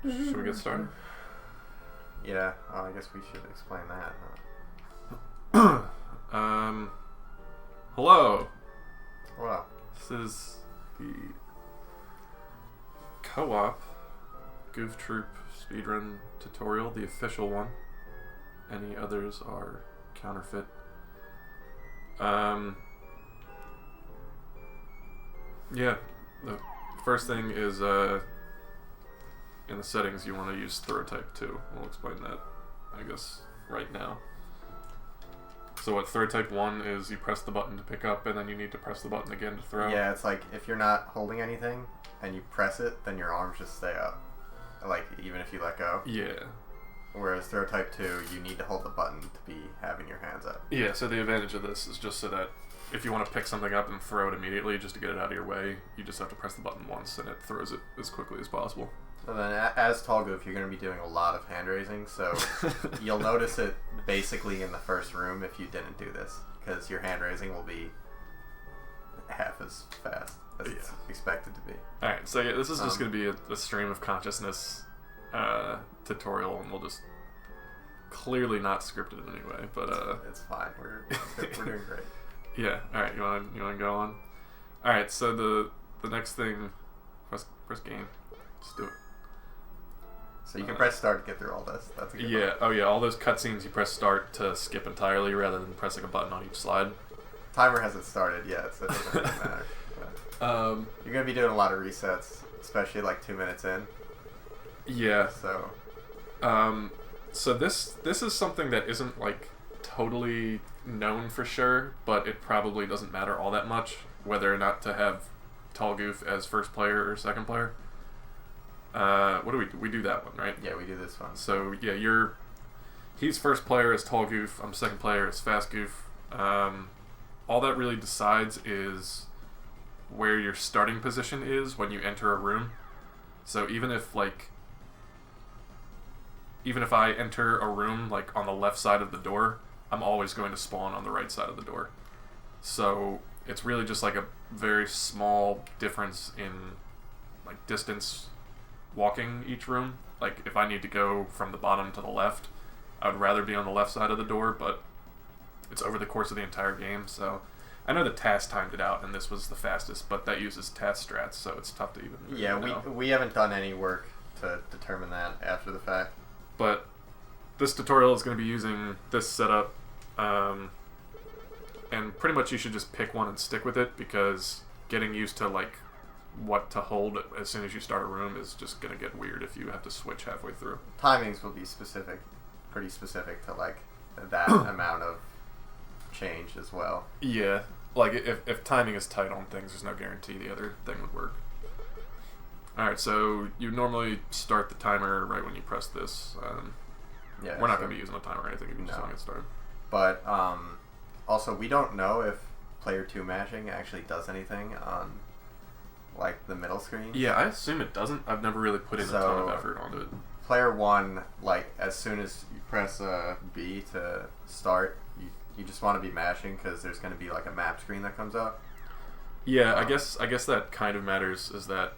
Should we get started? Yeah, I guess we should explain that. Hello. Well, This is the co-op Goof Troop Speedrun tutorial, the official one. Any others are counterfeit. Yeah, the first thing is in the settings you want to use throw type 2. We'll explain that, I guess, right now. So what throw type 1 is, you press the button to pick up and then you need to press the button again to throw. yeah, it's like if you're not holding anything and you press it, then your arms just stay up. Like, even if you let go. Yeah. Whereas throw type 2, you need to hold the button to be having your hands up. Yeah, so the advantage of this is just so that if you want to pick something up and throw it immediately just to get it out of your way, you just have to press the button once and it throws it as quickly as possible. So then, as Tall Goof, you're going to be doing a lot of hand raising, so you'll notice it basically in the first room if you didn't do this, because your hand raising will be half as fast as it's expected to be. Alright, so yeah, this is just going to be a stream of consciousness tutorial, and we'll just clearly not scripted in any way, but it's fine. We're doing great. Yeah. All right. You want to go on? All right. So the next thing, press game. Let's do it. So you can press start to get through all this. That's a good one. Oh yeah. All those cutscenes you press start to skip entirely rather than pressing a button on each slide. Timer hasn't started yet, so it doesn't really matter. But you're gonna be doing a lot of resets, especially like 2 minutes in. Yeah. So. So this is something that isn't like totally known for sure, but it probably doesn't matter all that much whether or not to have Tall Goof as first player or second player. What do we do? We do that one, right? Yeah, we do this one. So yeah, he's first player as Tall Goof, I'm second player as Fast Goof. All that really decides is where your starting position is when you enter a room. So even if I enter a room like on the left side of the door, I'm always going to spawn on the right side of the door. So it's really just like a very small difference in like distance walking each room. Like if I need to go from the bottom to the left, I would rather be on the left side of the door, but it's over the course of the entire game. So I know the task timed it out and this was the fastest, but that uses task strats, so it's tough to even know. we haven't done any work to determine that after the fact. But this tutorial is going to be using this setup, and pretty much you should just pick one and stick with it, because getting used to like what to hold as soon as you start a room is just going to get weird if you have to switch halfway through. Timings will be pretty specific to like that amount of change as well. Yeah, like if timing is tight on things, there's no guarantee the other thing would work. Alright, so you normally start the timer right when you press this. Yeah, we're not going to be using a timer or anything, you can just want to get started. But also, we don't know if player 2 mashing actually does anything on like the middle screen. Yeah, I assume it doesn't. I've never really put in a ton of effort onto it. Player 1, like as soon as you press B to start, you just want to be mashing because there's going to be like a map screen that comes up. Yeah, I guess that kind of matters, is that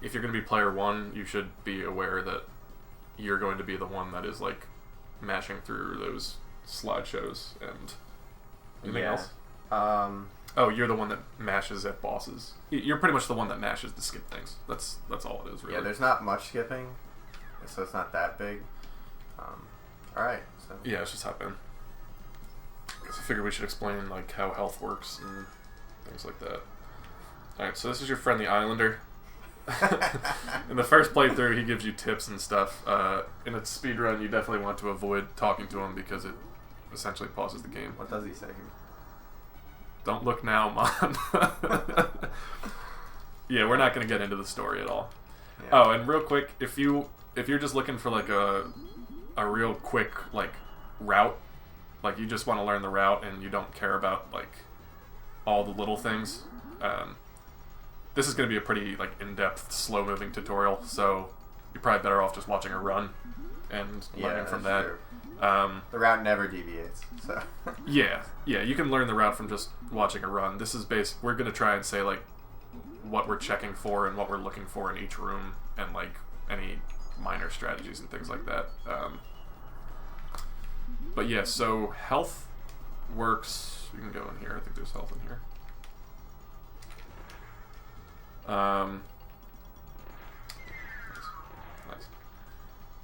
if you're going to be player 1, you should be aware that you're going to be the one that is like mashing through those slideshows and anything else. Oh, you're the one that mashes at bosses. You're pretty much the one that mashes to skip things. That's all it is, really. Yeah, there's not much skipping, so it's not that big. Alright, so. Yeah, let's just hop in. I figured we should explain like how health works and things like that. Alright, so this is your friendly Islander. In the first playthrough, he gives you tips and stuff. In a speedrun, you definitely want to avoid talking to him because it essentially pauses the game. What does he say? Don't look now, Mom. Yeah, we're not going to get into the story at all. Yeah. Oh, and real quick, if you're just looking for like a real quick like route, like you just want to learn the route and you don't care about like all the little things, this is going to be a pretty like in-depth, slow-moving tutorial, so you're probably better off just watching a run and learning from that. The route never deviates, so. yeah, you can learn the route from just watching a run. This is we're going to try and say like what we're checking for and what we're looking for in each room, and like any minor strategies and things like that. But yeah, so health works. You can go in here. I think there's health in here.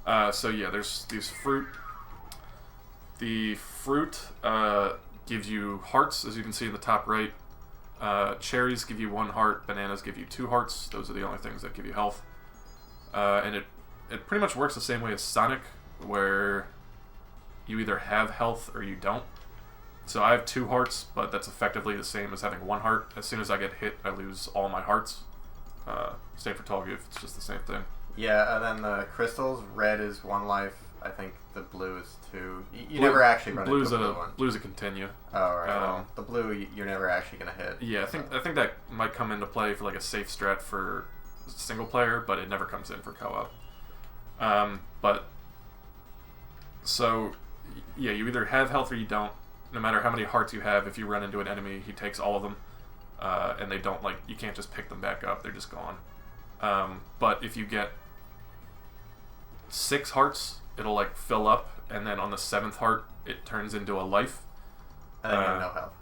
Nice. So yeah, there's these fruit. The fruit gives you hearts, as you can see in the top right. Cherries give you 1 heart. Bananas give you 2 hearts. Those are the only things that give you health. And it pretty much works the same way as Sonic, where you either have health or you don't. So I have 2 hearts, but that's effectively the same as having 1 heart. As soon as I get hit, I lose all my hearts. Same for Tall Goof, it's just the same thing. Yeah, and then the crystals, red is 1 life. I think the blue is 2. You never actually run into the blue one. Blue's a continue. Oh, right. Well, the blue, you're never actually going to hit. Yeah, I think that might come into play for like a safe strat for single player, but it never comes in for co-op. But so yeah, you either have health or you don't. No matter how many hearts you have, if you run into an enemy, he takes all of them, and they don't you can't just pick them back up; they're just gone. But if you get 6 hearts, it'll like fill up, and then on the 7th heart, it turns into a life. And then you have no health.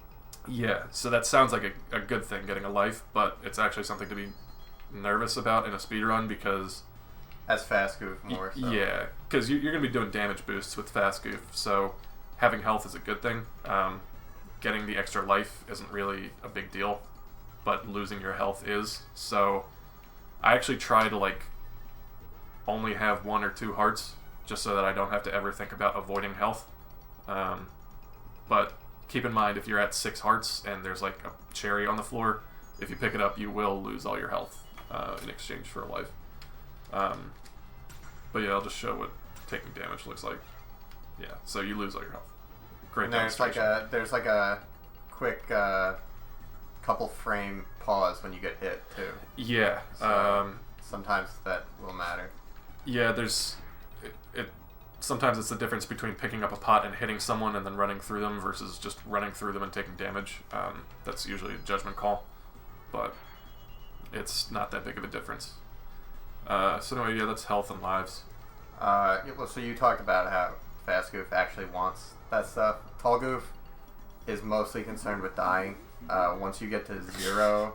Yeah, so that sounds like a good thing, getting a life, but it's actually something to be nervous about in a speedrun because... As fast goof more, so. Yeah, because you're going to be doing damage boosts with fast goof, so having health is a good thing. Getting the extra life isn't really a big deal, but losing your health is. So I actually try to only have 1 or 2 hearts, just so that I don't have to ever think about avoiding health. But keep in mind, if you're at 6 hearts and there's a cherry on the floor, if you pick it up, you will lose all your health in exchange for a life. But yeah, I'll just show what taking damage looks like. Yeah, so you lose all your health. Great. And there's there's a quick couple frame pause when you get hit too. Yeah. So sometimes that will matter. Yeah, sometimes it's the difference between picking up a pot and hitting someone and then running through them versus just running through them and taking damage. That's usually a judgment call, but it's not that big of a difference. So anyway, yeah, that's health and lives. Well, so you talked about how Fast Goof actually wants that stuff. Tall Goof is mostly concerned with dying. Once you get to 0,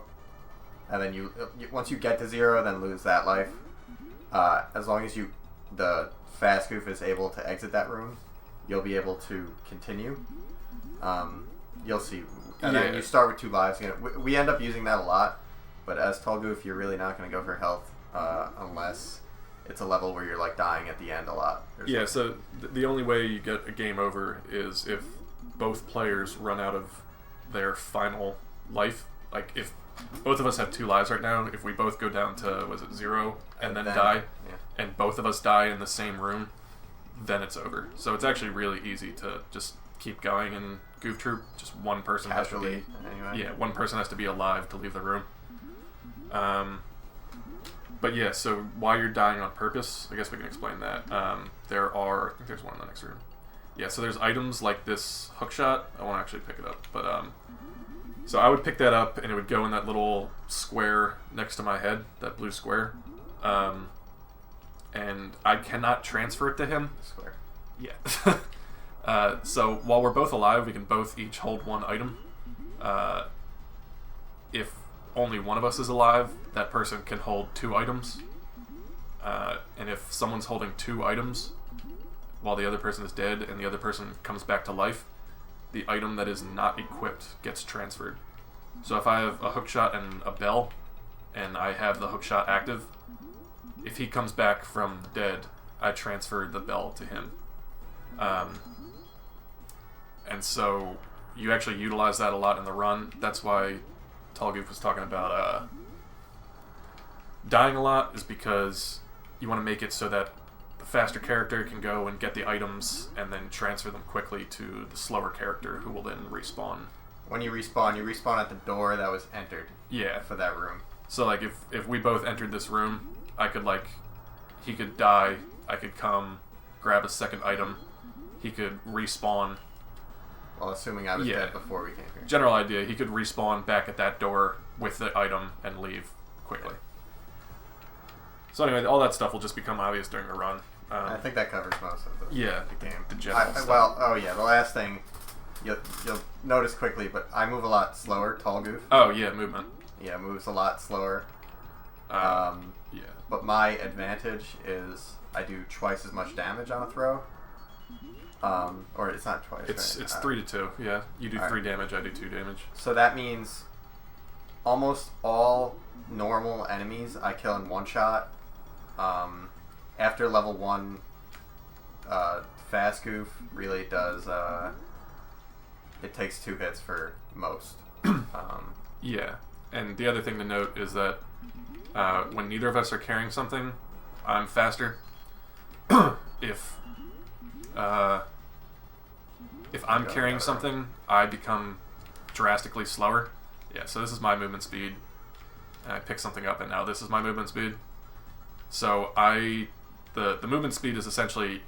and then once you get to 0, then lose that life. As long as the Fast Goof is able to exit that room, you'll be able to continue. You'll see. And then you start with 2 lives. We end up using that a lot, but as Tall Goof, you're really not going to go for health unless it's a level where you're dying at the end a lot. Yeah, so the only way you get a game over is if both players run out of their final life. If both of us have 2 lives right now, if we both go down to, 0, and then die, and both of us die in the same room, then it's over. So it's actually really easy to just keep going in Goof Troop. Just one person has to be... Anyway. Yeah, one person has to be alive to leave the room. But yeah, so why you're dying on purpose, I guess we can explain that. There are... I think there's one in the next room. Yeah, so there's items like this hookshot. I won't actually pick it up, but... So I would pick that up, and it would go in that little square next to my head, that blue square. And I cannot transfer it to him. Square. Yeah. So while we're both alive, we can both each hold 1 item. If only one of us is alive, that person can hold 2 items. And if someone's holding 2 items while the other person is dead and the other person comes back to life, the item that is not equipped gets transferred. So if I have a hookshot and a bell, and I have the hookshot active, if he comes back from the dead, I transfer the bell to him. And so you actually utilize that a lot in the run. That's why Tall Goof was talking about dying a lot, is because you want to make it so that the faster character can go and get the items and then transfer them quickly to the slower character, who will then respawn. When you respawn at the door that was entered. Yeah. For that room. So if we both entered this room, I could he could die, I could come, grab a second item, he could respawn. Well, assuming I was dead before we came here. General idea, he could respawn back at that door with the item and leave quickly. So anyway, all that stuff will just become obvious during the run. I think that covers most of the game. The general stuff. Well, oh yeah, the last thing you'll notice quickly, but I move a lot slower. Tall Goof. Oh yeah, movement. Yeah, moves a lot slower. Yeah. But my advantage is I do twice as much damage on a throw. Or it's not twice. It's right? 3 to 2. Yeah, you do 3 damage. I do 2 damage. So that means almost all normal enemies I kill in one shot. After level 1, Fast Goof really does. It takes 2 hits for most. Yeah, and the other thing to note is that when neither of us are carrying something, I'm faster. If I'm carrying something, I become drastically slower. Yeah, so this is my movement speed, and I pick something up, and now this is my movement speed. So the movement speed is essentially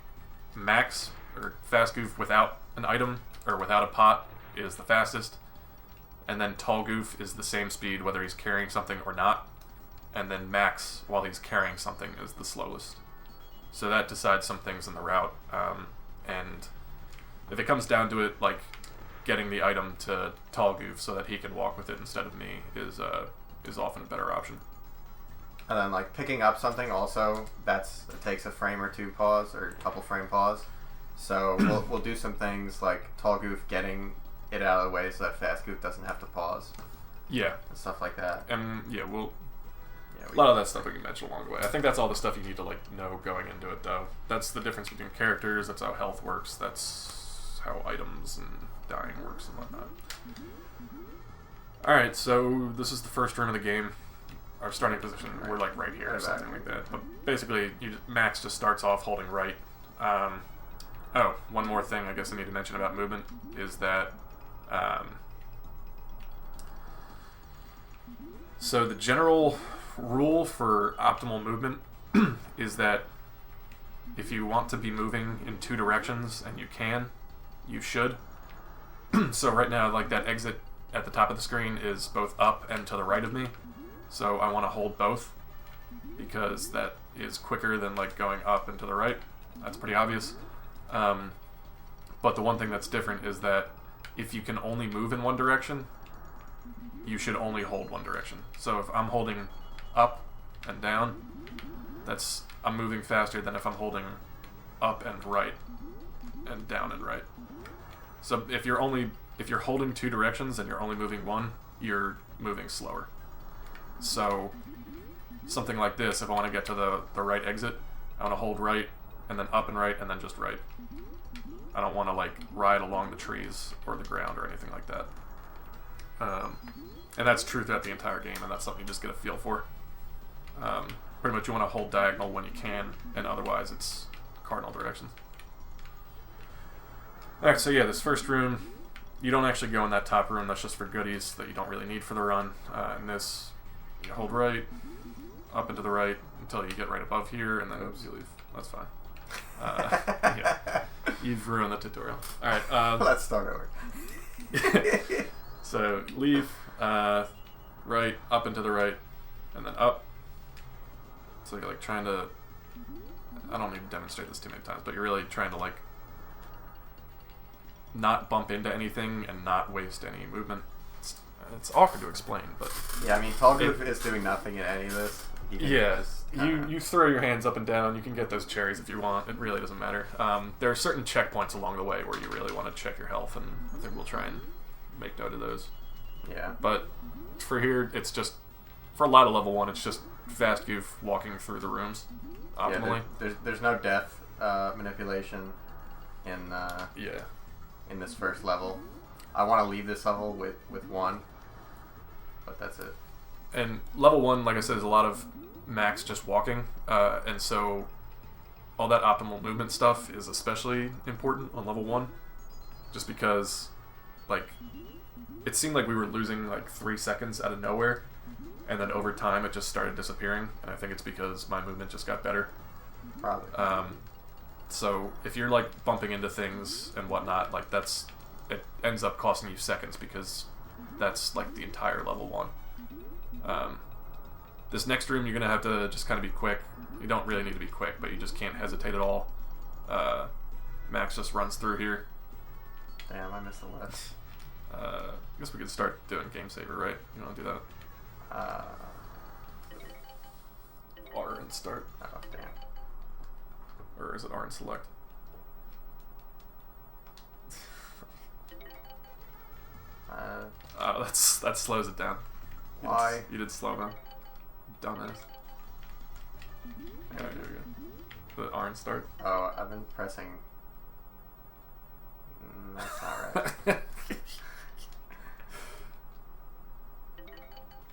max, or Fast Goof without an item, or without a pot, is the fastest. And then Tall Goof is the same speed whether he's carrying something or not. And then max, while he's carrying something, is the slowest. So that decides some things in the route. And if it comes down to it, like getting the item to Tall Goof so that he can walk with it instead of me is often a better option. And then like picking up something also, it takes a frame or two pause or a couple frame pause. So we'll do some things like Tall Goof getting it out of the way so that Fast Goof doesn't have to pause. Yeah. And stuff like that. And yeah, a lot of that stuff we can mention along the way. I think that's all the stuff you need to like know going into it, though. That's the difference between characters. That's how health works. That's how items and dying works and whatnot. All right, so this is the first room of the game. Our starting position, we're like right here or something like that. But basically, Max just starts off holding right. Oh, one more thing I guess I need to mention about movement is that. So the general rule for optimal movement is that if you want to be moving in 2 directions and you can, you should. So right now, like that exit at the top of the screen is both up and to the right of me. So I want to hold both because that is quicker than like going up and to the right. That's pretty obvious. But the one thing that's different is that if you can only move in one direction, you should only hold one direction. So if I'm holding up and down, I'm moving faster than if I'm holding up and right and down and right. So if you're holding 2 directions and you're only moving one, you're moving slower. So something like this, if I want to get to the right exit, I want to hold right and then up and right and then just right. I don't want to like ride along the trees or the ground or anything like that. And that's true throughout the entire game, and that's something you just get a feel for. Pretty much you want to hold diagonal when you can, and otherwise it's cardinal directions. Alright, so yeah, this first room, you don't actually go in that top room, that's just for goodies that you don't really need for the run. In this, you hold right, up and to the right, until you get right above here, and then you leave. That's fine. Yeah, you've ruined the tutorial. Alright, let's start over. So, leave, right, up and to the right, and then up. So you're like trying to, I don't need to demonstrate this too many times, but you're really trying to like not bump into anything and not waste any movement. It's awkward to explain, but yeah, I mean, Tall Goof is doing nothing in any of this. Yeah, you throw your hands up and down. You can get those cherries if you want. It really doesn't matter. There are certain checkpoints along the way where you really want to check your health, and I think we'll try and make note of those. Yeah. But for here, it's just, for a lot of level 1, it's just Fast Goof walking through the rooms optimally. Yeah, there's no death manipulation in in this first level. I want to leave this level with 1, but that's it. And level 1, like I said, is a lot of Max just walking, and so all that optimal movement stuff is especially important on level 1, just because, like, it seemed like we were losing like 3 seconds out of nowhere, and then over time it just started disappearing, and I think it's because my movement just got better. Probably. So if you're like bumping into things and whatnot, like it ends up costing you seconds because that's like the entire level 1. This next room, you're going to have to just kind of be quick. You don't really need to be quick, but you just can't hesitate at all. Max just runs through here. Damn, I missed the left. I guess we could start doing game saver, right? You want to do that? R and start. Oh, damn. Or is it R and select? Oh, that slows it down. Why? You did slow down. Dumbass. Alright, there we go. The R and start. Oh, I've been pressing. That's not right.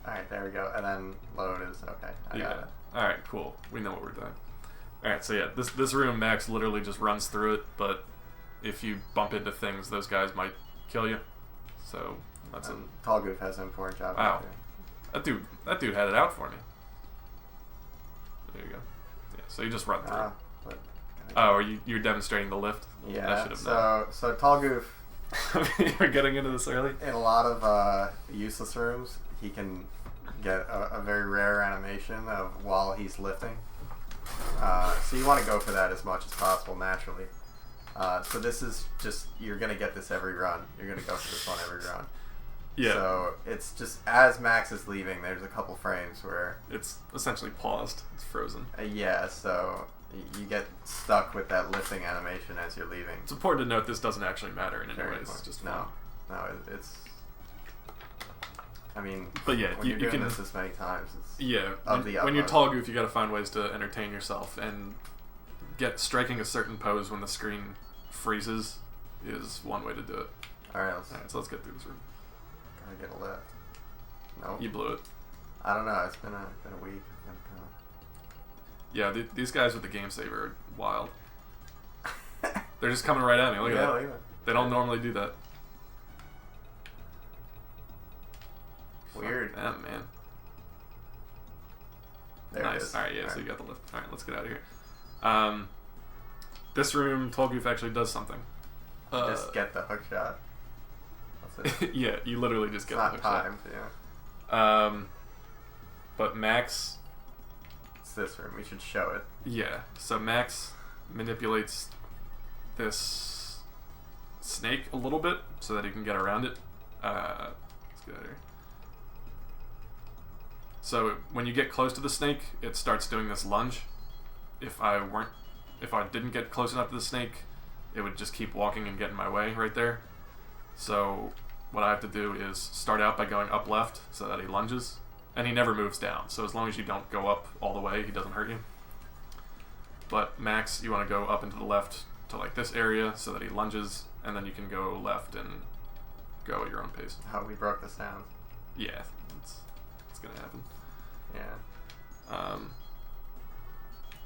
Alright, there we go. And then load is okay. I got it. Alright, cool. We know what we're doing. Alright, so yeah, this room, Max literally just runs through it, but if you bump into things, those guys might kill you. So that's it. Tall Goof has an important job. Wow. That dude had it out for me. There you go. Yeah, so you just run through. Oh, you're demonstrating the lift? Yeah. I should have known. So Tall Goof. You're getting into this early? In a lot of useless rooms, he can get a very rare animation of while he's lifting. So you want to go for that as much as possible naturally. So this is just, you're going to get this every run. You're going to go for this one every run. Yeah. So it's just as Max is leaving, there's a couple frames where it's essentially paused. It's frozen. Yeah, so you get stuck with that lifting animation as you're leaving. It's important to note this doesn't actually matter in any way. It's just no, it's. I mean, but yeah, when you're doing this many times, it's when you're Tall Goof, you got to find ways to entertain yourself, and striking a certain pose when the screen freezes is one way to do it. All right, so let's get through this room. Gotta get a lift. Nope. You blew it. I don't know. It's been a week. Yeah, these guys with the game saver are wild. They're just coming right at me. Look at that. Look at that. They don't normally do that. Weird. Fuck them, man. There nice. It is. Alright, yeah, so you got the lift. Alright, let's get out of here. This room, Tall Goof actually does something. Just get the hook shot. That's it. Yeah, you literally just get the hook shot. It's not timed, yeah. But Max... It's this room. We should show it. Yeah, so Max manipulates this snake a little bit so that he can get around it. Let's get out of here. So when you get close to the snake, it starts doing this lunge. If I didn't get close enough to the snake, it would just keep walking and get in my way right there. So what I have to do is start out by going up left so that he lunges, and he never moves down. So as long as you don't go up all the way, he doesn't hurt you. But Max, you want to go up into the left to like this area so that he lunges, and then you can go left and go at your own pace. Oh, we broke the sound. Yeah, it's gonna happen. Yeah.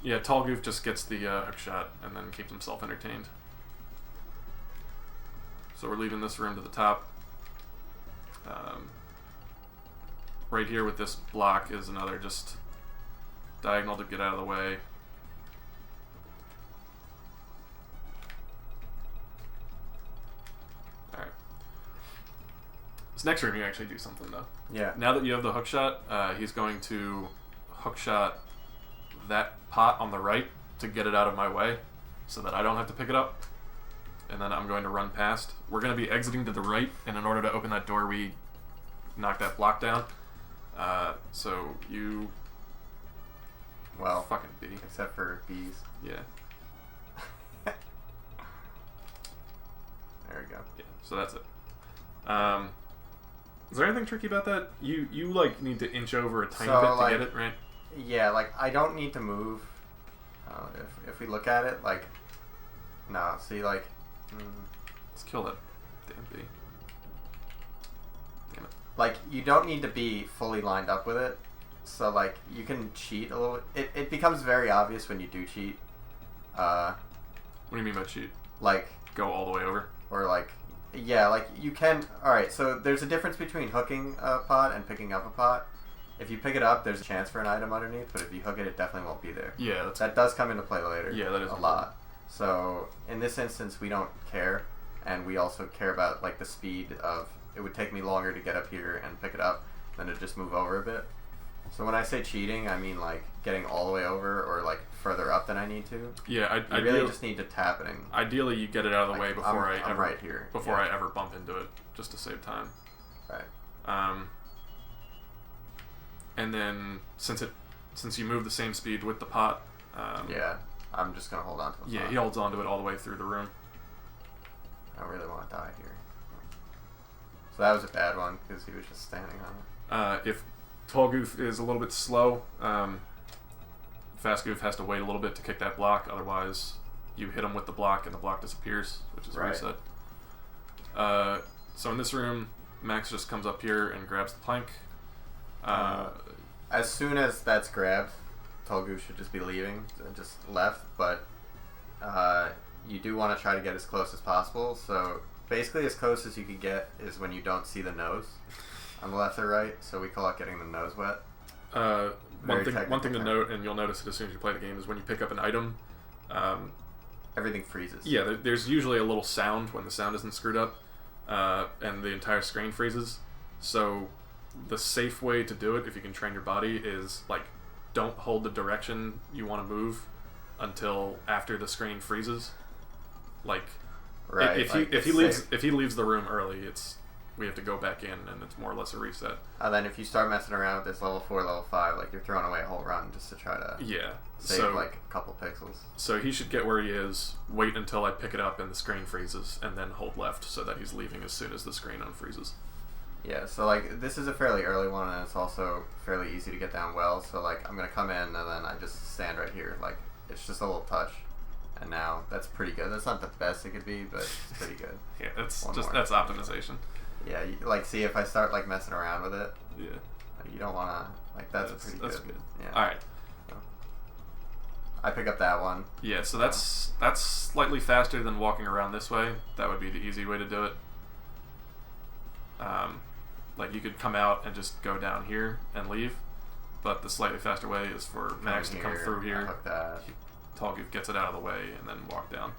Yeah, Tall Goof just gets the hook shot and then keeps himself entertained. So we're leaving this room to the top. Right here with this block is another just diagonal to get out of the way. Alright. This next room you actually do something though. Yeah. Now that you have the hook shot, he's going to hook shot that pot on the right to get it out of my way so that I don't have to pick it up. And then I'm going to run past. We're going to be exiting to the right, and in order to open that door, we knock that block down. So you... Well, fucking B. Except for bees. Yeah. There we go. Yeah, so that's it. Is there anything tricky about that? You like need to inch over a tiny bit to get it, right? Yeah, like I don't need to move. If we look at it, like, no, see, like, let's kill that damn bee. Damn it. Like, you don't need to be fully lined up with it, so like you can cheat a little. It becomes very obvious when you do cheat. What do you mean by cheat? Like go all the way over, or like, yeah, like you can. All right, so there's a difference between hooking a pot and picking up a pot. If you pick it up, there's a chance for an item underneath, but if you hook it, it definitely won't be there. Yeah, that does come into play later. Yeah, that is a lot. So in this instance, we don't care, and we also care about like the speed of. It would take me longer to get up here and pick it up than to just move over a bit. So when I say cheating, I mean like getting all the way over or like further up than I need to. Yeah, I really just need to tap it. Ideally, you get it out of the way before I'm right here. Before I ever bump into it, just to save time. Right. And then since you move the same speed with the pot. Yeah, I'm just gonna hold on to the pot. Yeah, he holds on to it all the way through the room. I don't really want to die here. So that was a bad one because he was just standing on it. If Tall Goof is a little bit slow, Fast Goof has to wait a little bit to kick that block. Otherwise, you hit him with the block and the block disappears, which is a reset. So in this room, Max just comes up here and grabs the plank. As soon as that's grabbed, Tall Goof should just be leaving, just left. But you do want to try to get as close as possible. So basically, as close as you can get is when you don't see the nose on the left or right. So we call it getting the nose wet. One thing to note, and you'll notice it as soon as you play the game, is when you pick up an item, everything freezes. Yeah, there's usually a little sound when the sound isn't screwed up, and the entire screen freezes. So the safe way to do it, if you can train your body, is like don't hold the direction you want to move until after the screen freezes. Like, right, if he leaves the room early, we have to go back in, and it's more or less a reset. And then if you start messing around with this level 4, level 5, like you're throwing away a whole run just to try to save like a couple pixels. So he should get where he is, wait until I pick it up and the screen freezes, and then hold left so that he's leaving as soon as the screen unfreezes. Yeah, so like this is a fairly early one, and it's also fairly easy to get down well. So like I'm gonna come in and then I just stand right here. Like it's just a little touch, and now that's pretty good. That's not the best it could be, but it's pretty good. Yeah, that's optimization. Yeah, like see if I start like messing around with it. Yeah. You don't want to like that's pretty good. That's good. Yeah. All right. So, I pick up that one. Yeah, so that's slightly faster than walking around this way. That would be the easy way to do it. Like you could come out and just go down here and leave, but the slightly faster way is for Max to come through here. Hook that. Tall Goof gets it out of the way and then walk down.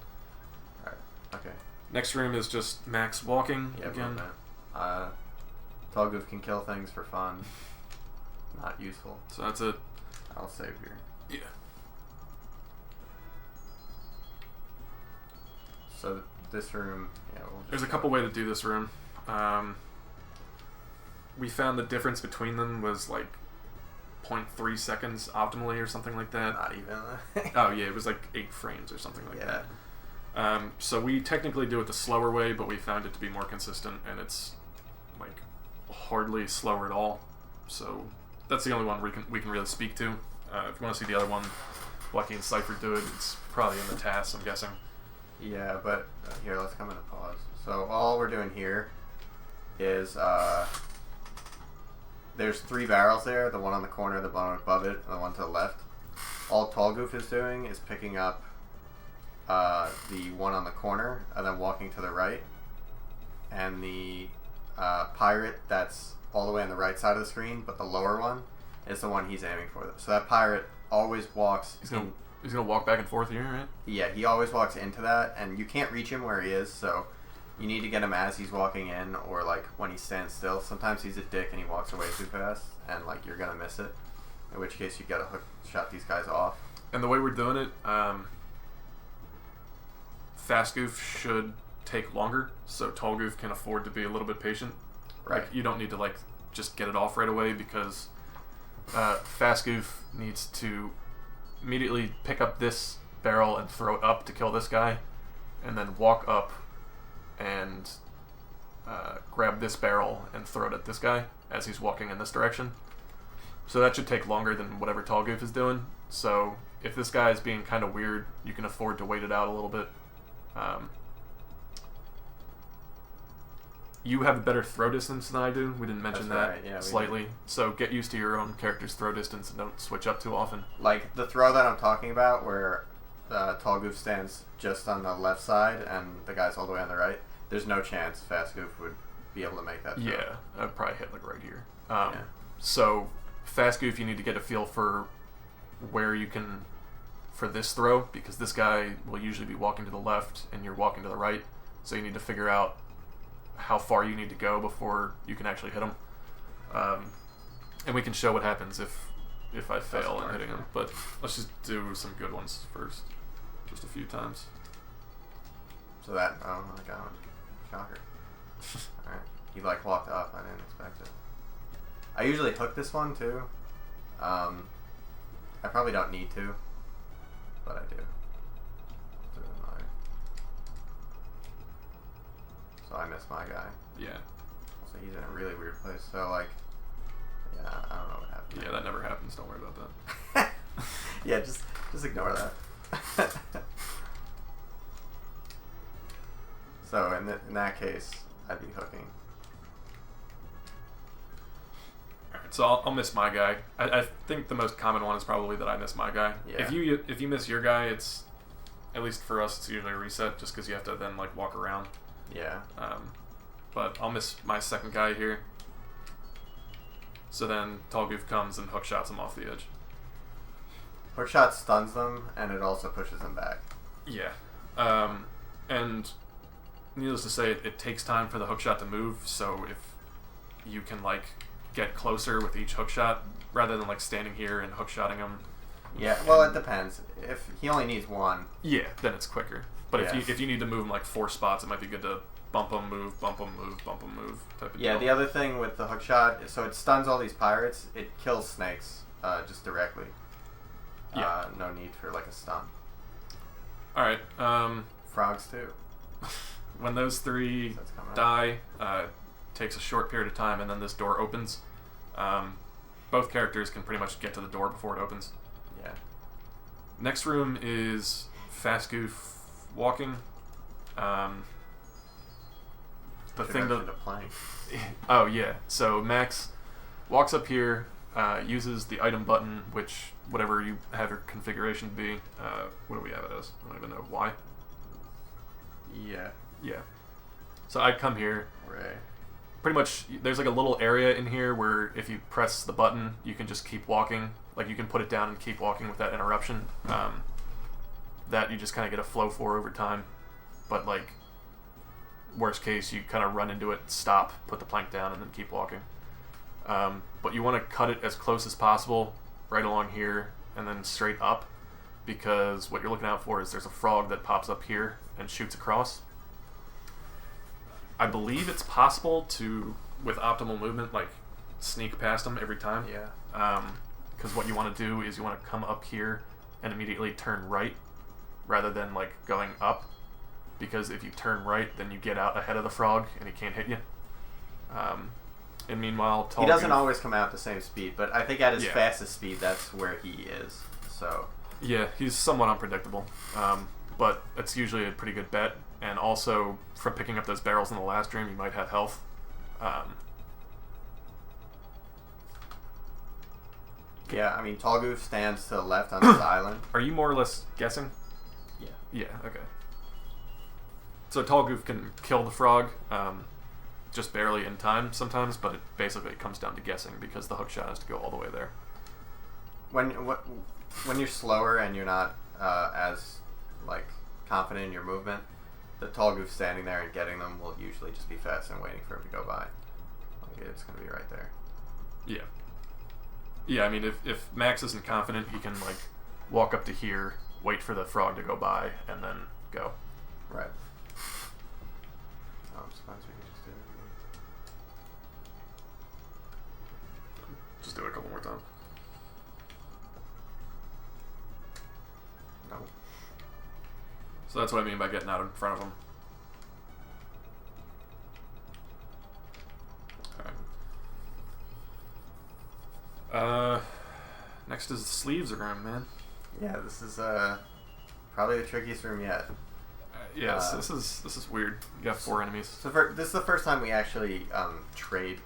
Alright, okay. Next room is just Max walking again. Tall Goof can kill things for fun. Not useful. So that's it. I'll save here. Yeah. So this room, there's a couple ways to do this room. We found the difference between them was like 0.3 seconds optimally or something like that. Not even. Oh yeah, it was like 8 frames or something like that. So we technically do it the slower way, but we found it to be more consistent, and it's like hardly slower at all. So that's the only one we can really speak to. If you want to see the other one, Lucky and Cypher do it. It's probably in the task, I'm guessing. Yeah, but here, let's come into pause. So all we're doing here is there's 3 barrels there, the one on the corner, the one above it, and the one to the left. All Tall Goof is doing is picking up the one on the corner and then walking to the right. And the pirate that's all the way on the right side of the screen, but the lower one is the one he's aiming for. So that pirate always walks... He's gonna walk back and forth here, right? Yeah, he always walks into that, and you can't reach him where he is, so... You need to get him as he's walking in, or like when he stands still. Sometimes he's a dick and he walks away too fast, and like you're gonna miss it. In which case you gotta shut these guys off. And the way we're doing it, Fast Goof should take longer, so Tall Goof can afford to be a little bit patient. Right. Like, you don't need to like just get it off right away, because Fast Goof needs to immediately pick up this barrel and throw it up to kill this guy, and then walk up and grab this barrel and throw it at this guy as he's walking in this direction. So that should take longer than whatever Tall Goof is doing. So if this guy is being kind of weird, you can afford to wait it out a little bit. You have a better throw distance than I do. We didn't mention that slightly. So get used to your own character's throw distance and don't switch up too often. Like the throw that I'm talking about where Tall Goof stands just on the left side and the guy's all the way on the right, there's no chance Fast Goof would be able to make that throw. Yeah, I'd probably hit like right here. So Fast Goof, you need to get a feel for where you can, for this throw, because this guy will usually be walking to the left and you're walking to the right, so you need to figure out how far you need to go before you can actually hit him. And we can show what happens if I fail in work, hitting him. But let's just do some good ones first. Just a few times. So that, oh my god, shocker. Alright, he like walked up, I didn't expect it. I usually hook this one too. I probably don't need to, but I do. Do another. So I missed my guy. Yeah. So he's in a really weird place, so like, yeah, I don't know what happened. Yeah, that never happens, don't worry about that. Yeah, just ignore that. So in that case, I'd be hooking. Alright, so I'll miss my guy. I think the most common one is probably that I miss my guy. Yeah. If you miss your guy, it's, at least for us, it's usually a reset, just because you have to then like walk around. Yeah. But I'll miss my second guy here. So then Tall Goof comes and hook shots him off the edge. Hook shot stuns them, and it also pushes them back. Yeah. And needless to say, it takes time for the hook shot to move, so if you can like get closer with each hook shot, rather than like standing here and hook shotting him. Yeah, well, it depends. If he only needs one. Yeah, then it's quicker. But Yeah. if you need to move him like 4 spots, it might be good to bump him, move, bump him, move, bump him, move type of Yeah, deal. the other thing with the hook shot, so it stuns all these pirates. It kills snakes just directly. Yeah. No need for like a stun. All right. Frogs too. When those 3 That's coming up. die, takes a short period of time, and then this door opens. Both characters can pretty much get to the door before it opens. Yeah. Next room is Fast Goof walking. The thing to playing. oh yeah, so Max walks up here, uses the item button, which whatever you have your configuration be. What do we have it as? I don't even know. Y? Yeah. Yeah. So I'd come here. Right. Pretty much, there's like a little area in here where if you press the button, you can just keep walking. Like you can put it down and keep walking without interruption. That you just kind of get a flow for over time. But like, worst case, you kind of run into it, stop, put the plank down, and then keep walking. But you want to cut it as close as possible, right along here, and then straight up, because what you're looking out for is there's a frog that pops up here and shoots across. I believe it's possible to, with optimal movement, like sneak past them every time. Yeah. Because what you want to do is you want to come up here and immediately turn right, rather than like going up. Because if you turn right, then you get out ahead of the frog and he can't hit you. And meanwhile, He doesn't always come out at the same speed, but I think at his Yeah. fastest speed, that's where he is. So. Yeah, he's somewhat unpredictable, but it's usually a pretty good bet. And also, from picking up those barrels in the last room, you might have health. Yeah, I mean, Tall Goof stands to the left on this island. Are you more or less guessing? Yeah. Yeah, okay. So Tall Goof can kill the frog, just barely in time sometimes, but it basically comes down to guessing because the hook shot has to go all the way there. When you're slower and you're not as like confident in your movement, the Tall Goof standing there and getting them will usually just be fast and waiting for him to go by. Like it's gonna be right there. Yeah. Yeah, I mean, if Max isn't confident, he can like walk up to here, wait for the frog to go by, and then go. Right. Oh, I'm surprised we can just do it. Just do it a couple more times. No. So that's what I mean by getting out in front of him. Alright. Next is the sleeves room, man. Yeah, this is probably the trickiest room yet. Yes, this is weird. You got 4 enemies. So this is the first time we actually trade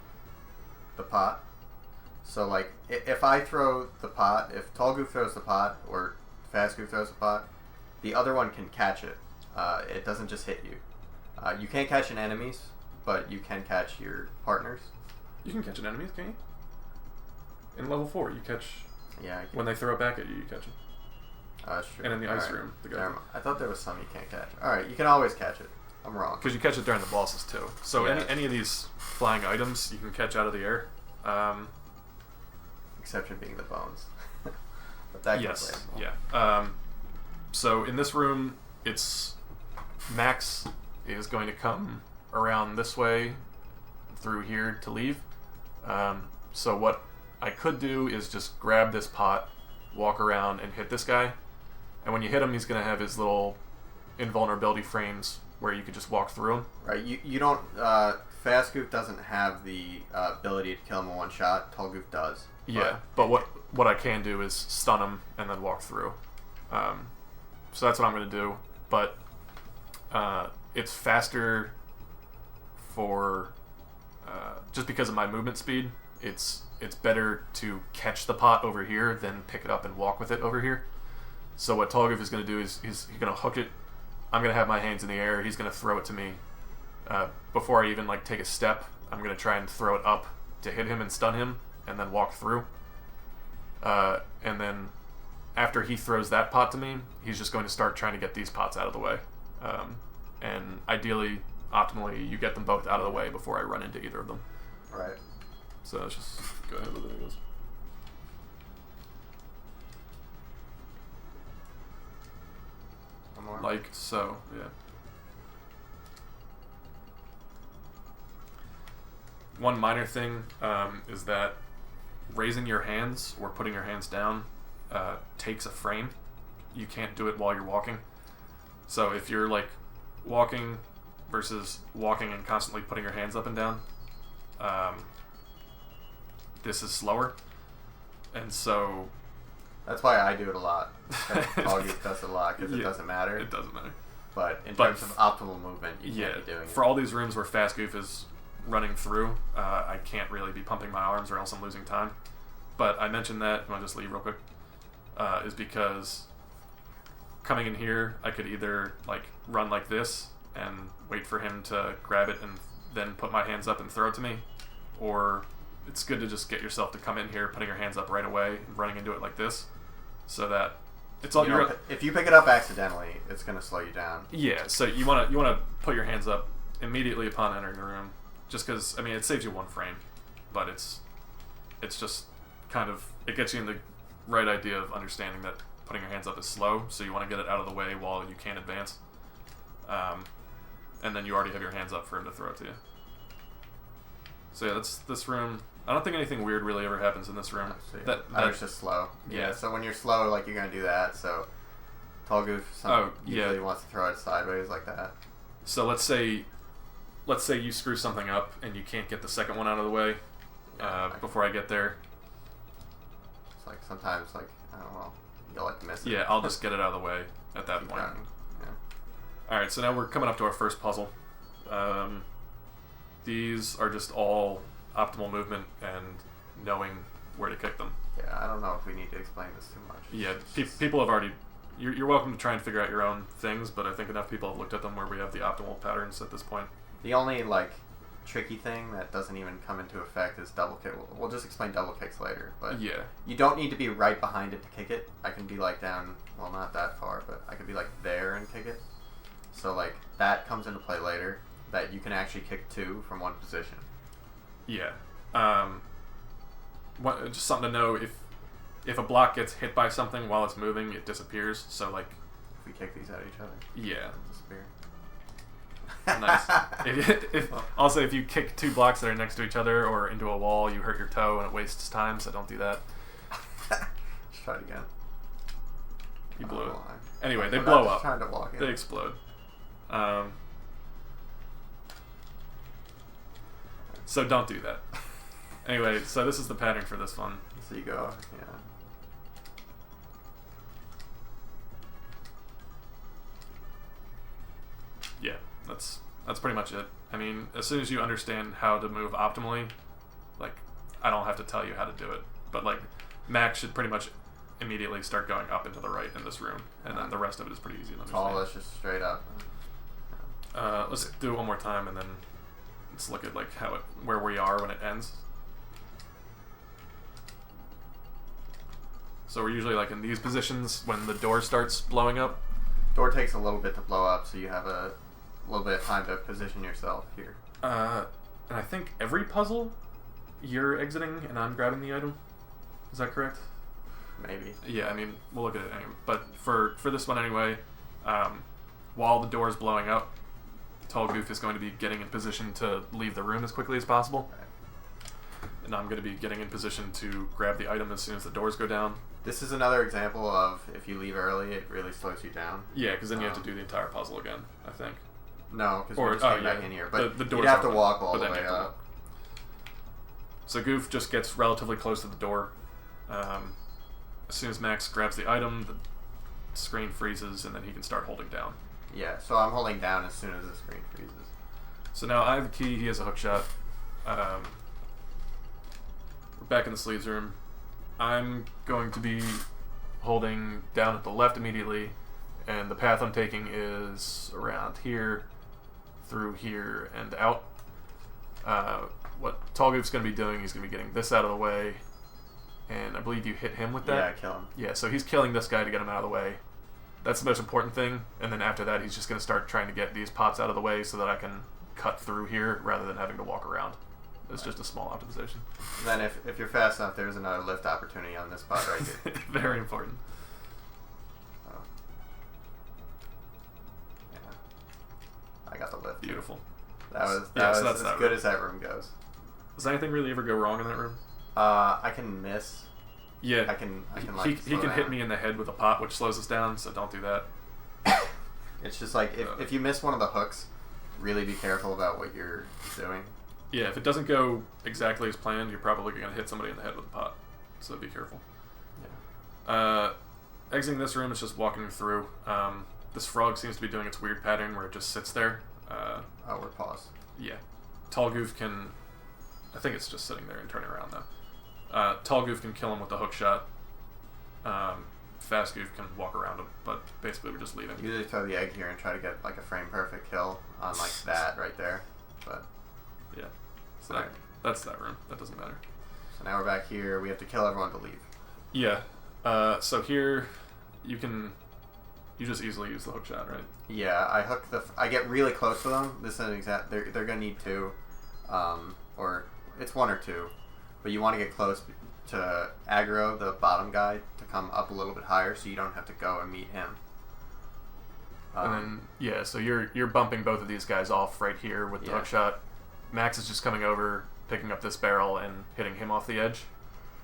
the pot. So like, if I throw the pot, if Tall Goof throws the pot, or Fast Goof throws the pot, the other one can catch it. It doesn't just hit you. You can't catch an enemies, but you can catch your partners. You can catch an enemy, can you? In level 4, you catch... Yeah. When they throw it back at you, you catch it. That's true. And in the ice Alright. room, the guy. Never mind. I thought there was some you can't catch. Alright, you can always catch it. I'm wrong. Because you catch it during the bosses, too. So Yeah. any of these flying items, you can catch out of the air. exception being the bones. But that yes, yeah. So in this room, Max is going to come around this way through here to leave. So what I could do is just grab this pot, walk around, and hit this guy. And when you hit him, he's going to have his little invulnerability frames where you could just walk through him. Right. You don't. Fast Goof doesn't have the ability to kill him in one shot. Tall Goof does. Yeah, but what I can do is stun him and then walk through. So that's what I'm going to do. But it's faster for just because of my movement speed. It's better to catch the pot over here than pick it up and walk with it over here. So what Tall Goof is going to do is he's going to hook it. I'm going to have my hands in the air. He's going to throw it to me. Before I even take a step, I'm going to try and throw it up to hit him and stun him, and then walk through. And then after he throws that pot to me, he's just going to start trying to get these pots out of the way. And ideally, optimally, you get them both out of the way before I run into either of them. Right. So let's just go ahead with it, I guess. One more. Like so, yeah. One minor thing is that raising your hands or putting your hands down takes a frame. You can't do it while you're walking. So if you're walking versus walking and constantly putting your hands up and down, this is slower. And so that's why I do it a lot. Tall Goof does it a lot because it doesn't matter. It doesn't matter. But in terms of optimal movement, you can't be doing it. For all these rooms where Fast Goof is running through, I can't really be pumping my arms or else I'm losing time. But I mentioned that, you want to just leave real quick, is because coming in here, I could either run like this and wait for him to grab it and then put my hands up and throw it to me, or it's good to just get yourself to come in here, putting your hands up right away, and running into it like this, so that it's all. If you pick it up accidentally, it's going to slow you down. Yeah, so you want to put your hands up immediately upon entering the room, just because it saves you one frame, but it's just kind of, it gets you in the right idea of understanding that putting your hands up is slow, so you want to get it out of the way while you can advance. And then you already have your hands up for him to throw it to you. So yeah, that's this room. I don't think anything weird really ever happens in this room. That was just slow. Yeah, so when you're slow, you're going to do that, so Tall Goof usually wants to throw it sideways like that. So let's say you screw something up and you can't get the second one out of the way before I get there. It's sometimes, I don't know, you'll miss it. Yeah, I'll just get it out of the way at that point. Yeah. Alright, so now we're coming up to our first puzzle. These are just all optimal movement and knowing where to kick them. Yeah, I don't know if we need to explain this too much. Yeah, people have already... You're welcome to try and figure out your own things, but I think enough people have looked at them where we have the optimal patterns at this point. The only, tricky thing that doesn't even come into effect is double kick. We'll just explain double kicks later, but yeah, you don't need to be right behind it to kick it. I can be down, well, not that far, but I could be there and kick it. So that comes into play later, that you can actually kick two from one position. Yeah. Just something to know, if a block gets hit by something while it's moving, it disappears. So if we kick these at each other, yeah, it'll disappear. Nice. Also, if you kick two blocks that are next to each other or into a wall, you hurt your toe and it wastes time, so don't do that. Let's try it again. You blew it. Anyway, they blow up. Trying to walk in. They explode. So don't do that. Anyway, so this is the pattern for this one. So you go, yeah. Yeah, that's pretty much it. As soon as you understand how to move optimally, I don't have to tell you how to do it. But Max should pretty much immediately start going up into the right in this room, and then the rest of it is pretty easy to understand. Let's just straight up. Let's do it one more time, and then let's look at where we are when it ends. So we're usually in these positions when the door starts blowing up. Door takes a little bit to blow up, so you have a little bit of time to position yourself here. And I think every puzzle, you're exiting and I'm grabbing the item. Is that correct? Maybe. Yeah, I mean, we'll look at it anyway. But for this one anyway, while the door is blowing up, Tall Goof is going to be getting in position to leave the room as quickly as possible. Right. And I'm going to be getting in position to grab the item as soon as the doors go down. This is another example of if you leave early, it really slows you down. Yeah, because then you have to do the entire puzzle again, I think. No, because we just came back in here. But the you'd have to walk all the way up. So Goof just gets relatively close to the door. As soon as Max grabs the item, the screen freezes, and then he can start holding down. Yeah, so I'm holding down as soon as the screen freezes. So now I have a key, he has a hook shot. We're back in the sleeves room. I'm going to be holding down at the left immediately, and the path I'm taking is around here, through here, and out. What Tall Goof's going to be doing, he's going to be getting this out of the way, and I believe you hit him with that? Yeah, kill him. Yeah, so he's killing this guy to get him out of the way. That's the most important thing, and then after that he's just going to start trying to get these pots out of the way so that I can cut through here rather than having to walk around. It's just a small optimization. And then if you're fast enough, there's another lift opportunity on this spot right here. Very important. Oh. Yeah. I got the lift. Beautiful. That was as good as that room goes. Does anything really ever go wrong in that room? I can miss. Yeah. I can he can hit me in the head with a pot, which slows us down, so don't do that. It's just like if you miss one of the hooks, really be careful about what you're doing. Yeah, if it doesn't go exactly as planned, you're probably going to hit somebody in the head with a pot. So be careful. Yeah. Exiting this room is just walking through. This frog seems to be doing its weird pattern where it just sits there. We're paused. Yeah. Tall Goof can... I think it's just sitting there and turning around now. Tall Goof can kill him with the hook shot. Fast Goof can walk around him, but basically we're just leaving. You usually throw the egg here and try to get like a frame perfect kill on like that right there, but... Yeah. So that's that room. That doesn't matter. So now we're back here. We have to kill everyone to leave. Yeah. So here, you just easily use the hook shot, right? Yeah, I get really close to them. This is an exact. They're gonna need two, or it's one or two, but you want to get close to aggro the bottom guy to come up a little bit higher, so you don't have to go and meet him. And then yeah, so you're bumping both of these guys off right here with the hook shot. Max is just coming over, picking up this barrel, and hitting him off the edge.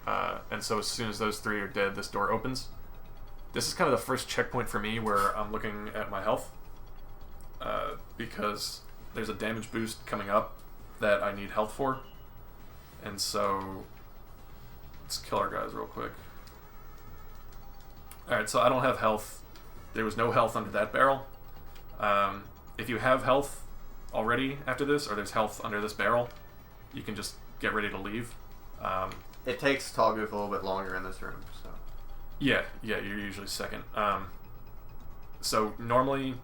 And so as soon as those three are dead, this door opens. This is kind of the first checkpoint for me where I'm looking at my health. Because there's a damage boost coming up that I need health for. And so let's kill our guys real quick. Alright, so I don't have health. There was no health under that barrel. If you have health already after this, or there's health under this barrel, you can just get ready to leave. It takes Tall Goof a little bit longer in this room, so... Yeah, you're usually second. So normally,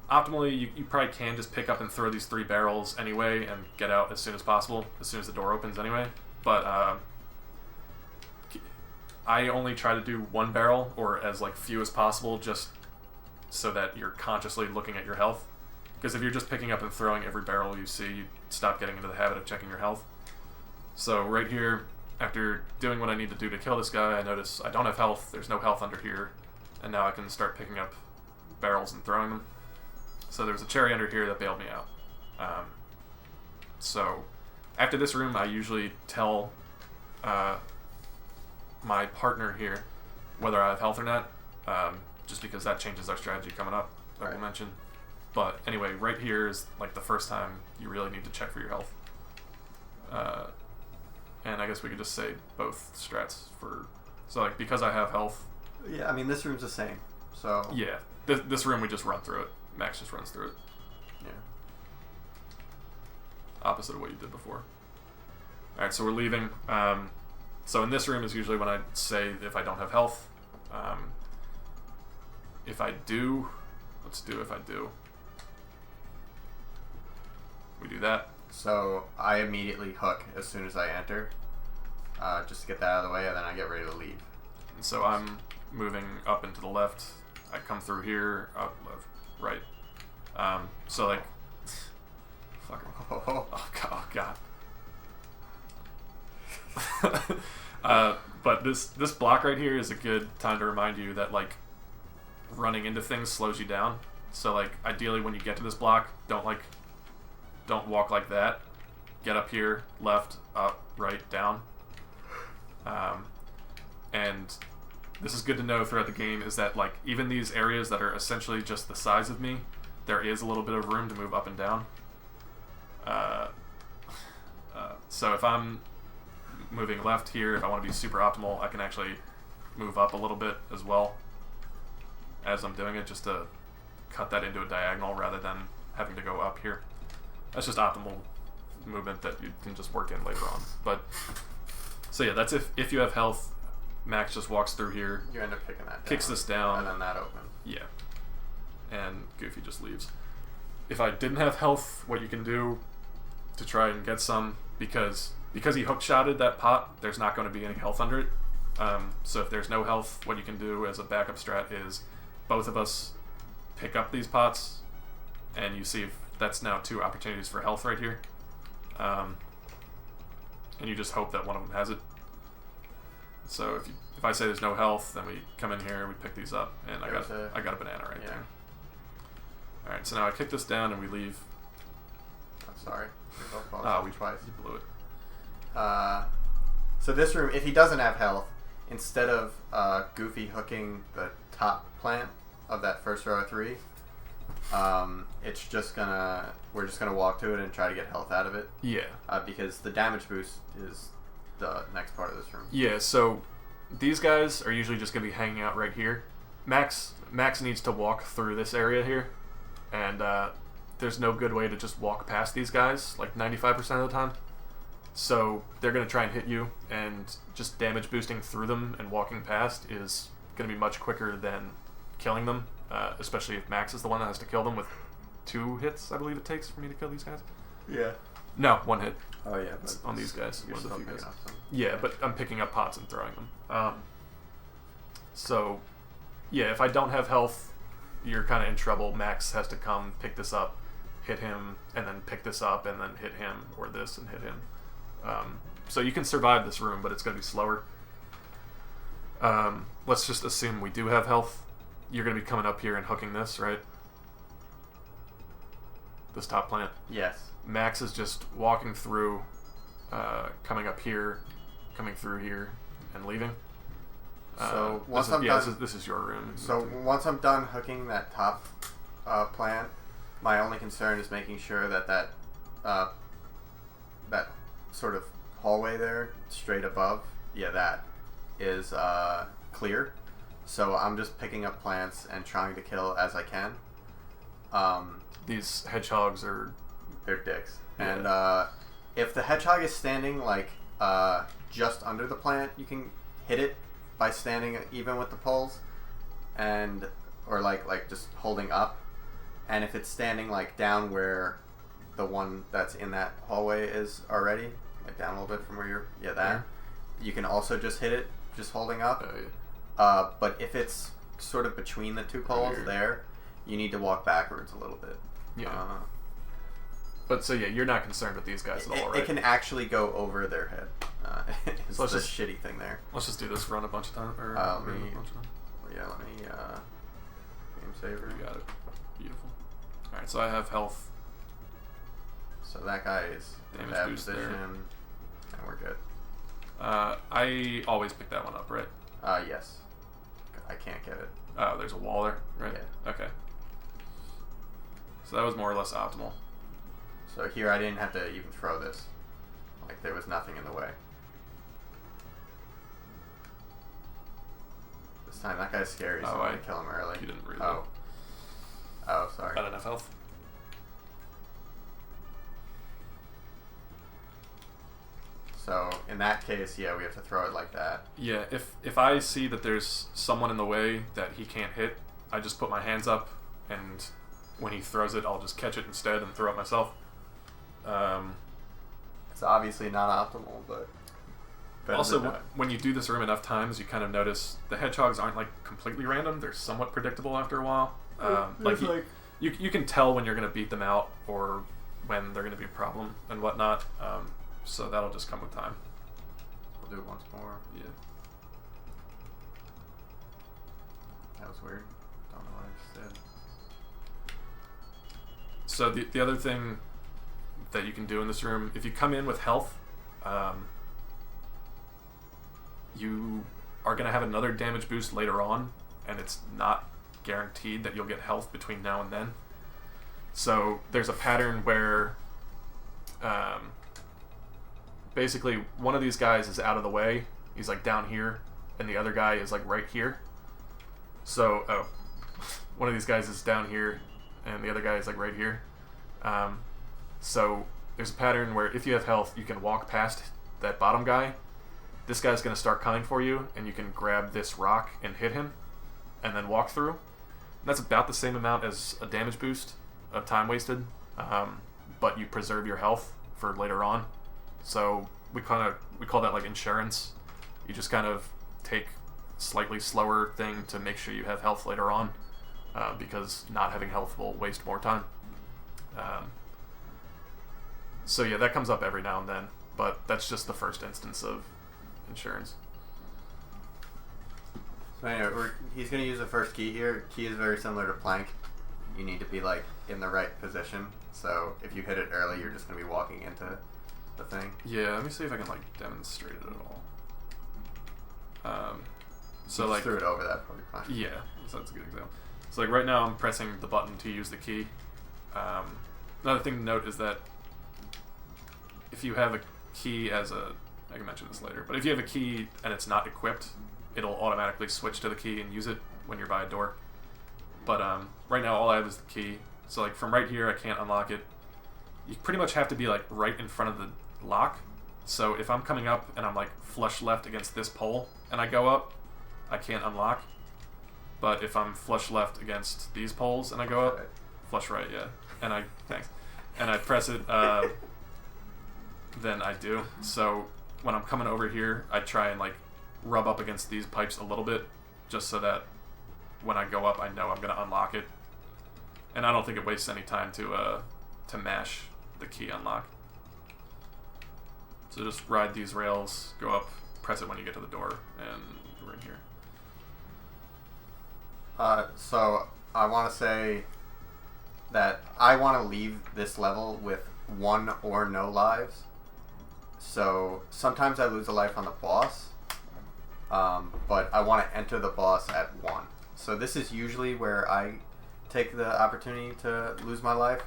optimally, you probably can just pick up and throw these three barrels anyway and get out as soon as possible, as soon as the door opens anyway. But I only try to do one barrel, or as like few as possible, just so that you're consciously looking at your health. Because if you're just picking up and throwing every barrel you see, you stop getting into the habit of checking your health. So right here, after doing what I need to do to kill this guy, I notice I don't have health, there's no health under here, and now I can start picking up barrels and throwing them. So there's a cherry under here that bailed me out. So after this room, I usually tell my partner here whether I have health or not, just because that changes our strategy coming up, that we'll mention. But anyway, right here is like the first time you really need to check for your health. And I guess we could just say both strats for... So like, because I have health... Yeah, I mean, this room's the same, so... Yeah, this room we just run through it. Max just runs through it. Yeah. Opposite of what you did before. Alright, so we're leaving. So in this room is usually when I say if I don't have health. If I do... Let's do if I do. We do that. So I immediately hook as soon as I enter, just to get that out of the way, and then I get ready to leave. And so I'm moving up and to the left. I come through here, up, left, right. So like, fucking, oh god. But this block right here is a good time to remind you that like running into things slows you down. So like ideally when you get to this block, don't walk like that. Get up here, left, up, right, down. And this is good to know throughout the game is that like even these areas that are essentially just the size of me, there is a little bit of room to move up and down. So if I'm moving left here, if I want to be super optimal, I can actually move up a little bit as well as I'm doing it, just to cut that into a diagonal rather than having to go up here. That's just optimal movement that you can just work in later on. But so yeah, that's if you have health. Max just walks through here. You end up picking that down. Kicks this down. And then that opens. Yeah. And Goofy just leaves. If I didn't have health, what you can do to try and get some, because he hook-shotted that pot, there's not going to be any health under it. So if there's no health, what you can do as a backup strat is both of us pick up these pots, and you see if that's now 2 opportunities for health right here. And you just hope that one of them has it. So if I say there's no health, then we come in here, we pick these up, and I got a banana right there. All right, so now I kick this down and we leave. I'm sorry. We twice. You blew it. So this room, if he doesn't have health, instead of Goofy hooking the top plant of that first row of 3, we're just gonna walk to it and try to get health out of it. Yeah. Because the damage boost is the next part of this room. Yeah. So these guys are usually just gonna be hanging out right here. Max needs to walk through this area here, and there's no good way to just walk past these guys like 95% of the time. So they're gonna try and hit you, and just damage boosting through them and walking past is gonna be much quicker than killing them. Especially if Max is the one that has to kill them with 2 hits, I believe it takes for me to kill these guys. Yeah. No, 1 hit. Oh yeah, on these guys. You're One of the still few guys. picking up some. Yeah, but I'm picking up pots and throwing them. So, yeah, if I don't have health, you're kind of in trouble. Max has to come pick this up, hit him, and then pick this up, and then hit him, or this and hit him. So you can survive this room, but it's going to be slower. Let's just assume we do have health. You're going to be coming up here and hooking this, right? This top plant? Yes. Max is just walking through, coming up here, coming through here, and leaving. So this is your room. So once I'm done hooking that top plant, my only concern is making sure that sort of hallway there, straight above, that is clear. So I'm just picking up plants and trying to kill as I can. These hedgehogs are... They're dicks. Yeah. And if the hedgehog is standing like just under the plant, you can hit it by standing even with the poles, or like just holding up. And if it's standing like down where the one that's in that hallway is already, like down a little bit from where you're, you can also just hit it just holding up. Oh, yeah. But if it's sort of between the 2 poles there, you need to walk backwards a little bit. Yeah. But so yeah, you're not concerned with these guys at all, right? It can actually go over their head. It's so the shitty thing there. Let's just do this run a bunch of times. Let me game saver. You got it. Beautiful. All right, so I have health. So that guy is in Damage that boost position, there. and we're good. I always pick that one up, right? Yes. I can't get it. Oh, there's a wall there, right? Yeah. Okay. So that was more or less optimal. So here I didn't have to even throw this. Like there was nothing in the way. This time that guy's scary, so I'm gonna kill him early. You didn't read Oh, sorry. I don't have health. So in that case, we have to throw it like that. Yeah, if I see that there's someone in the way that he can't hit, I just put my hands up, and when he throws it, I'll just catch it instead and throw it myself. It's obviously not optimal, but also when you do this room enough times, you kind of notice the hedgehogs aren't like completely random. They're somewhat predictable after a while. You can tell when you're going to beat them out or when they're going to be a problem and whatnot. So that'll just come with time. We'll do it once more. Yeah. That was weird. Don't know what I just said. So the other thing that you can do in this room, if you come in with health, you are going to have another damage boost later on, and it's not guaranteed that you'll get health between now and then. So there's a pattern where basically one of these guys is out of the way. He's like down here, and the other guy is like right here. So one of these guys is down here, and the other guy is like right here. So there's a pattern where if you have health, you can walk past that bottom guy. This guy's going to start coming for you, and you can grab this rock and hit him, and then walk through. And that's about the same amount as a damage boost of time wasted, but you preserve your health for later on. So we call that like insurance. You just kind of take slightly slower thing to make sure you have health later on, because not having health will waste more time. So yeah, that comes up every now and then, but that's just the first instance of insurance. So anyway, he's going to use the first key here. Key is very similar to plank. You need to be like in the right position. So if you hit it early, you're just going to be walking into the thing. Yeah, let me see if I can like demonstrate it at all. So you like threw it over that probably fine. Yeah, so that's a good example. So like right now I'm pressing the button to use the key. Another thing to note is that if you have a key I can mention this later, but if you have a key and it's not equipped, it'll automatically switch to the key and use it when you're by a door. But right now all I have is the key. So like from right here I can't unlock it. You pretty much have to be like right in front of the lock. So if I'm coming up and I'm like flush left against this pole and I go up, I can't unlock. But if I'm flush left against these poles and I go up, flush right, yeah. And I press it, then I do. So when I'm coming over here, I try and like rub up against these pipes a little bit, just so that when I go up, I know I'm gonna unlock it. And I don't think it wastes any time to mash the key unlock. So just ride these rails, go up, press it when you get to the door, and we're in here. So I want to say that I want to leave this level with 1 or no lives. So sometimes I lose a life on the boss, but I want to enter the boss at 1. So this is usually where I take the opportunity to lose my life.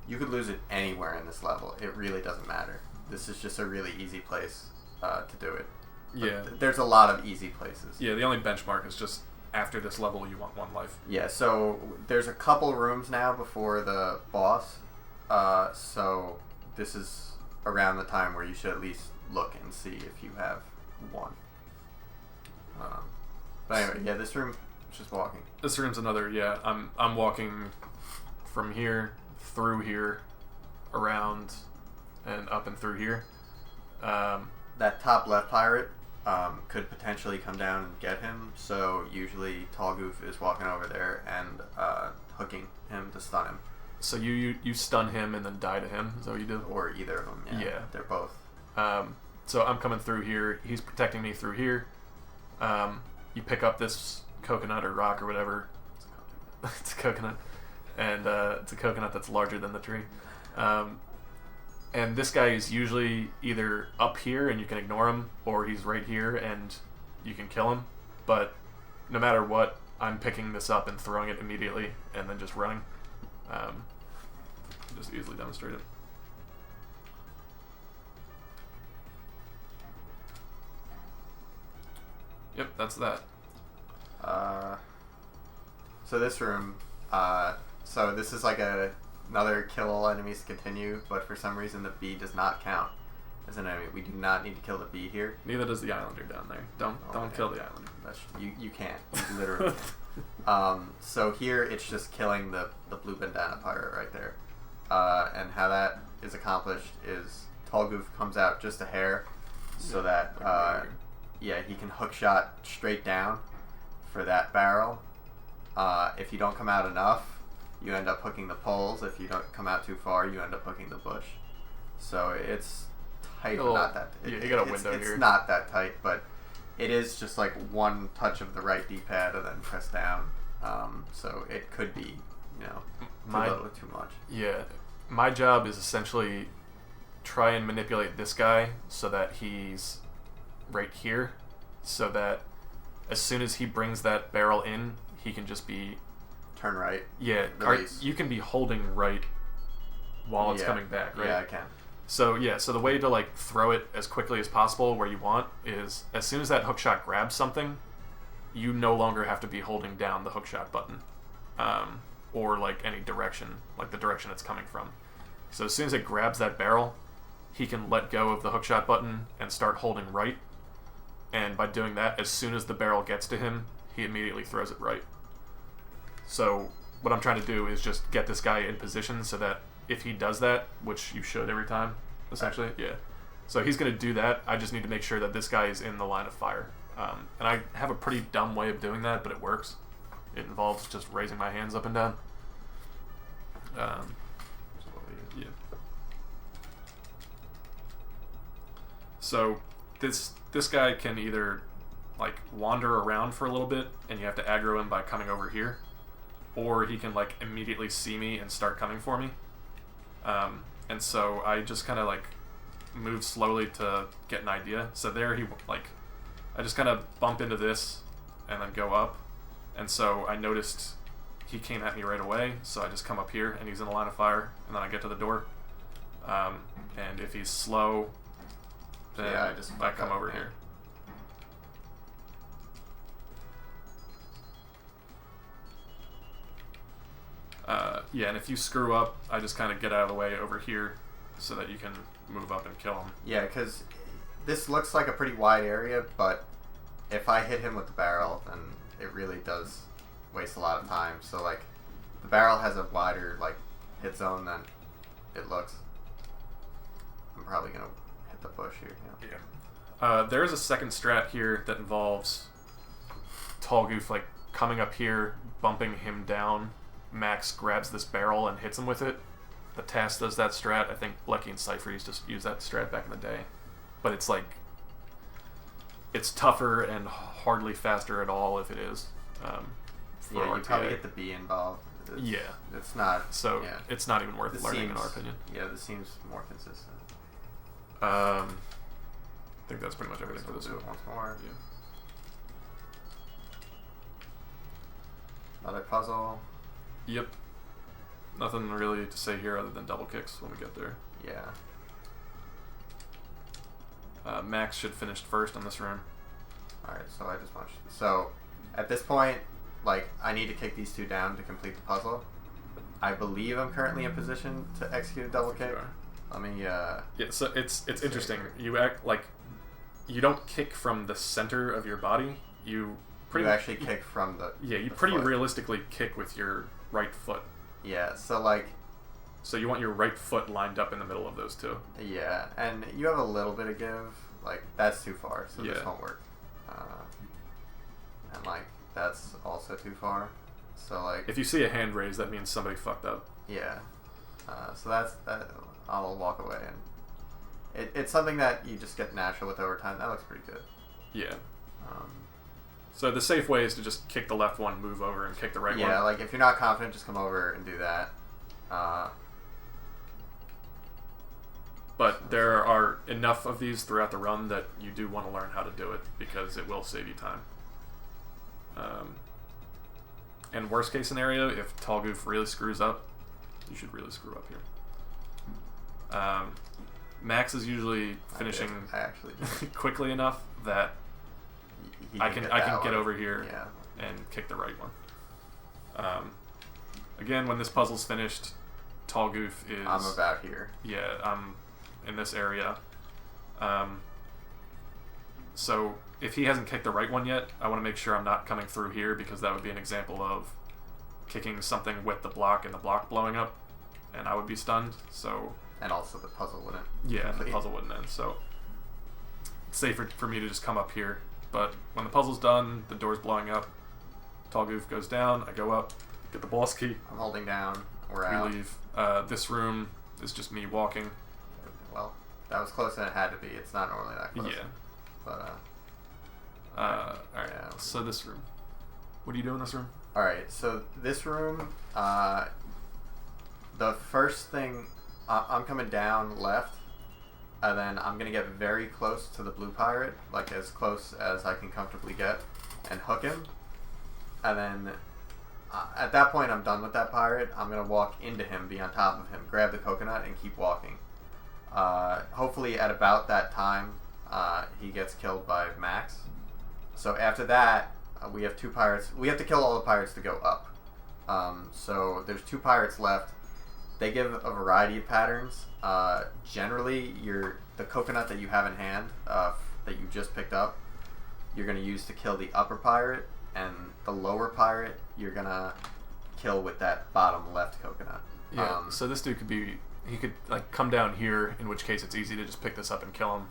You could lose it anywhere in this level. It really doesn't matter. This is just a really easy place to do it. But Yeah. there's a lot of easy places. Yeah, the only benchmark is just after this level you want 1 life. Yeah, so there's a couple rooms now before the boss. So this is around the time where you should at least look and see if you have 1. But anyway, yeah, this room is just walking. This room's another, yeah, I'm walking from here, through here, around, and up and through here. That top left pirate could potentially come down and get him, so usually Tall Goof is walking over there and hooking him to stun him. So you stun him and then die to him, is that what you do? Or either of them, yeah. Yeah. They're both. So I'm coming through here, he's protecting me through here. You pick up this coconut or rock or whatever. It's a coconut. And it's a coconut that's larger than the tree. And this guy is usually either up here and you can ignore him, or he's right here and you can kill him. But no matter what, I'm picking this up and throwing it immediately and then just running. Just easily demonstrate it. Yep, that's that. So this room, so this is like another kill all enemies to continue, but for some reason the bee does not count as an enemy. We do not need to kill the bee here. Neither does the islander down there. Don't kill the islander. You can't. You literally so here it's just killing the blue bandana pirate right there. And how that is accomplished is Tall Goof comes out just a hair so that he can hook shot straight down for that barrel. If you don't come out enough, you end up hooking the poles. If you don't come out too far, you end up hooking the bush. So it's tight, Well, but not that. yeah, you got a window here. It's not that tight, but it is just like one touch of the right D-pad and then press down. So it could be, you know, too little or too much. Yeah, my job is essentially try and manipulate this guy so that he's right here, so that as soon as he brings that barrel in, he can just be... Turn right. Yeah, you can be holding right while it's coming back, right? Yeah, I can. So yeah, so the way to like throw it as quickly as possible where you want is as soon as that hookshot grabs something, you no longer have to be holding down the hookshot button, or like any direction, like the direction it's coming from. So as soon as it grabs that barrel, he can let go of the hookshot button and start holding right. And by doing that, as soon as the barrel gets to him, he immediately throws it right. So what I'm trying to do is just get this guy in position so that if he does that, which you should every time, essentially, yeah. So he's going to do that. I just need to make sure that this guy is in the line of fire. And I have a pretty dumb way of doing that, but it works. It involves just raising my hands up and down. Yeah. So this guy can either like wander around for a little bit, and you have to aggro him by coming over here, or he can like immediately see me and start coming for me. And so I just kind of like move slowly to get an idea. So there I just kind of bump into this and then go up. And so I noticed he came at me right away. So I just come up here and he's in the line of fire, and then I get to the door. And if he's slow, then I come over here. Yeah, and if you screw up, I just kind of get out of the way over here so that you can move up and kill him. Yeah, because this looks like a pretty wide area, but if I hit him with the barrel, then it really does waste a lot of time. So, like, the barrel has a wider, like, hit zone than it looks. I'm probably going to hit the bush here. Yeah. There's a second strat here that involves Tall Goof, like, coming up here, bumping him down. Max grabs this barrel and hits him with it. The Task does that strat. I think Blecky and Cypher used to use that strat back in the day. But it's like... it's tougher and hardly faster at all if it is. You probably get the B involved. It's not... So, it's not even worth learning in our opinion. Yeah, this seems more consistent. I think that's pretty much everything for this one. Once more. Yeah. Another puzzle. Yep. Nothing really to say here other than double kicks when we get there. Yeah. Max should finish first on this room. Alright, so I just watched. So, at this point, like, I need to kick these two down to complete the puzzle. I believe I'm currently in position to execute a double kick. Let me, Yeah, so it's interesting. You act like... you don't kick from the center of your body. You actually kick from the... Yeah, you the pretty foot. realistically kick with your right foot. Yeah, so, like... So you want your right foot lined up in the middle of those two. Yeah, and you have a little bit of give. Like, that's too far, so this won't work. And, like, that's also too far. So, like... if you see a hand raised, that means somebody fucked up. Yeah. So that. I'll walk away. And it's something that you just get natural with over time. That looks pretty good. Yeah. So the safe way is to just kick the left one, move over, and kick the right one. Yeah, like, if you're not confident, just come over and do that. But there are enough of these throughout the run that you do want to learn how to do it, because it will save you time. And worst case scenario, if Tall Goof really screws up, you should really screw up here. Max is usually finishing I actually quickly enough that I can get over here Yeah. and kick the right one. Again, when this puzzle's finished, Tall Goof is... I'm about here. Yeah, I'm in this area. So if he hasn't kicked the right one yet, I want to make sure I'm not coming through here, because that would be an example of kicking something with the block and the block blowing up, and I would be stunned. So... and also the puzzle wouldn't. Yeah, the puzzle wouldn't end. So it's safer for me to just come up here. But when the puzzle's done, the door's blowing up, Tall Goof goes down, I go up, get the boss key. I'm holding down. We're we out. leave. This room is just me walking. Well, That was closer than it had to be. It's not normally that close. Yeah. But, Alright, yeah. so this room. What do you do in this room? Alright, so this room, the first thing, I'm coming down left, and then I'm going to get very close to the blue pirate, like as close as I can comfortably get, and hook him. And then, at that point, I'm done with that pirate. I'm going to walk into him, be on top of him, grab the coconut, and keep walking. Hopefully at about that time, he gets killed by Max. So after that, we have 2 pirates. We have to kill all the pirates to go up. So there's 2 pirates left. They give a variety of patterns. Generally, the coconut that you have in hand, that you just picked up, you're going to use to kill the upper pirate, and the lower pirate you're going to kill with that bottom left coconut. Yeah, so this dude he could like come down here, in which case it's easy to just pick this up and kill him.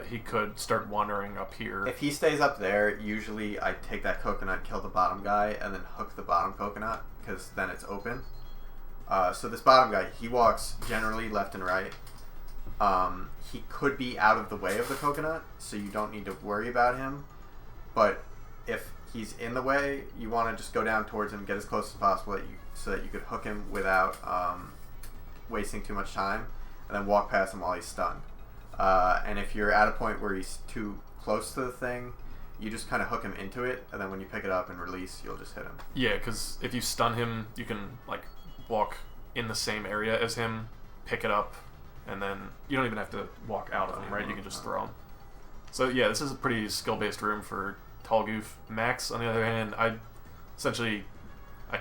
He could start wandering up here. If he stays up there, usually I take that coconut, kill the bottom guy, and then hook the bottom coconut, because then it's open. So this bottom guy, he walks generally left and right. He could be out of the way of the coconut, so you don't need to worry about him. But if he's in the way, you want to just go down towards him, get as close as possible so that you could hook him without wasting too much time, and then walk past him while he's stunned. And if you're at a point where he's too close to the thing, you just kind of hook him into it, and then when you pick it up and release, you'll just hit him. Yeah, because if you stun him, you can like walk in the same area as him, pick it up, and then you don't even have to walk out of him, right? You can just throw him. So yeah, this is a pretty skill-based room for Tall Goof. Max, on the other hand, I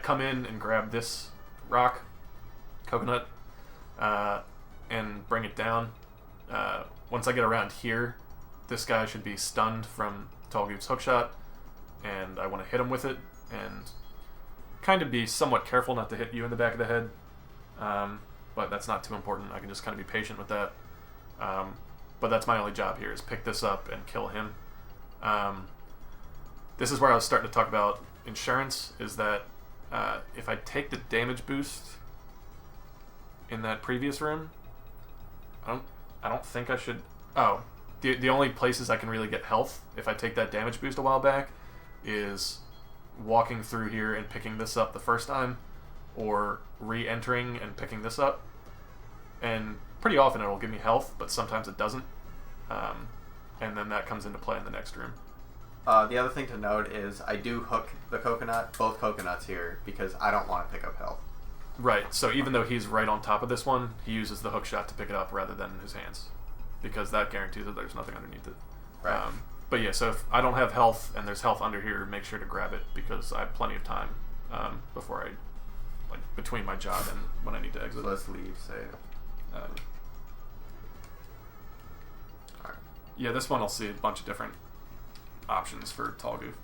come in and grab this rock, coconut, and bring it down. Once I get around here, this guy should be stunned from Tall Goof's hookshot, and I want to hit him with it, and kind of be somewhat careful not to hit you in the back of the head, but that's not too important. I can just kind of be patient with that. But that's my only job here, is pick this up and kill him. This is where I was starting to talk about insurance, is that if I take the damage boost in that previous room, I don't think I should... Oh, the only places I can really get health if I take that damage boost a while back is walking through here and picking this up the first time, or re-entering and picking this up. And pretty often it'll give me health, but sometimes it doesn't. And then that comes into play in the next room. The other thing to note is I do hook the coconut, both coconuts here, because I don't want to pick up health. Right, so even though he's right on top of this one, he uses the hook shot to pick it up rather than his hands, because that guarantees that there's nothing underneath it. Right. But yeah, so if I don't have health and there's health under here, make sure to grab it, because I have plenty of time before between my job and when I need to exit. So let's leave, save. Alright. Yeah, this one I'll see a bunch of different options for Tall Goof.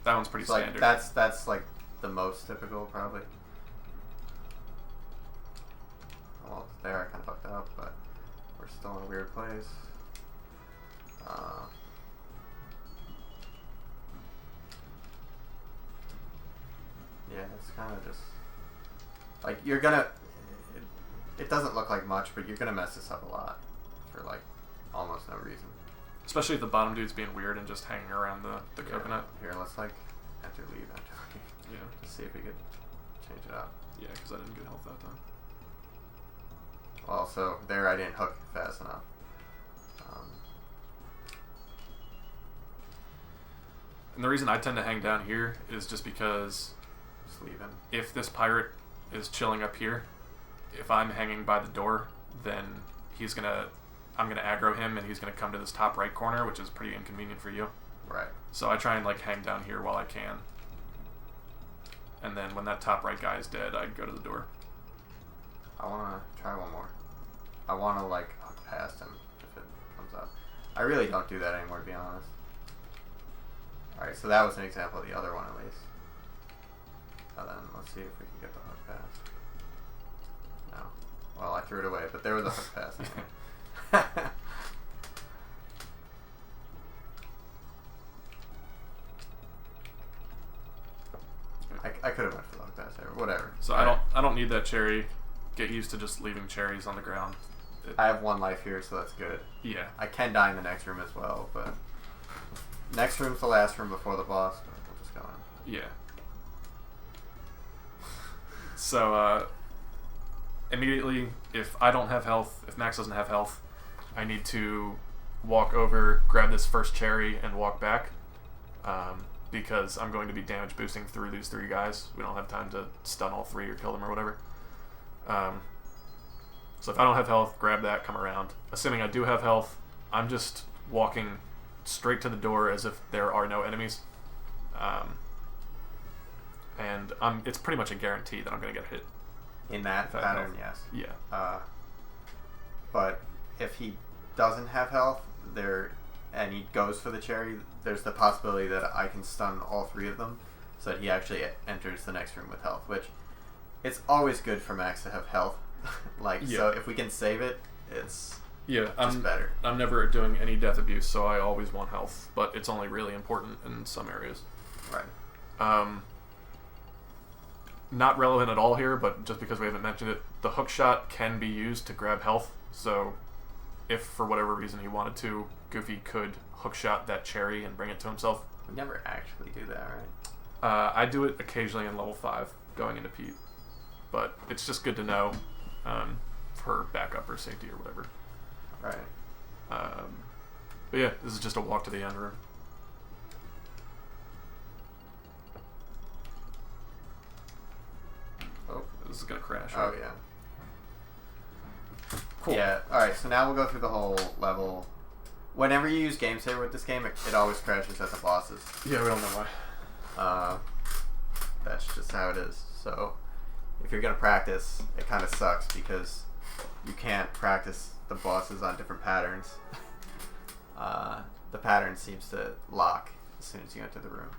That one's pretty standard. That's like the most typical, probably. Well, there I kind of fucked up, but we're still in a weird place. Yeah, it's kind of just like you're gonna. It doesn't look like much, but you're gonna mess this up a lot for like almost no reason. Especially if the bottom dude's being weird and just hanging around the coconut. Here, let's like enter, leave, enter. Yeah. Let's see if we could change it up. Yeah, because I didn't get health that time. Well, so there I didn't hook fast enough. And the reason I tend to hang down here is just because Just leaving. if this pirate is chilling up here, if I'm hanging by the door, then I'm gonna aggro him and he's gonna come to this top right corner, which is pretty inconvenient for you. Right. So I try and like hang down here while I can. And then when that top right guy is dead, I go to the door. I wanna try one more. I wanna like hook past him if it comes up. I really don't do that anymore, to be honest. Alright, so that was an example of the other one at least. And then let's see if we can get the hook pass. No. Well, I threw it away, but there was a hook pass anyway. I could have went for the hook pass there, whatever. So I don't need that cherry. Get used to just leaving cherries on the ground. I have 1 life here, so that's good. Yeah. I can die in the next room as well, but next room's the last room before the boss. But we'll just go on. Yeah. So immediately, if I don't have health, if Max doesn't have health, I need to walk over, grab this first cherry, and walk back. Because I'm going to be damage boosting through these 3 guys. We don't have time to stun all 3 or kill them or whatever. So if I don't have health, grab that, come around. Assuming I do have health, I'm just walking straight to the door as if there are no enemies. And it's pretty much a guarantee that I'm going to get hit. In that pattern, yes. Yeah. But if he doesn't have health, and he goes for the cherry, there's the possibility that I can stun all 3 of them, so that he actually enters the next room with health, which it's always good for Max to have health. So if we can save it, it's just better. I'm never doing any death abuse, so I always want health, but it's only really important in some areas. Right. Not relevant at all here, but just because we haven't mentioned it, the hook shot can be used to grab health, so if for whatever reason he wanted to, Goofy could hookshot that cherry and bring it to himself. We never actually do that, right? I do it occasionally in level 5, going into Pete. But it's just good to know for backup or safety or whatever. Right. But yeah, this is just a walk to the end room. Oh, this is going to crash. Oh, yeah. Cool. Yeah, alright, so now we'll go through the whole level. Whenever you use Game Saver with this game, it always crashes at the bosses. Yeah, we don't know why. That's just how it is. So, if you're going to practice, it kind of sucks because you can't practice the bosses on different patterns. The pattern seems to lock as soon as you enter the room.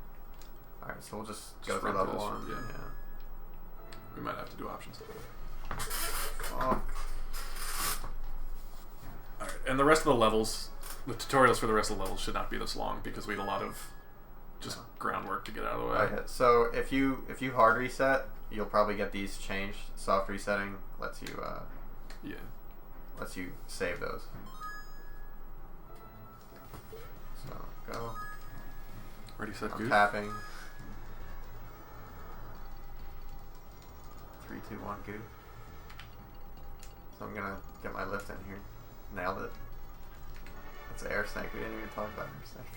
Alright, so we'll just go through level 1. Yeah. We might have to do options. Fuck. Alright, and the rest of the levels, the tutorials for the rest of the levels should not be this long because we had a lot of just groundwork to get out of the way. Okay, so if you hard reset, you'll probably get these changed. Soft resetting lets you save those. So go. Ready, set, I'm Goof? tapping. 3, 2, 1, Goof. So I'm gonna get my lift in here. Nailed it. That's air snake. We didn't even talk about air snake.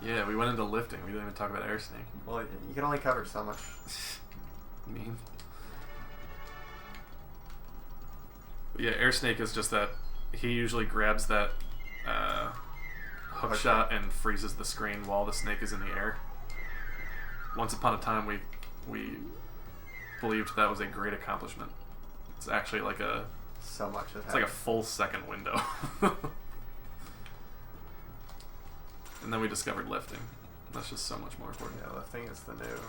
Yeah, we went into lifting. We didn't even talk about air snake. Well, you can only cover so much. Mean. But yeah, air snake is just that he usually grabs that hook shot and freezes the screen while the snake is in the air. Once upon a time, we believed that was a great accomplishment. It's actually like a so much has it's happened. like a full second window. And then we discovered lifting. That's just so much more important. Yeah, lifting is the new.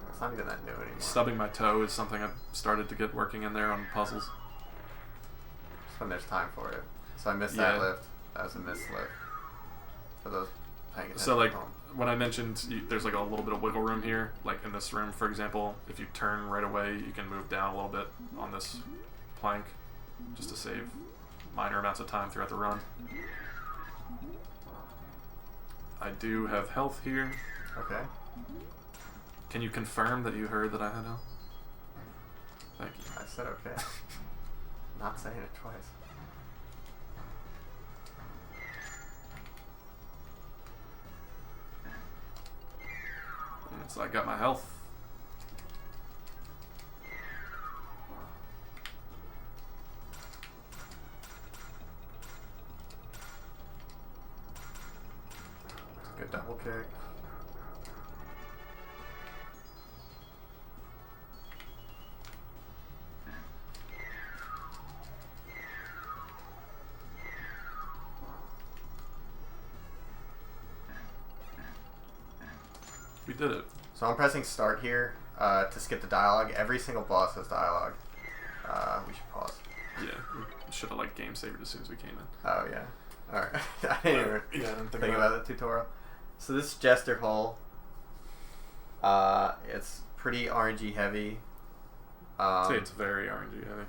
It's not even that new anymore. Stubbing my toe is something I've started to get working in there on puzzles. Just when there's time for it. So I missed that lift. That was a missed lift. For those paying attention. So like at home. when I mentioned there's like a little bit of wiggle room here, like in this room for example, if you turn right away you can move down a little bit on this plank just to save minor amounts of time throughout the run. I do have health here. Okay. Can you confirm that you heard that I had health? Thank you. I said okay. Not saying it twice. And so I got my health. Good double kick. We did it. So I'm pressing start here to skip the dialogue. Every single boss has dialogue. We should pause. Yeah, we should have like game saved as soon as we came in. Oh yeah. Alright. I didn't even think about the tutorial. So this is Jester Hole. It's pretty RNG heavy. I'd say it's very RNG heavy.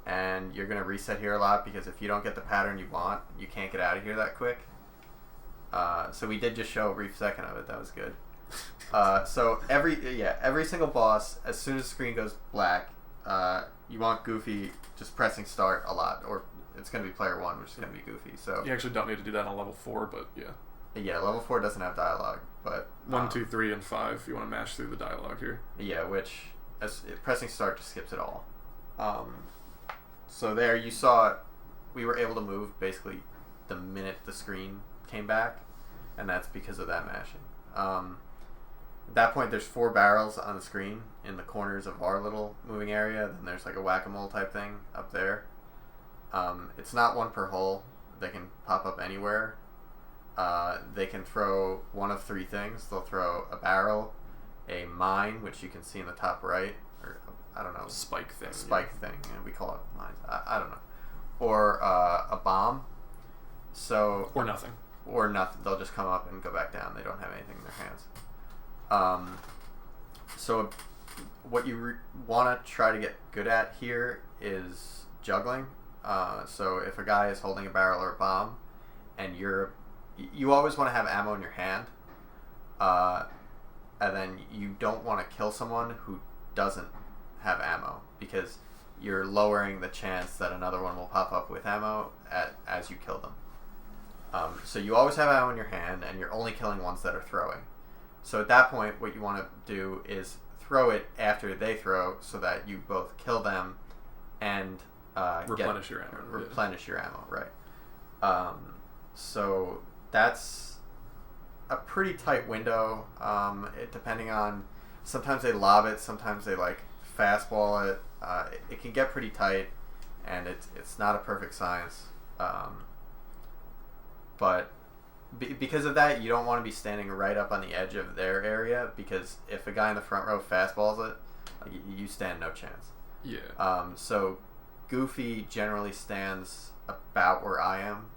And you're going to reset here a lot because if you don't get the pattern you want, you can't get out of here that quick. So we did just show a brief second of it. That was good. So every single boss, as soon as the screen goes black, you want Goofy just pressing start a lot, or it's going to be player 1, which is going to be Goofy. So you actually don't need to do that on level 4, but yeah. Yeah, level 4 doesn't have dialogue, but 1, 2, 3, and 5. You want to mash through the dialogue here. Yeah, pressing start just skips it all. So there you saw we were able to move basically the minute the screen came back, and that's because of that mashing. At that point, there's 4 barrels on the screen in the corners of our little moving area. Then there's like a whack-a-mole type thing up there. It's not one per hole. They can pop up anywhere. They can throw one of 3 things. They'll throw a barrel, a mine, which you can see in the top right, or I don't know, spike thing. And we call it mines. I don't know, or a bomb. So or nothing. Or nothing. They'll just come up and go back down. They don't have anything in their hands. So what you want to try to get good at here is juggling. So if a guy is holding a barrel or a bomb, and you always want to have ammo in your hand, and then you don't want to kill someone who doesn't have ammo, because you're lowering the chance that another one will pop up with ammo as you kill them. So you always have ammo in your hand, and you're only killing ones that are throwing. So at that point, what you want to do is throw it after they throw, so that you both kill them and replenish your ammo. Replenish your ammo, right? So that's a pretty tight window. Depending on, sometimes they lob it, sometimes they like fastball it. It can get pretty tight, and it's not a perfect science. But because of that, you don't want to be standing right up on the edge of their area, because if a guy in the front row fastballs it, you stand no chance. Yeah. So Goofy generally stands about where I am,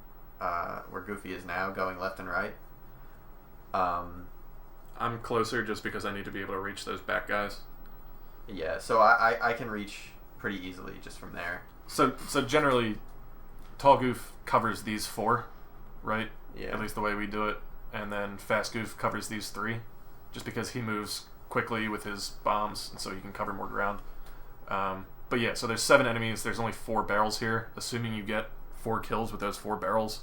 where Goofy is now, going left and right. I'm closer just because I need to be able to reach those back guys. Yeah, so I can reach pretty easily just from there. So generally, Tall Goof covers these 4, right? Yeah. At least the way we do it. And then Fast Goof covers these 3, just because he moves quickly with his bombs, and so he can cover more ground. But yeah, so there's 7 enemies. There's only 4 barrels here. Assuming you get 4 kills with those 4 barrels,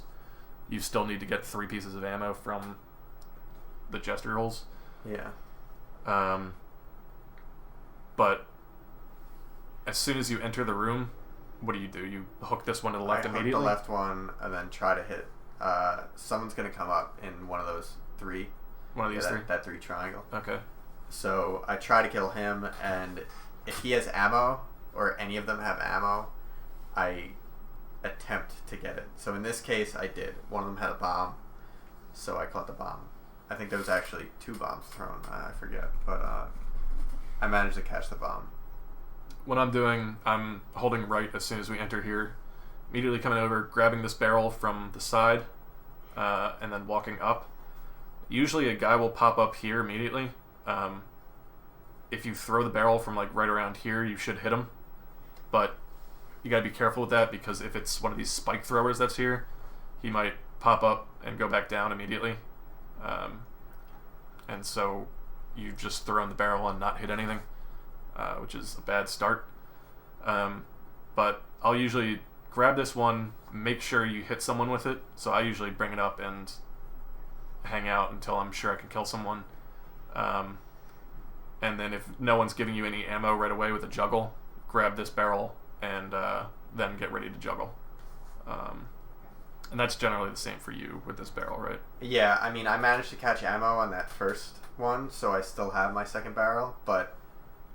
you still need to get 3 pieces of ammo from the gesture rolls. Yeah. But as soon as you enter the room, what do? You hook this one to the left immediately? I hook the left one and then try to hit. Someone's going to come up in one of those 3. One of these 3? That 3 triangle. Okay. So I try to kill him, and if he has ammo, or any of them have ammo, I attempt to get it. So in this case, I did. One of them had a bomb, so I caught the bomb. I think there was actually 2 bombs thrown. I forget, but I managed to catch the bomb. What I'm doing, I'm holding right as soon as we enter here, immediately coming over, grabbing this barrel from the side, and then walking up. Usually a guy will pop up here immediately. If you throw the barrel from like right around here, you should hit him. But you gotta be careful with that, because if it's one of these spike throwers that's here, he might pop up and go back down immediately. And so you've just thrown the barrel and not hit anything, which is a bad start. But I'll usually grab this one, make sure you hit someone with it. So I usually bring it up and hang out until I'm sure I can kill someone. And then if no one's giving you any ammo right away with a juggle, grab this barrel and then get ready to juggle. And that's generally the same for you with this barrel, right? Yeah, I mean, I managed to catch ammo on that first one, so I still have my second barrel, but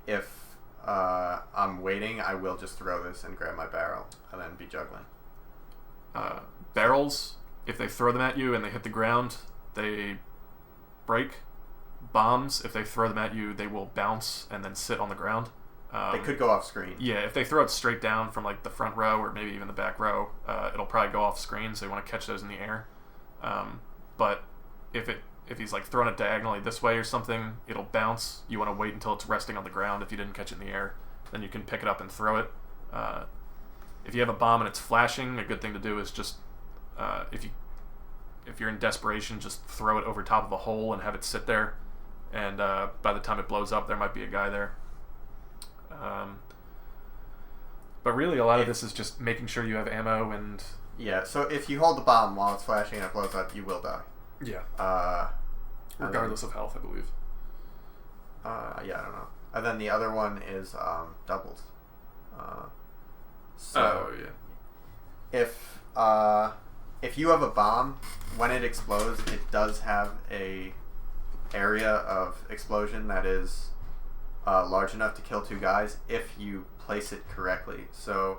if I'm waiting, I will just throw this and grab my barrel and then be juggling. Barrels, if they throw them at you and they hit the ground, they break. Bombs, if they throw them at you, they will bounce and then sit on the ground. They could go off screen. Yeah, if they throw it straight down from like the front row or maybe even the back row, it'll probably go off screen, so you want to catch those in the air. But if he's like throwing it diagonally this way or something, it'll bounce. You want to wait until it's resting on the ground if you didn't catch it in the air, then you can pick it up and throw it. If you have a bomb and it's flashing, a good thing to do is just if you're in desperation, just throw it over top of a hole and have it sit there. And by the time it blows up, there might be a guy there. But really, a lot of this is just making sure you have ammo and... Yeah, so if you hold the bomb while it's flashing and it blows up, you will die. Yeah. Regardless of health, I believe. Yeah, I don't know. And then the other one is doubles. If you have a bomb, when it explodes, it does have a area of explosion that is large enough to kill 2 guys if you place it correctly. So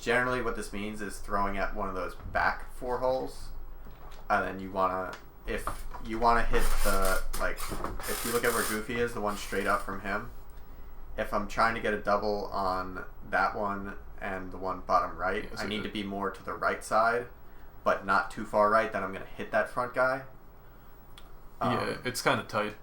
generally what this means is throwing at one of those back 4 holes, and then if you want to hit the, like, if you look at where Goofy is, the one straight up from him, if I'm trying to get a double on that one and the one bottom right, I need to be more to the right side, but not too far right, then I'm going to hit that front guy. Yeah, it's kind of tight.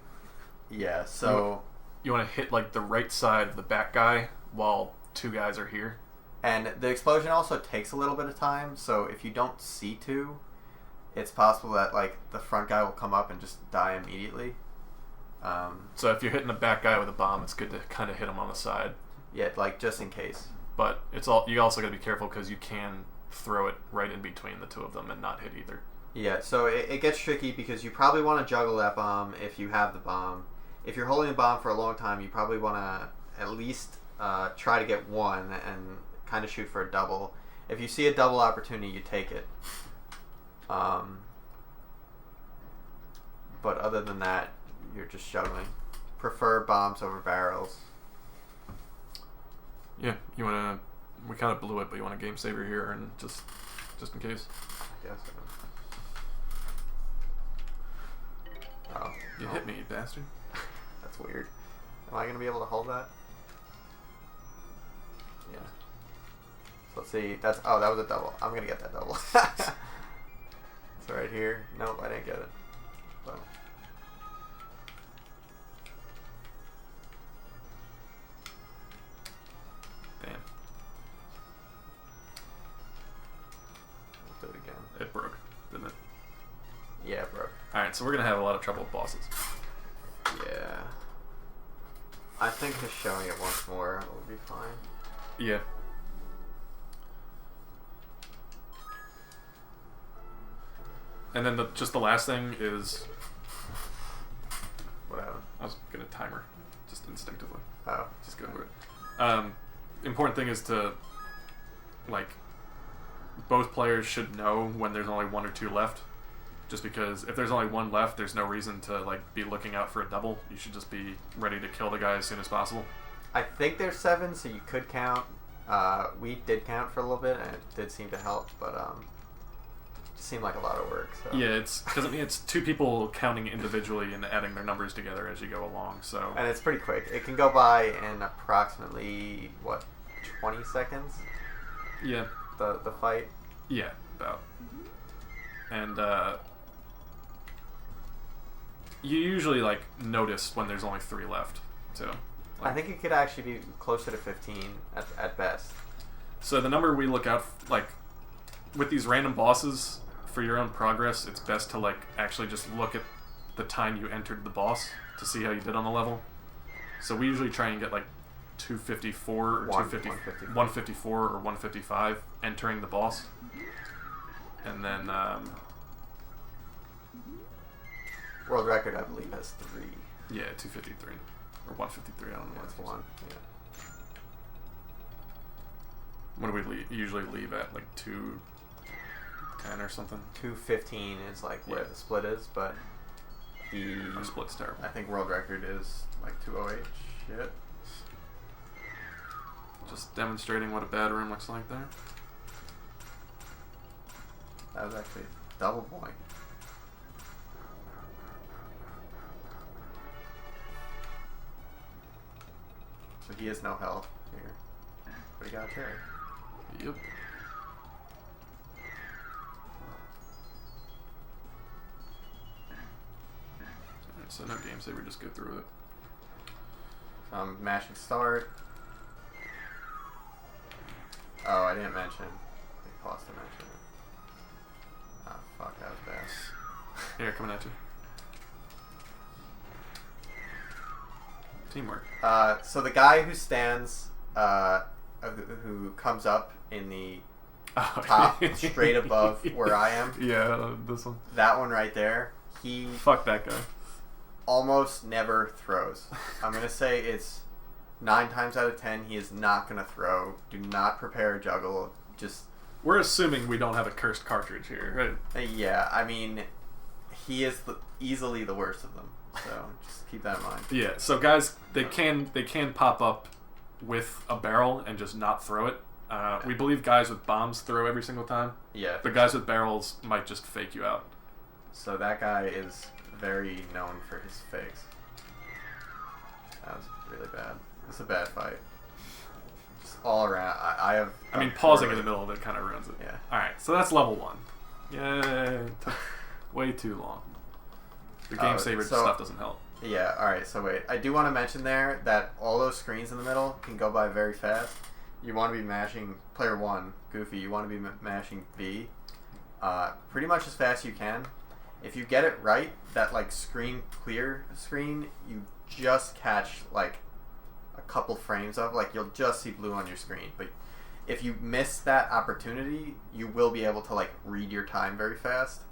Yeah, so... You want to hit, like, the right side of the back guy while 2 guys are here. And the explosion also takes a little bit of time, so if you don't see 2, it's possible that, like, the front guy will come up and just die immediately. So if you're hitting the back guy with a bomb, it's good to kind of hit him on the side. Yeah, like, just in case. But you also got to be careful because you can throw it right in between the 2 of them and not hit either. Yeah, so it gets tricky because you probably want to juggle that bomb if you have the bomb. If you're holding a bomb for a long time, you probably want to at least try to get 1 and kind of shoot for a double. If you see a double opportunity, you take it. But other than that, you're just juggling. Prefer bombs over barrels. Yeah, you want to... We kind of blew it, but you want a game saver here and just in case. Yes. Oh, you hit me, you bastard. That's weird. Am I going to be able to hold that? Yeah. So let's see. That was a double. I'm going to get that double. It's right here. Nope, I didn't get it. But. Damn. Let's do it again. It broke, didn't it? Yeah, it broke. Alright, so we're going to have a lot of trouble with bosses. Yeah. I think just showing it once more will be fine. Yeah. And then just the last thing is... What happened? I was going to timer, just instinctively. Oh. Just go for it. Important thing is to, like, both players should know when there's only 1 or 2 left. Just because if there's only 1 left, there's no reason to, like, be looking out for a double. You should just be ready to kill the guy as soon as possible. I think there's 7, so you could count. We did count for a little bit, and it did seem to help, but it seemed like a lot of work. So. Yeah, it's because it's 2 people counting individually and adding their numbers together as you go along. So. And it's pretty quick. It can go by in approximately 20 seconds. Yeah. The fight. Yeah, about. And you usually, like, notice when there's only 3 left, too. Like, I think it could actually be closer to 15 at best. So the number we look out, like, with these random bosses, for your own progress, it's best to, like, actually just look at the time you entered the boss to see how you did on the level. So we usually try and get, like, 254 or 154 or 155 entering the boss. And then... World record, I believe, has 3. Yeah, 253. Or 153, I don't know what it's 1. Yeah. What do we usually leave at? Like 210 or something? 215 is like where the split is, but our split's terrible. I think world record is like 208. Shit. Just demonstrating what a bad room looks like there. That was actually double point. So he has no health here. But he got a cherry. Yep. Alright, so no game saver, just go through it. So I'm mashing start. Oh, I didn't mention. I paused to mention it. Oh, fuck, that was bad. Here, coming at you. Teamwork. So the guy who stands, who comes up in the top, straight above where I am. Yeah, this one. That one right there. He Fuck that guy. almost never throws. I'm gonna say it's 9 times out of 10 he is not gonna throw. Do not prepare a juggle. Just. We're assuming we don't have a cursed cartridge here, right? Yeah, I mean, he is easily the worst of them. So just keep that in mind. Yeah. So guys, they can pop up with a barrel and just not throw it. We believe guys with bombs throw every single time. Yeah. The guys with barrels might just fake you out. So that guy is very known for his fakes. That was really bad. It's a bad fight. Just all around. I mean, pausing in the middle of it kind of ruins it. Yeah. Alright, so that's level 1. Yay. Took way too long. The game saver stuff doesn't help. Yeah, alright, so wait. I do want to mention there that all those screens in the middle can go by very fast. You want to be mashing, player 1, Goofy, you want to be mashing B pretty much as fast as you can. If you get it right, that like screen clear screen, you just catch like a couple frames of, like you'll just see blue on your screen. But if you miss that opportunity, you will be able to like read your time very fast.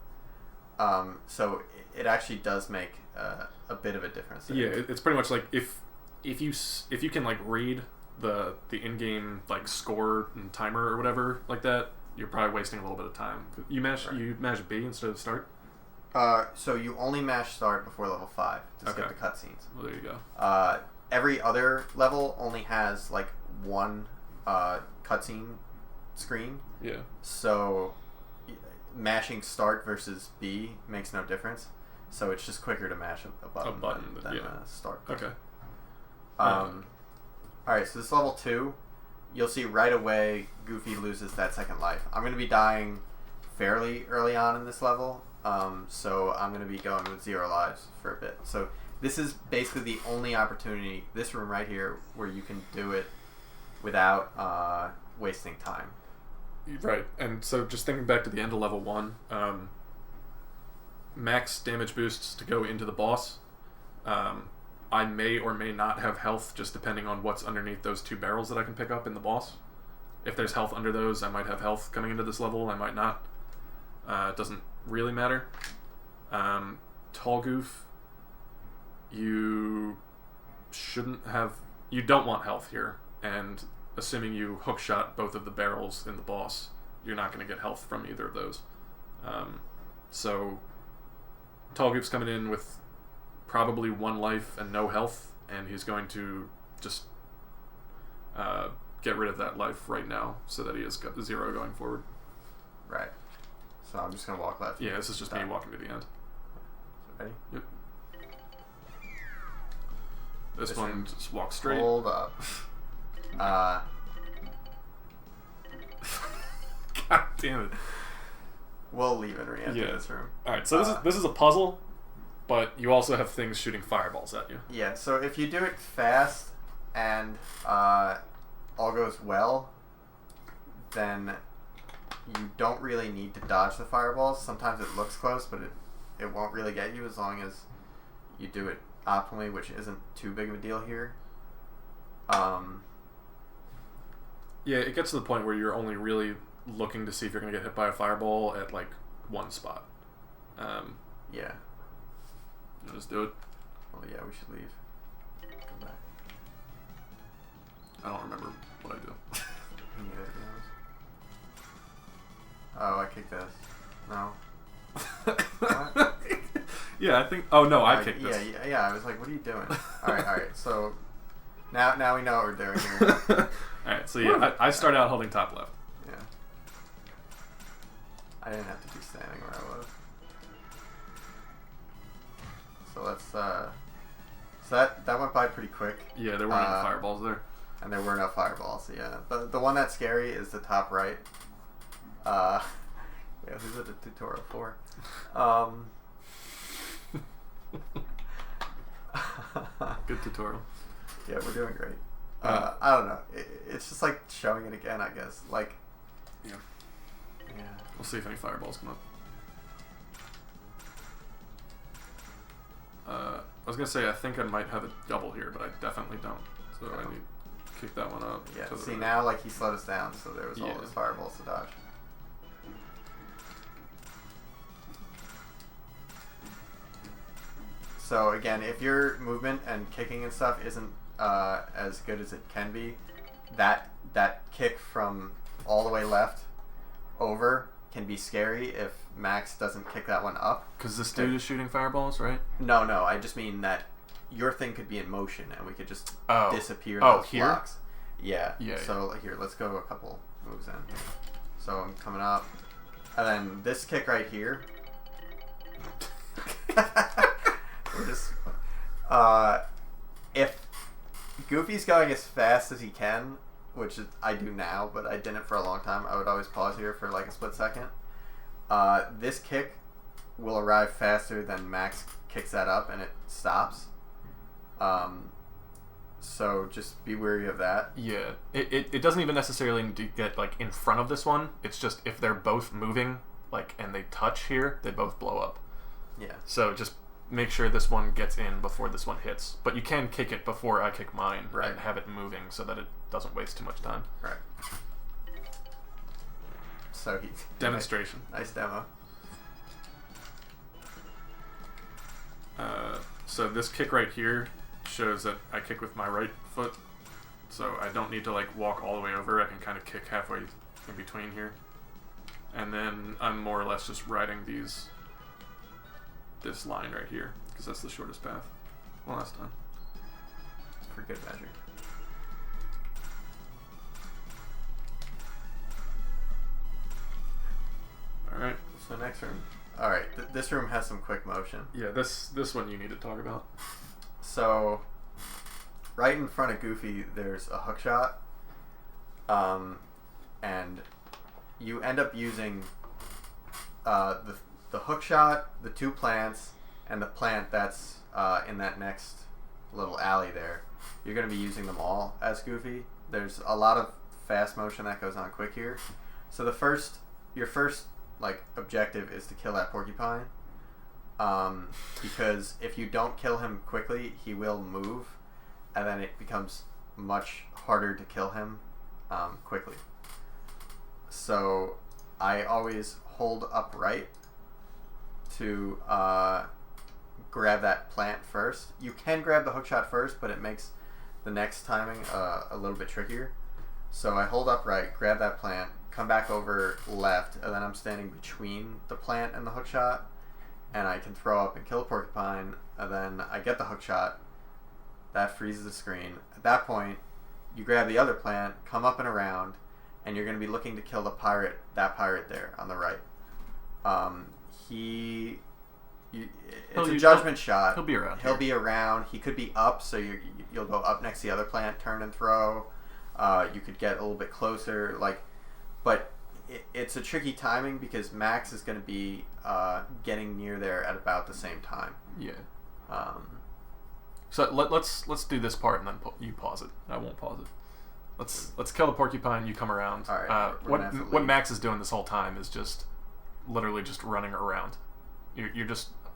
So it actually does make a bit of a difference there. Yeah, it's pretty much like if you can like read the in-game like score and timer or whatever like that, you're probably wasting a little bit of time. You mash B instead of start. So you only mash start before level 5 to skip the cutscenes. Well, there you go. Every other level only has like one cutscene screen. Yeah. So mashing start versus B makes no difference. So it's just quicker to mash a button than start. Okay. Alright, so this level 2, you'll see right away Goofy loses that second life. I'm going to be dying fairly early on in this level. So I'm going to be going with 0 lives for a bit. So this is basically the only opportunity, this room right here, where you can do it without wasting time. Right, and so just thinking back to the end of level 1, max damage boosts to go into the boss. I may or may not have health just depending on what's underneath those 2 barrels that I can pick up in the boss. If there's health under those, I might have health coming into this level, I might not. It doesn't really matter. Tall Goof, you don't want health here, and assuming you hookshot both of the barrels in the boss, you're not going to get health from either of those. So Tall Goof's coming in with probably 1 life and no health, and he's going to just get rid of that life right now so that he has got 0 going forward. Right. So I'm just going to walk left. Yeah, this is just me walking to the end. Ready? Yep. This one just walks straight. Hold up. God damn it. We'll leave and re-enter this room. Alright, so this is a puzzle, but you also have things shooting fireballs at you. Yeah, so if you do it fast and all goes well, then you don't really need to dodge the fireballs. Sometimes it looks close, but it won't really get you as long as you do it optimally, which isn't too big of a deal here. Yeah, it gets to the point where you're only really looking to see if you're going to get hit by a fireball at like 1 spot. Yeah. You just do it. Well, yeah, we should leave. Come back. I don't remember what I do. Neither, to be honest. Oh, I kicked this. No. What? Yeah, I think. Oh no, I kicked this. Yeah. I was like, what are you doing? All right. So now we know what we're doing here. All right. So yeah, I start out holding top left. Yeah. I didn't have to be standing where I was. So let's. So that went by pretty quick. Yeah, there weren't any fireballs there. And there were no fireballs. Yeah. The one that's scary is the top right. Yeah, who's it a tutorial for? Good tutorial. Yeah, we're doing great. I don't know. It's just like showing it again, I guess. Like, yeah. Yeah. We'll see if any fireballs come up. I was gonna say I think I might have a double here, but I definitely don't. So I need to kick that one up. Yeah. To the See right. now, like he slowed us down, so there was all Yeah. those fireballs to dodge. So again, if your movement and kicking and stuff isn't as good as it can be, that kick from all the way left over can be scary if Max doesn't kick that one up. Because this dude is shooting fireballs, right? No, I just mean that your thing could be in motion and we could just disappear those here? blocks. Yeah. Yeah. So here, let's go a couple moves in. So I'm coming up, and then this kick right here. We're just if Goofy's going as fast as he can, which is, I do now, but I didn't for a long time. I would always pause here for like a split second. This kick will arrive faster than Max kicks that up and it stops. So just be wary of that. Yeah. It doesn't even necessarily need to get like in front of this one. It's just if they're both moving, like, and they touch here, they both blow up. Yeah. So just make sure this one gets in before this one hits. But you can kick it before I kick mine and have it moving so that it doesn't waste too much time. Right. So he Demonstration. Nice demo. So this kick right here shows that I kick with my right foot. So I don't need to like walk all the way over. I can kind of kick halfway in between here. And then I'm more or less just riding this line right here because that's the shortest path. One last time. For good measure. Alright. So next room. Alright, this room has some quick motion. Yeah, this one you need to talk about. So, right in front of Goofy, there's a hook shot. And you end up using the hook shot, the two plants, and the plant that's in that next little alley there. You're going to be using them all as Goofy. There's a lot of fast motion that goes on quick here. So your first like objective is to kill that porcupine. Because if you don't kill him quickly, he will move, and then it becomes much harder to kill him quickly. So I always hold upright to grab that plant first. You can grab the hook shot first, but it makes the next timing a little bit trickier. So I hold upright, grab that plant, come back over left, and then I'm standing between the plant and the hook shot, and I can throw up and kill a porcupine, and then I get the hook shot. That freezes the screen. At that point, you grab the other plant, come up and around, and you're going to be looking to kill that pirate there on the right. It's a judgment shot. He'll be around. He'll be around. He could be up, so you'll go up next to the other plant, turn and throw. You could get a little bit closer, but it's a tricky timing because Max is going to be getting near there at about the same time. Yeah. So let's do this part and then you pause it. I won't pause it. Let's kill the porcupine. You come around. All right. What Max is doing this whole time is just literally just running around.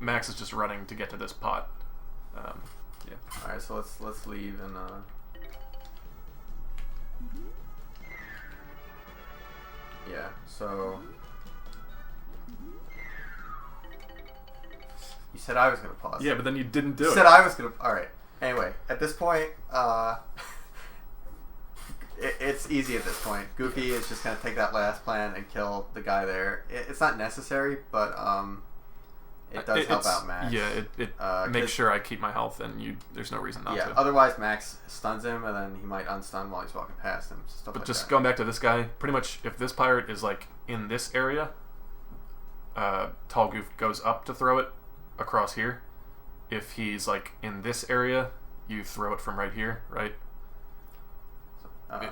Max is just running to get to this pot. Yeah. All right. So let's leave and. Yeah. So. You said I was gonna pause. Yeah, but then you didn't do it. You said I was gonna. All right. Anyway, at this point, it's easy at this point. Goofy is just gonna take that last plant and kill the guy there. It's not necessary, but it does help out Max. Yeah, it makes sure I keep my health, and there's no reason not to. Otherwise Max stuns him, and then he might unstun while he's walking past him. But just going back to this guy, pretty much if this pirate is like in this area, Tall Goof goes up to throw it across here. If he's like in this area, you throw it from right here, right?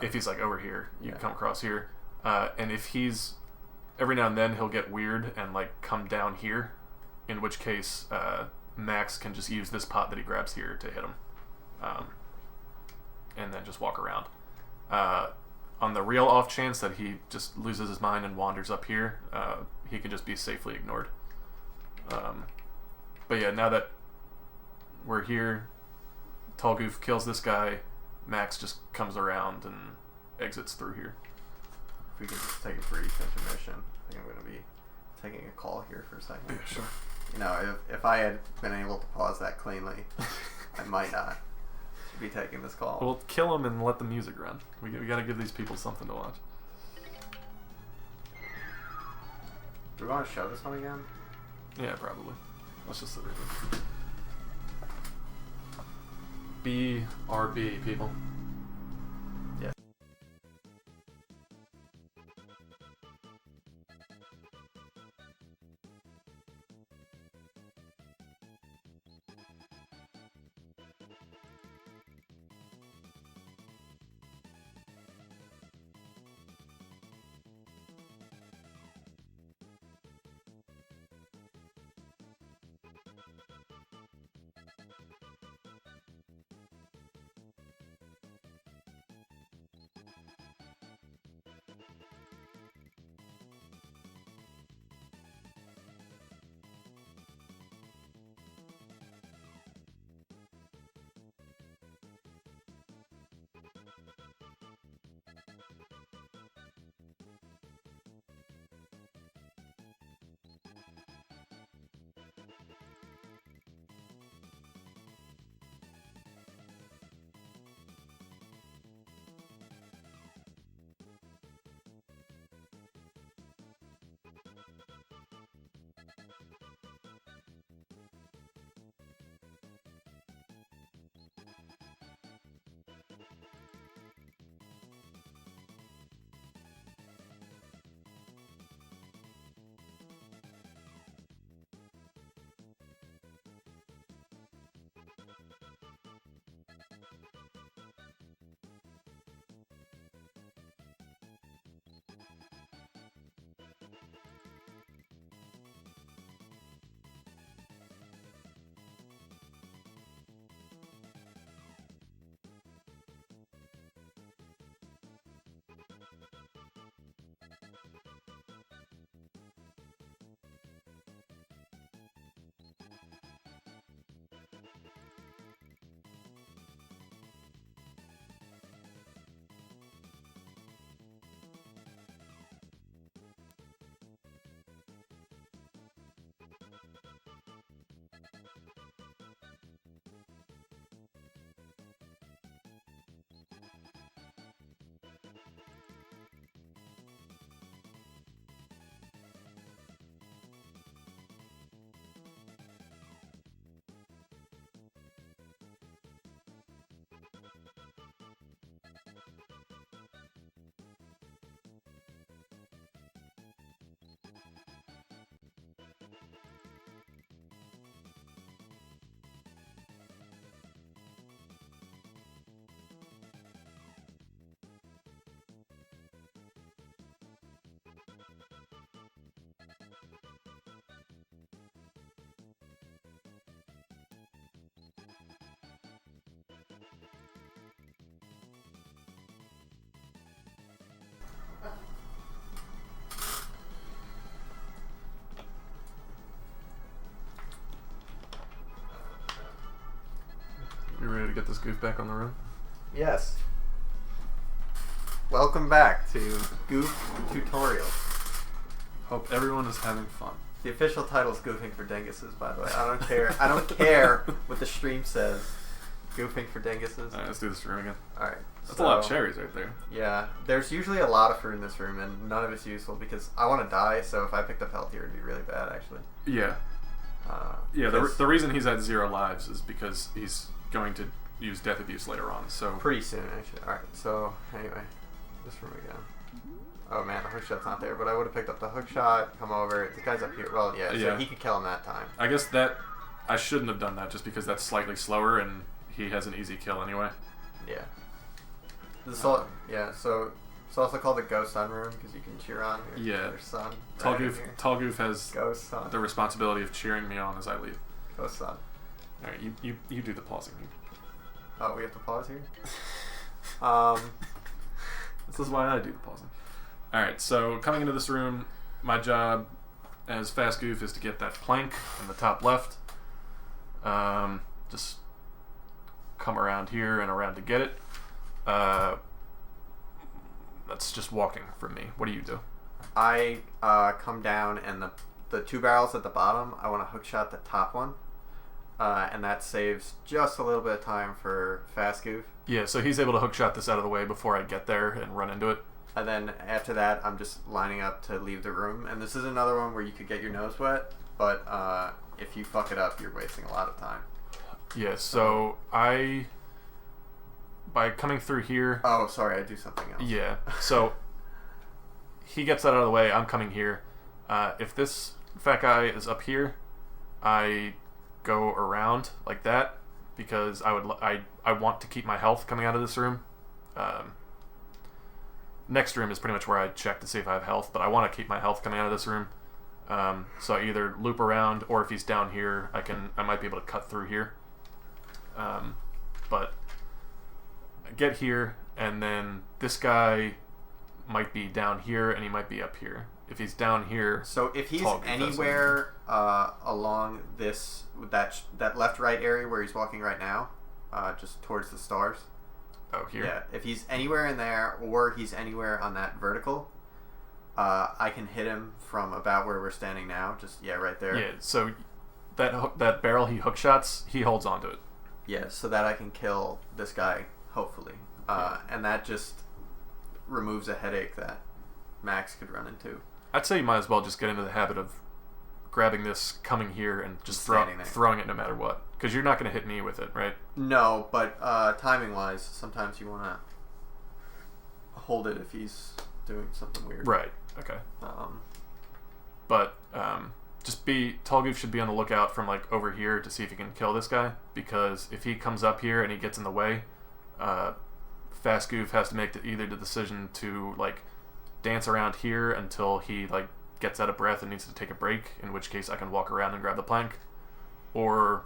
If he's like over here, you come across here. And if he's every now and then he'll get weird and like come down here, in which case Max can just use this pot that he grabs here to hit him. and then just walk around. On the real off chance that he just loses his mind and wanders up here, he can just be safely ignored. But yeah, now that we're here, Tall Goof kills this guy, Max just comes around and exits through here. If we can just take a brief intermission, I think I'm going to be taking a call here for a second. Yeah, sure. You know, if I had been able to pause that cleanly, I might not be taking this call. Well, kill him and let the music run. We got to give these people something to watch. Do we want to show this one again? Yeah, probably. Let's just sit right there. BRB, people. Yeah. You ready to get this goof back on the road? Yes. Welcome back to Goof Tutorial. Hope everyone is having fun. The official title is Goofing for Dinguses, by the way. I don't care. I don't care what the stream says. Goofing for Dinguses. Alright, let's do this stream again. Alright. That's a lot of cherries right there. Yeah. There's usually a lot of fruit in this room, and none of it's useful because I want to die, so if I picked up health here, it'd be really bad, actually. Yeah. Yeah, the reason he's at 0 lives is because he's going to use Death Abuse later on, so... Pretty soon, actually. Alright, so, anyway. This room again. Oh man, the hookshot's not there, but I would have picked up the hookshot, come over. The guy's up here. Well, yeah, so he could kill him that time. I guess that... I shouldn't have done that just because that's slightly slower and he has an easy kill anyway. Yeah. So it's also called the Ghost Sun room because you can cheer on your son. Tall Goof has Ghost Sun. the responsibility of cheering me on as I leave. Ghost Sun. Alright, you do the pausing here. Oh, we have to pause here? This is why I do the pausing. Alright, so coming into this room, my job as Fast Goof is to get that plank in the top left. Just come around here and around to get it. That's just walking from me. What do you do? I come down, and the two barrels at the bottom, I want to hookshot the top one. And that saves just a little bit of time for Fast Goof. Yeah, so he's able to hookshot this out of the way before I get there and run into it. And then after that, I'm just lining up to leave the room. And this is another one where you could get your nose wet, but if you fuck it up, you're wasting a lot of time. Yeah, so by coming through here... Oh, sorry, I do something else. Yeah, so he gets that out of the way, I'm coming here. If this fat guy is up here, I go around like that because I want to keep my health coming out of this room. Next room is pretty much where I check to see if I have health, but I want to keep my health coming out of this room. So I either loop around, or if he's down here, I might be able to cut through here. But I get here, and then this guy might be down here, and he might be up here. If he's down here, so if he's anywhere along that left-right area where he's walking right now, just towards the stars. Oh, here? Yeah, if he's anywhere in there, or he's anywhere on that vertical, I can hit him from about where we're standing now. Just, yeah, right there. Yeah, so that barrel he hookshots, he holds onto it. Yeah, so that I can kill this guy, hopefully. And that just removes a headache that Max could run into. I'd say you might as well just get into the habit of grabbing this, coming here, and just throwing it no matter what. Because you're not going to hit me with it, right? No, but timing-wise, sometimes you want to hold it if he's doing something weird. Right, okay. But Tall Goof should be on the lookout from like over here to see if he can kill this guy. Because if he comes up here and he gets in the way, Fast Goof has to make either the decision to like dance around here until he like gets out of breath and needs to take a break, in which case I can walk around and grab the plank, or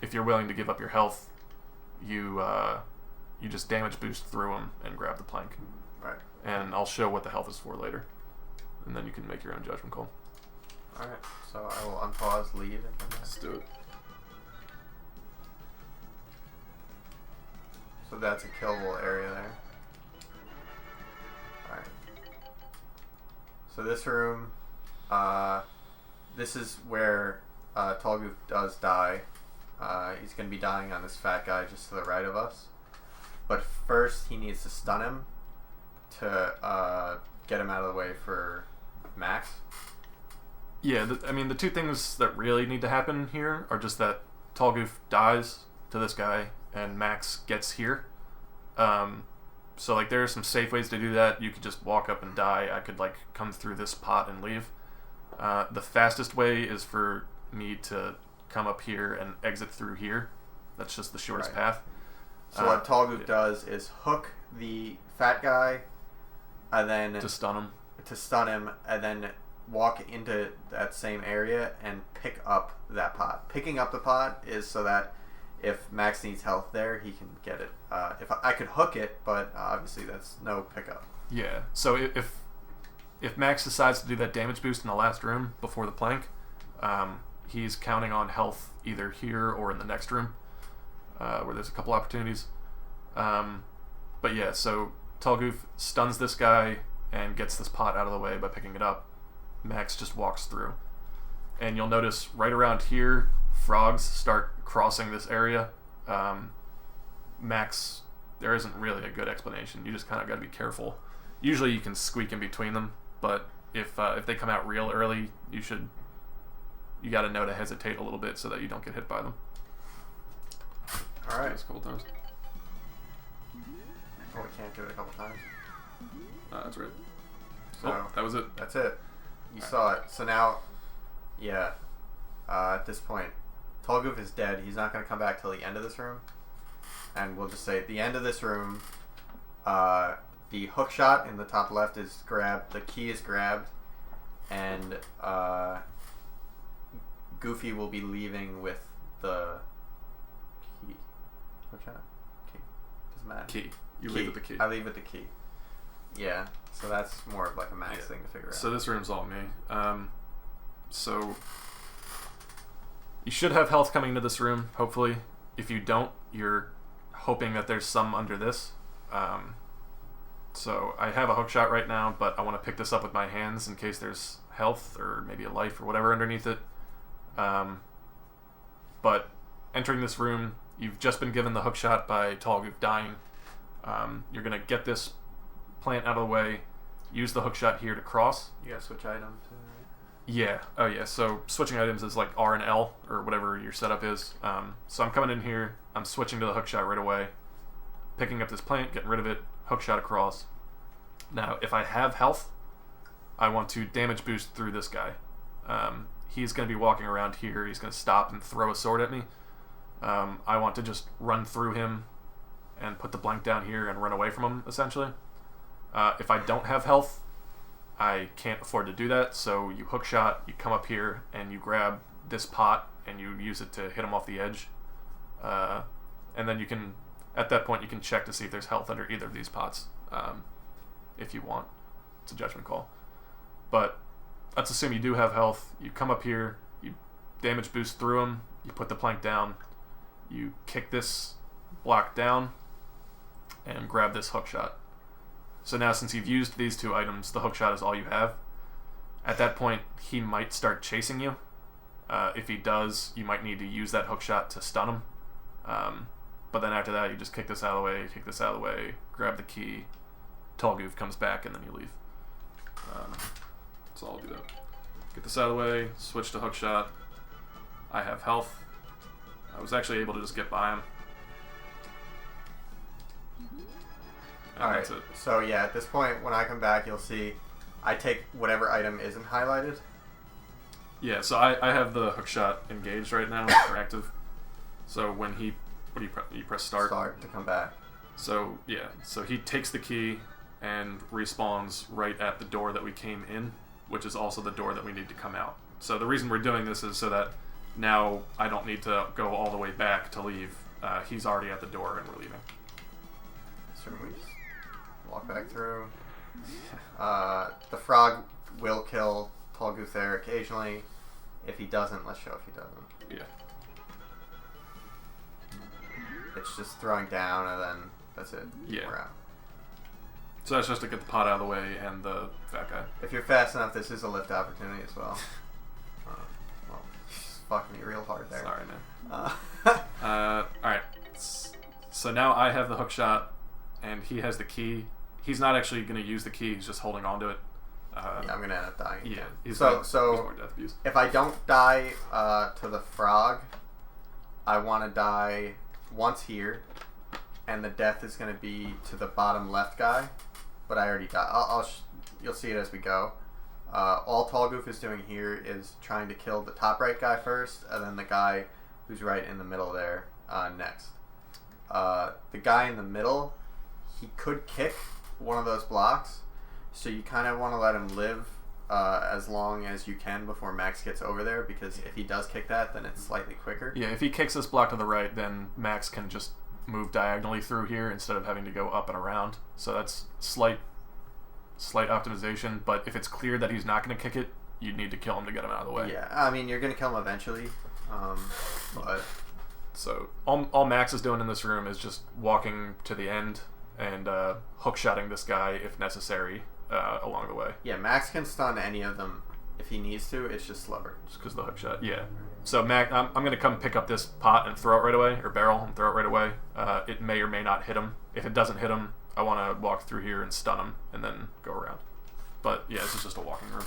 if you're willing to give up your health, you just damage boost through him and grab the plank. Right. And I'll show what the health is for later, and then you can make your own judgment call. Alright, so I will unpause, leave, and come back. Let's do it. So that's a killable area there. Alright. So this room, this is where Tall Goof does die. He's going to be dying on this fat guy just to the right of us. But first he needs to stun him to get him out of the way for Max. Yeah, the two things that really need to happen here are just that Tall Goof dies to this guy and Max gets here. So like there are some safe ways to do that. You could just walk up and die. I could like come through this pot and leave. The fastest way is for me to come up here and exit through here. That's just the shortest path. So what Tall Goof does is hook the fat guy, and then to stun him, and then walk into that same area and pick up that pot. Picking up the pot is so that if Max needs health there, he can get it. If I could hook it, but obviously that's no pickup. Yeah. So if Max decides to do that damage boost in the last room before the plank, he's counting on health either here or in the next room, where there's a couple opportunities. But yeah, so Tall Goof stuns this guy and gets this pot out of the way by picking it up. Max just walks through. And you'll notice right around here, frogs start crossing this area. Max, there isn't really a good explanation. You just kind of got to be careful. Usually you can squeak in between them, but if they come out real early, you got to know to hesitate a little bit so that you don't get hit by them. All right. A couple times. Oh, we can't do it a couple times. That's right. So that was it. That's it. You saw it. So now, yeah. At this point, Tall Goof is dead. He's not going to come back till the end of this room. And we'll just say at the end of this room, the hook shot in the top left is grabbed. The key is grabbed. And Goofy will be leaving with the key. Hook shot? Key. doesn't matter. Key. You leave with the key. I leave with the key. Yeah, so that's more of like a Max thing to figure out. So this room's all me. So you should have health coming into this room, hopefully. If you don't, you're hoping that there's some under this. So I have a hook shot right now, but I want to pick this up with my hands in case there's health or maybe a life or whatever underneath it. But entering this room, you've just been given the hook shot by Tall Goof dying. You're going to get this plant out of the way, use the hook shot here to cross. You gotta switch items, right? Yeah. Oh, yeah. So switching items is like R and L or whatever your setup is. So I'm coming in here. I'm switching to the hook shot right away. Picking up this plant, getting rid of it, hook shot across. Now, if I have health, I want to damage boost through this guy. He's going to be walking around here. He's going to stop and throw a sword at me. I want to just run through him and put the blank down here and run away from him, essentially. If I don't have health, I can't afford to do that, so you hook shot, you come up here, and you grab this pot, and you use it to hit him off the edge. And then you can, at that point, you can check to see if there's health under either of these pots, if you want. It's a judgment call. But let's assume you do have health. You come up here, you damage boost through him, you put the plank down, you kick this block down, and grab this hook shot. So now, since you've used these two items, the hook shot is all you have. At that point, he might start chasing you. If he does, you might need to use that hook shot to stun him. But then after that, you just kick this out of the way, grab the key, Tall Goof comes back, and then you leave. So I'll do that. Get this out of the way, switch to hook shot. I have health. I was actually able to just get by him. Alright, so yeah, at this point, when I come back, you'll see I take whatever item isn't highlighted. Yeah, so I have the hook shot engaged right now, or active. So when he, you press start? Start to come back. So, yeah, so he takes the key and respawns right at the door that we came in, which is also the door that we need to come out. So the reason we're doing this is so that now I don't need to go all the way back to leave. He's already at the door and we're leaving. So we just walk back through. The frog will kill Tall Goof there occasionally. If he doesn't, let's show if he doesn't. Yeah. It's just throwing down and then that's it. Yeah. We're out. So that's just to get the pot out of the way and the fat guy. If you're fast enough, this is a lift opportunity as well. Well, you just fucked me real hard there. Sorry, man. Alright. So now I have the hook shot and he has the key. He's not actually going to use the key, he's just holding on to it. Yeah, I'm going to end up dying. Yeah. He's so more death abuse. If I don't die to the frog, I want to die once here, and the death is going to be to the bottom left guy, but I already died. You'll see it as we go. All Tall Goof is doing here is trying to kill the top right guy first, and then the guy who's right in the middle there next. The guy in the middle, he could kick one of those blocks, so you kind of want to let him live as long as you can before Max gets over there, because if he does kick that, then it's slightly quicker. Yeah, if he kicks this block to the right, then Max can just move diagonally through here instead of having to go up and around. So that's slight optimization, but if it's clear that he's not going to kick it, you need to kill him to get him out of the way. Yeah, I mean, you're going to kill him eventually, but... So all Max is doing in this room is just walking to the end and hook-shotting this guy if necessary along the way. Yeah, Max can stun any of them if he needs to. It's just slower. Just because the hook shot. Yeah. So Max, I'm going to come pick up this pot and throw it right away, or barrel and throw it right away. It may or may not hit him. If it doesn't hit him, I want to walk through here and stun him and then go around. But yeah, this is just a walking room.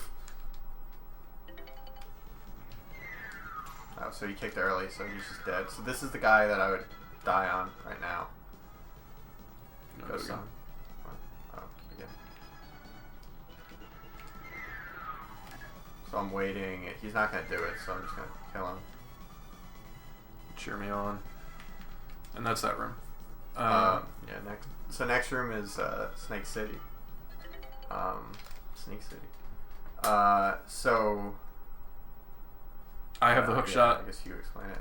Oh, so you kicked early, so he's just dead. So this is the guy that I would die on right now. No, Go some. Oh, again. So I'm waiting. He's not going to do it, so I'm just going to kill him. Cheer me on. And that's that room. Yeah, next. So next room is Snake City. Snake City. So... I have the hook shot. I guess you explain it.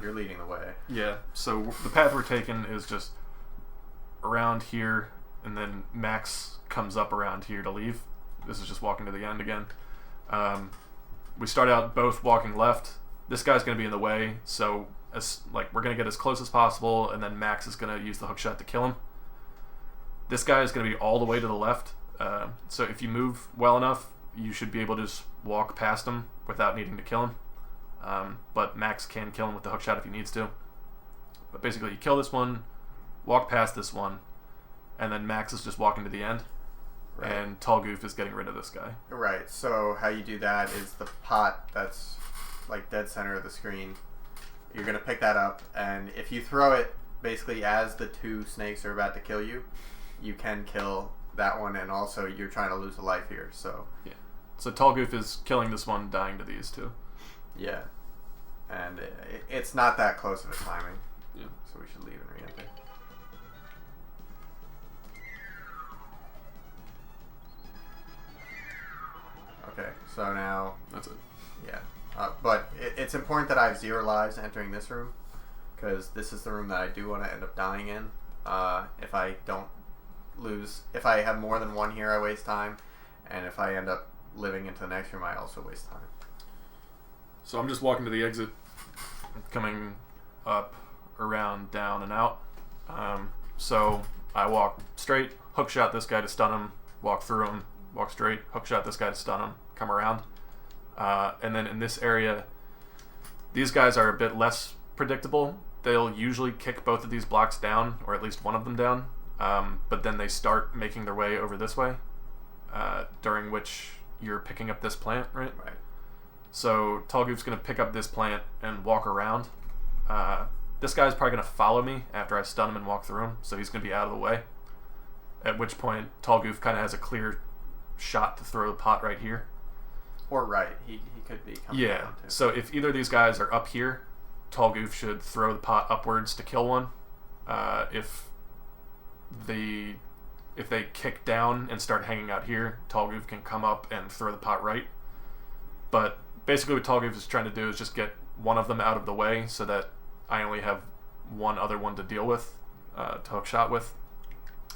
You're leading the way. Yeah, so the path we're taking is just around here, and then Max comes up around here to leave. This is just walking to the end again. We start out both walking left. This guy's going to be in the way, so we're going to get as close as possible, and then Max is going to use the hook shot to kill him. This guy is going to be all the way to the left, so if you move well enough, you should be able to just walk past him without needing to kill him. But Max can kill him with the hook shot if he needs to. But basically, you kill this one, walk past this one, and then Max is just walking to the end. Right. And Tall Goof is getting rid of this guy. Right, so how you do that is the pot that's like dead center of the screen, you're going to pick that up, and if you throw it basically as the two snakes are about to kill you, you can kill that one, and also you're trying to lose a life here, so... Yeah. So Tall Goof is killing this one, dying to these two. Yeah. And it's not that close of a timing. Yeah. So we should leave and re-enter. Okay, so now... That's it. Yeah. But it's important that I have 0 lives entering this room, because this is the room that I do want to end up dying in. If I don't lose... If I have more than 1 here, I waste time, and if I end up living into the next room, I also waste time. So I'm just walking to the exit, coming up, around, down, and out. So I walk straight, hook shot this guy to stun him, walk through him, walk straight, hook shot this guy to stun him, come around. And then in this area, these guys are a bit less predictable. They'll usually kick both of these blocks down, or at least one of them down, but then they start making their way over this way, during which you're picking up this plant, right? Right. So Tall Goof's going to pick up this plant and walk around. This guy's probably going to follow me after I stun him and walk through him, so he's going to be out of the way. At which point, Tall Goof kind of has a clear shot to throw the pot right here. Or right. He could be coming down too. So if either of these guys are up here, Tall Goof should throw the pot upwards to kill one. If they kick down and start hanging out here, Tall Goof can come up and throw the pot right. But basically what Tall Goof is trying to do is just get one of them out of the way so that I only have one other one to deal with, to hook shot with.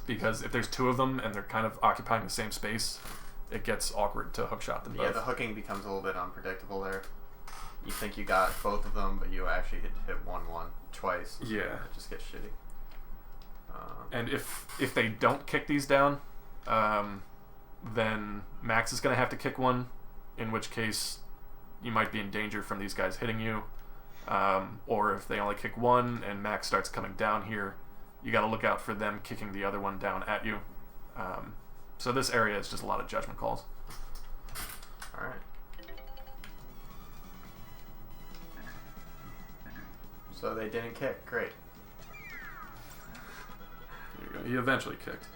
Because if there's 2 of them and they're kind of occupying the same space, it gets awkward to hook shot them both. Yeah, the hooking becomes a little bit unpredictable there. You think you got both of them, but you actually hit one twice. Yeah. It just gets shitty. And if they don't kick these down, then Max is going to have to kick one, in which case you might be in danger from these guys hitting you. Or if they only kick one and Max starts coming down here, you got to look out for them kicking the other one down at you. So this area is just a lot of judgment calls. All right. So they didn't kick. Great. There you go. He eventually kicked.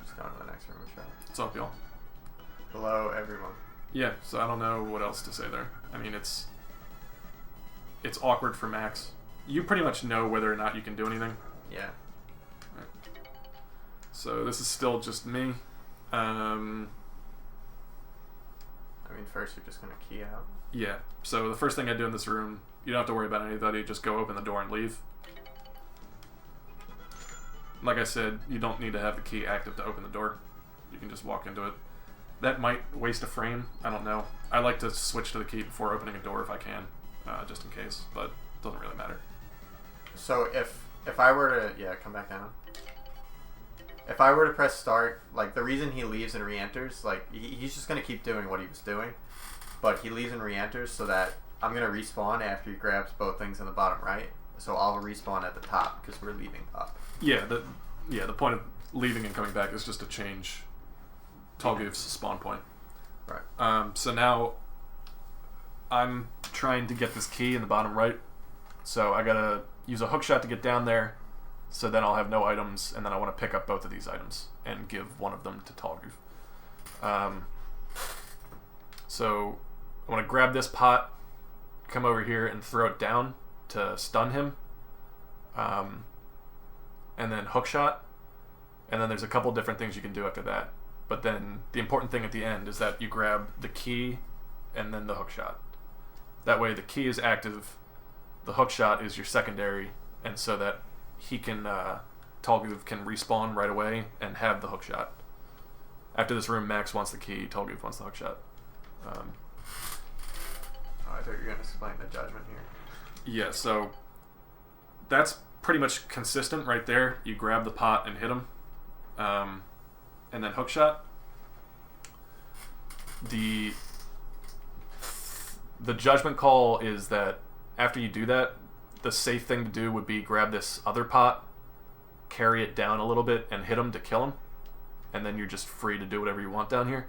Just going to the next room and shot. What's up, y'all? Hello, everyone. Yeah, so I don't know what else to say there. I mean, it's awkward for Max. You pretty much know whether or not you can do anything. Yeah. Right. So this is still just me. I mean, first you're just going to key out. Yeah, so the first thing I do in this room, you don't have to worry about anybody, just go open the door and leave. Like I said, you don't need to have the key active to open the door. You can just walk into it. That might waste a frame, I don't know. I like to switch to the key before opening a door if I can, just in case, but it doesn't really matter. So if I were to, come back down. If I were to press start, like the reason he leaves and re-enters, like he's just going to keep doing what he was doing, but he leaves and re-enters so that I'm going to respawn after he grabs both things in the bottom right, so I'll respawn at the top because we're leaving up. Yeah, the point of leaving and coming back is just to change Tall Goof's spawn point. Right. So now I'm trying to get this key in the bottom right, so I gotta use a hook shot to get down there, so then I'll have no items, and then I want to pick up both of these items and give one of them to Tall Goof. So I want to grab this pot, come over here and throw it down to stun him, and then hook shot, and then there's a couple different things you can do after that. But then the important thing at the end is that you grab the key and then the hook shot. That way the key is active, the hook shot is your secondary, and so that he can Tall Goof can respawn right away and have the hook shot. After this room, Max wants the key. Tall Goof wants the hook shot. I thought you were going to explain the judgment here. Yeah, so that's pretty much consistent right there. You grab the pot and hit him, and then hook shot. The judgment call is that after you do that, the safe thing to do would be grab this other pot, carry it down a little bit, and hit him to kill him, and then you're just free to do whatever you want down here.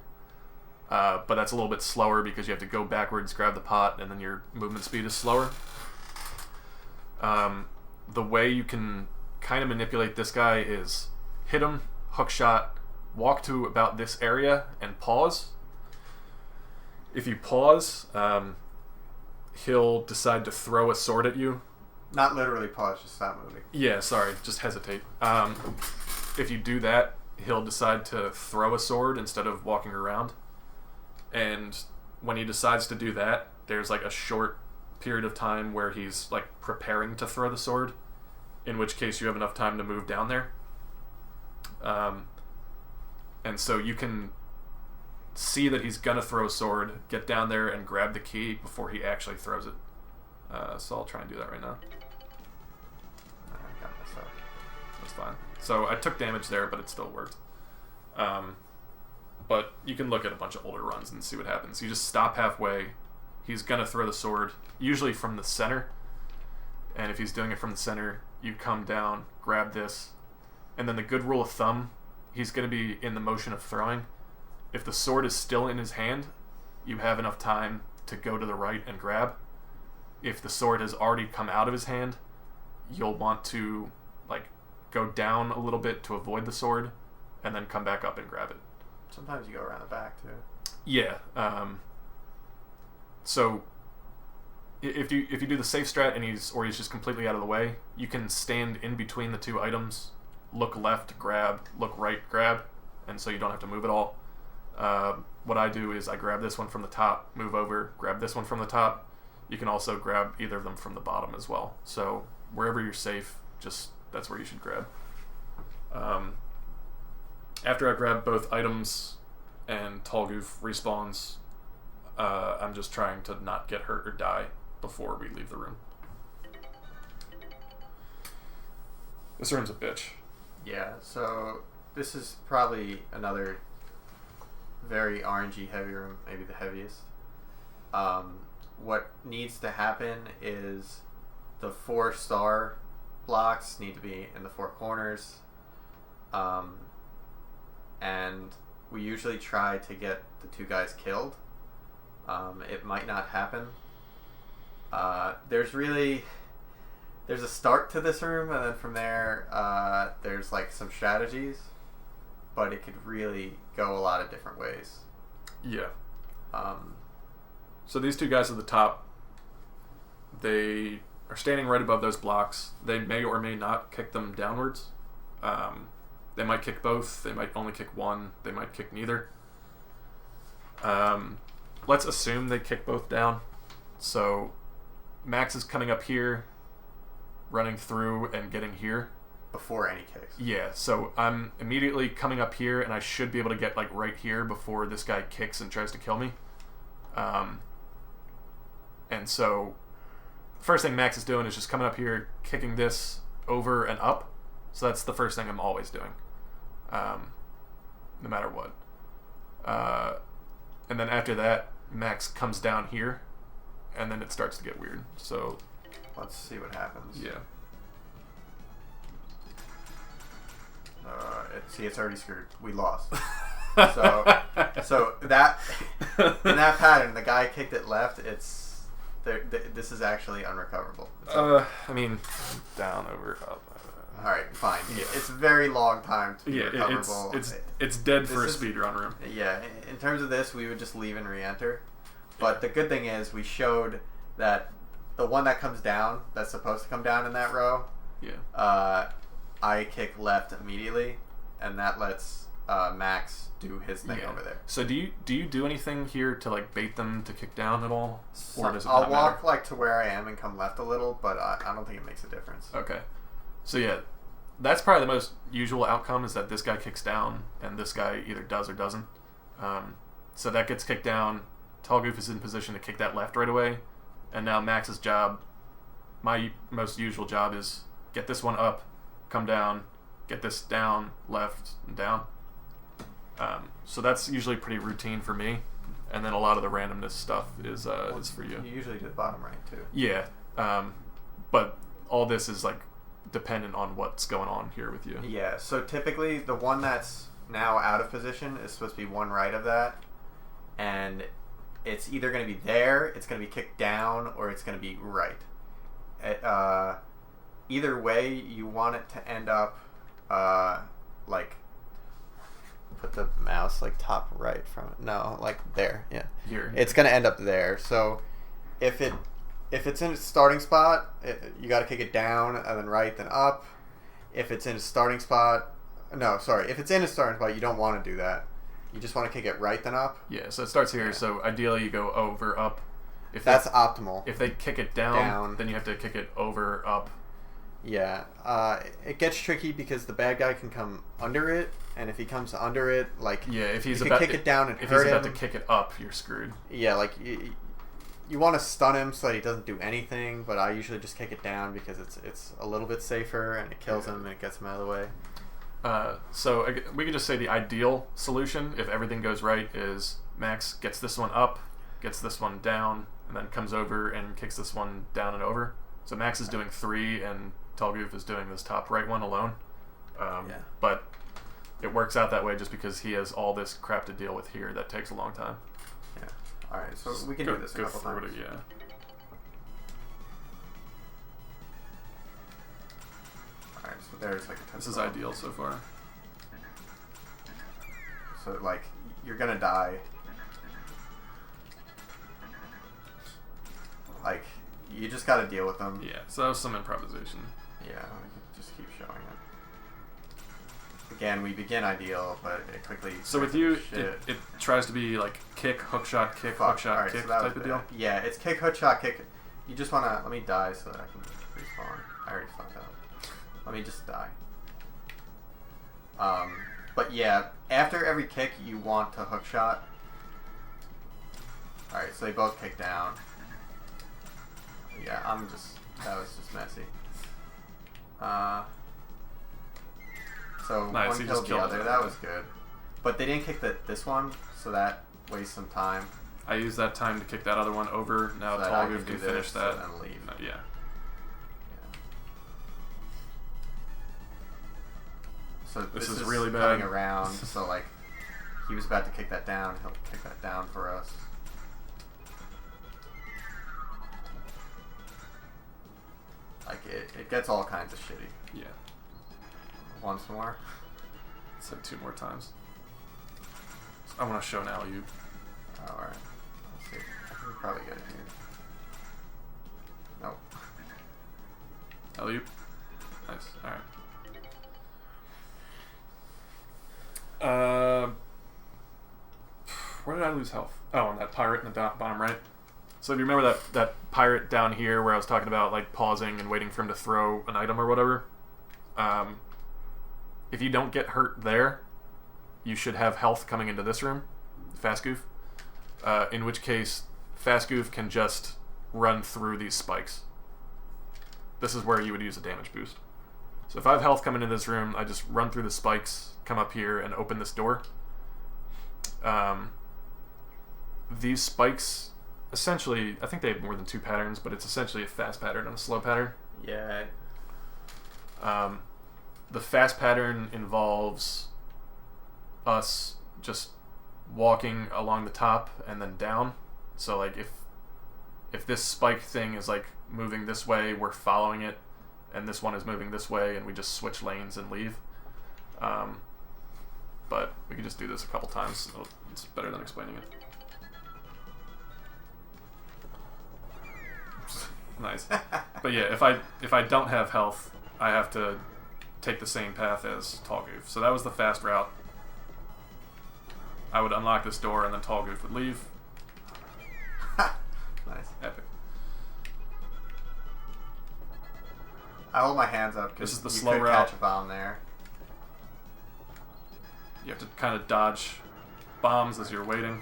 But that's a little bit slower because you have to go backwards, grab the pot, and then your movement speed is slower. The way you can kind of manipulate this guy is hit him, hook shot, walk to about this area, and pause. If you pause, he'll decide to throw a sword at you. Not literally pause, just stop moving. Yeah, sorry, just hesitate. If you do that, he'll decide to throw a sword instead of walking around. And when he decides to do that, there's like a short period of time where he's like preparing to throw the sword, in which case you have enough time to move down there. And so you can see that he's gonna throw a sword, get down there and grab the key before he actually throws it. So I'll try and do that right now. I got messed up. That's fine. So I took damage there, but it still worked. But you can look at a bunch of older runs and see what happens. You just stop halfway. He's gonna throw the sword, usually from the center. And if he's doing it from the center, you come down, grab this, and then the good rule of thumb, he's gonna be in the motion of throwing. If the sword is still in his hand, you have enough time to go to the right and grab. If the sword has already come out of his hand, you'll want to like go down a little bit to avoid the sword, and then come back up and grab it. Sometimes you go around the back too. Yeah. So if you do the safe strat and he's just completely out of the way, you can stand in between the two items, look left, grab, look right, grab, and so you don't have to move at all. What I do is I grab this one from the top, move over, grab this one from the top. You can also grab either of them from the bottom as well. So wherever you're safe, just that's where you should grab. After I grab both items and Tall Goof respawns, I'm just trying to not get hurt or die before we leave the room. This room's a bitch. Yeah, so this is probably another very RNG heavy room, maybe the heaviest. What needs to happen is the 4-star blocks need to be in the 4 corners. And we usually try to get the 2 guys killed. It might not happen. There's a start to this room, and then from there, there's like some strategies, but it could really go a lot of different ways. Yeah. So these 2 guys at the top, they are standing right above those blocks. They may or may not kick them downwards. They might kick both. They might only kick one. They might kick neither. Let's assume they kick both down. So Max is coming up here, running through and getting here. Before any kicks. Yeah, so I'm immediately coming up here, and I should be able to get like right here before this guy kicks and tries to kill me. And so first thing Max is doing is just coming up here, kicking this over and up. So that's the first thing I'm always doing, no matter what. And then after that, Max comes down here, and then it starts to get weird. So let's see what happens. Yeah. It's already screwed. We lost. So that in that pattern, the guy kicked it left. This is actually unrecoverable. I mean, down, over, up. All right, fine. Yeah. It's a very long time to be recoverable. It's dead for a speedrun room. Yeah, in terms of this, we would just leave and re-enter. But the good thing is we showed that the one that comes down, that's supposed to come down in that row, yeah. I kick left immediately, and that lets Max do his thing over there. So do you do anything here to like bait them to kick down at all, or does it I'll not walk matter? like to where I am and come left a little, but I don't think it makes a difference. Okay, so yeah, that's probably the most usual outcome is that this guy kicks down and this guy either does or doesn't. So that gets kicked down. Tall Goof is in position to kick that left right away, and now Max's job, my most usual job, is get this one up, come down, get this down, left, and down. So that's usually pretty routine for me, and then a lot of the randomness stuff is for you. You usually do the bottom right too. Yeah, but all this is like dependent on what's going on here with you. Yeah, so typically the one that's now out of position is supposed to be one right of that, and it's either going to be there, it's going to be kicked down, or it's going to be right. Either way, you want it to end up like, put the mouse like top right from it. No, like there. Yeah. Here. It's going to end up there. So if it's in its starting spot, you got to kick it down and then right, then up. If it's in its starting spot, if it's in its starting spot, you don't want to do that. You just want to kick it right, then up. Yeah, so it starts here. Yeah. So ideally, you go over, up. If that's optimal. If they kick it down, then you have to kick it over, up. Yeah, it gets tricky because the bad guy can come under it, and if he comes under it, like if he's you about kick it down and if hurt he's about him, to kick it up, you're screwed. Yeah, like you want to stun him so that he doesn't do anything, but I usually just kick it down because it's a little bit safer and it kills him and it gets him out of the way. So we could just say the ideal solution, if everything goes right, is Max gets this one up, gets this one down, and then comes over and kicks this one down and over. So Max is doing 3, and Tall Goof is doing this top right one alone. But it works out that way just because he has all this crap to deal with here that takes a long time. Yeah. All right, so we can do this a couple times. Yeah. Alright, so there's like a This is ideal so far. So like you're gonna die. Like you just gotta deal with them. Yeah, so that was some improvisation. Yeah, we can just keep showing it. Again, we begin ideal, but it quickly. So with you, it tries to be like kick, hook shot, kick, hook shot, kick type of deal? Yeah, it's kick, hook shot, kick. You just wanna let me die so that I can respawn. I already fucked up. Let me just die. But yeah, after every kick, you want to hook shot. Alright, so they both kick down. Yeah, that was just messy. So nice, one killed the other, that was good. But they didn't kick this one, so that wastes some time. I used that time to kick that other one over. Now so Tall Goof can finish that. And leave. Yeah. So this is really bad. Coming around, so like he was about to kick that down. He'll kick that down for us. Like it gets all kinds of shitty. Yeah. Once more. It's like 2 more times. I want to show an alley-oop. Oh, alright. Let's see. I can probably get it here. Nope. Alley-oop. Nice. Alright. Where did I lose health? Oh, on that pirate in the bottom right. So if you remember that pirate down here where I was talking about like pausing and waiting for him to throw an item or whatever, if you don't get hurt there, you should have health coming into this room, Fast Goof. In which case, Fast Goof can just run through these spikes. This is where you would use a damage boost. So if I have health coming into this room, I just run through the spikes, come up here, and open this door. These spikes, essentially, I think they have more than 2 patterns, but it's essentially a fast pattern and a slow pattern. Yeah. The fast pattern involves us just walking along the top and then down. So like if this spike thing is like moving this way, we're following it, and this one is moving this way, and we just switch lanes and leave. But we can just do this a couple times. It's better than explaining it. Nice. But yeah, if I don't have health, I have to take the same path as Tall Goof. So that was the fast route. I would unlock this door, and then Tall Goof would leave. Nice. Epic. I hold my hands up This because is the you slow could route. catch a bomb there. You have to kind of dodge bombs as you're waiting.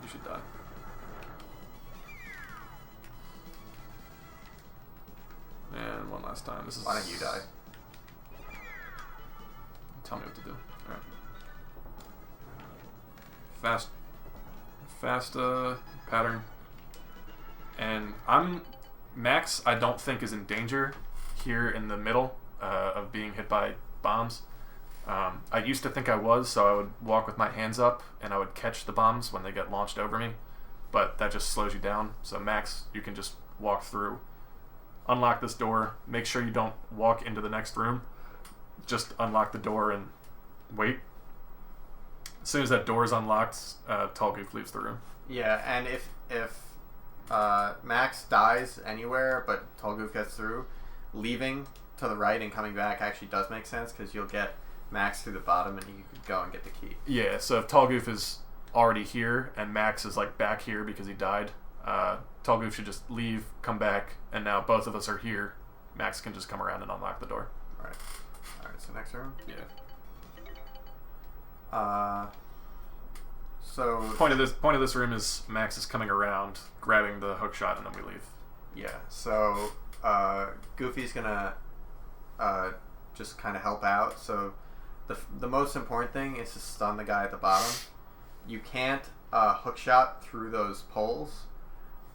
You should die. And one last time. This is. Why don't you die? Tell me what to do. Alright. Fast pattern. And Max, I don't think is in danger here in the middle of being hit by bombs. I used to think I was, so I would walk with my hands up and I would catch the bombs when they get launched over me. But that just slows you down. So Max, you can just walk through. Unlock this door. Make sure you don't walk into the next room. Just unlock the door and wait. As soon as that door is unlocked, Tall Goof leaves the room. Yeah, and if Max dies anywhere but Tall Goof gets through, leaving to the right and coming back actually does make sense because you'll get Max through the bottom and you can go and get the key. Yeah, so if Tall Goof is already here and Max is like back here because he died, Tall Goof should just leave, come back, and now both of us are here. Max can just come around and unlock the door. Alright, so next room? Yeah. So Point of this room is Max is coming around, grabbing the hook shot, and then we leave. yeah, so Goofy's gonna just kind of help out. So the most important thing is to stun the guy at the bottom. You can't hook shot through those poles,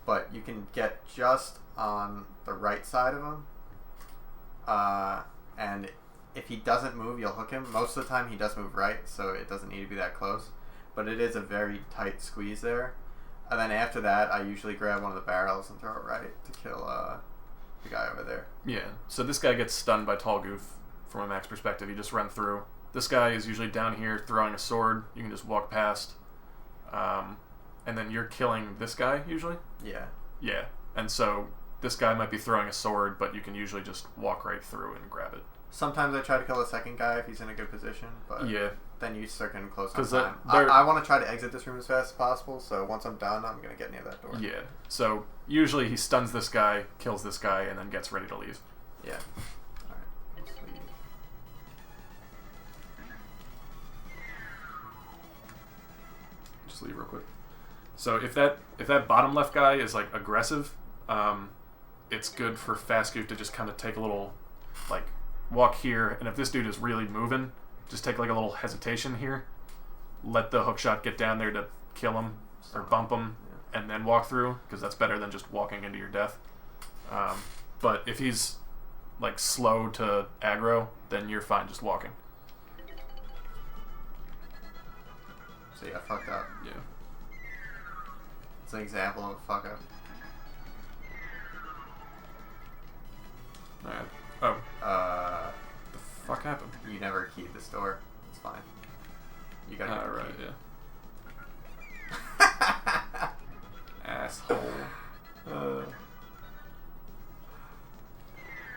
but you can get just on the right side of him. And if he doesn't move, you'll hook him. Most of the time he does move right, so it doesn't need to be that close. But it is a very tight squeeze there. And then after that, I usually grab one of the barrels and throw it right to kill the guy over there. Yeah, so this guy gets stunned by Tall Goof from a Max perspective. You just run through. This guy is usually down here throwing a sword. You can just walk past. And then you're killing this guy, usually? Yeah. Yeah, and so this guy might be throwing a sword, but you can usually just walk right through and grab it. Sometimes I try to kill the second guy if he's in a good position, but Yeah. then you start getting close on 'Cause time. they're- I want to try to exit this room as fast as possible, so once I'm done, I'm going to get near that door. Yeah, so usually he stuns this guy, kills this guy, and then gets ready to leave. Yeah. Alright, let's leave. Just leave real quick. So if that bottom left guy is like aggressive, it's good for Fast Goof to just kind of take a little, like, walk here, and if this dude is really moving, just take like a little hesitation here, let the hookshot get down there to kill him or bump him, and then walk through, because that's better than just walking into your death. But if he's like slow to aggro, then you're fine just walking. So yeah, fucked up. Yeah. It's an example of a fuck up. Alright. Oh. The fuck happened? You never keyed this door. It's fine. You gotta get the Alright, key. yeah. Asshole.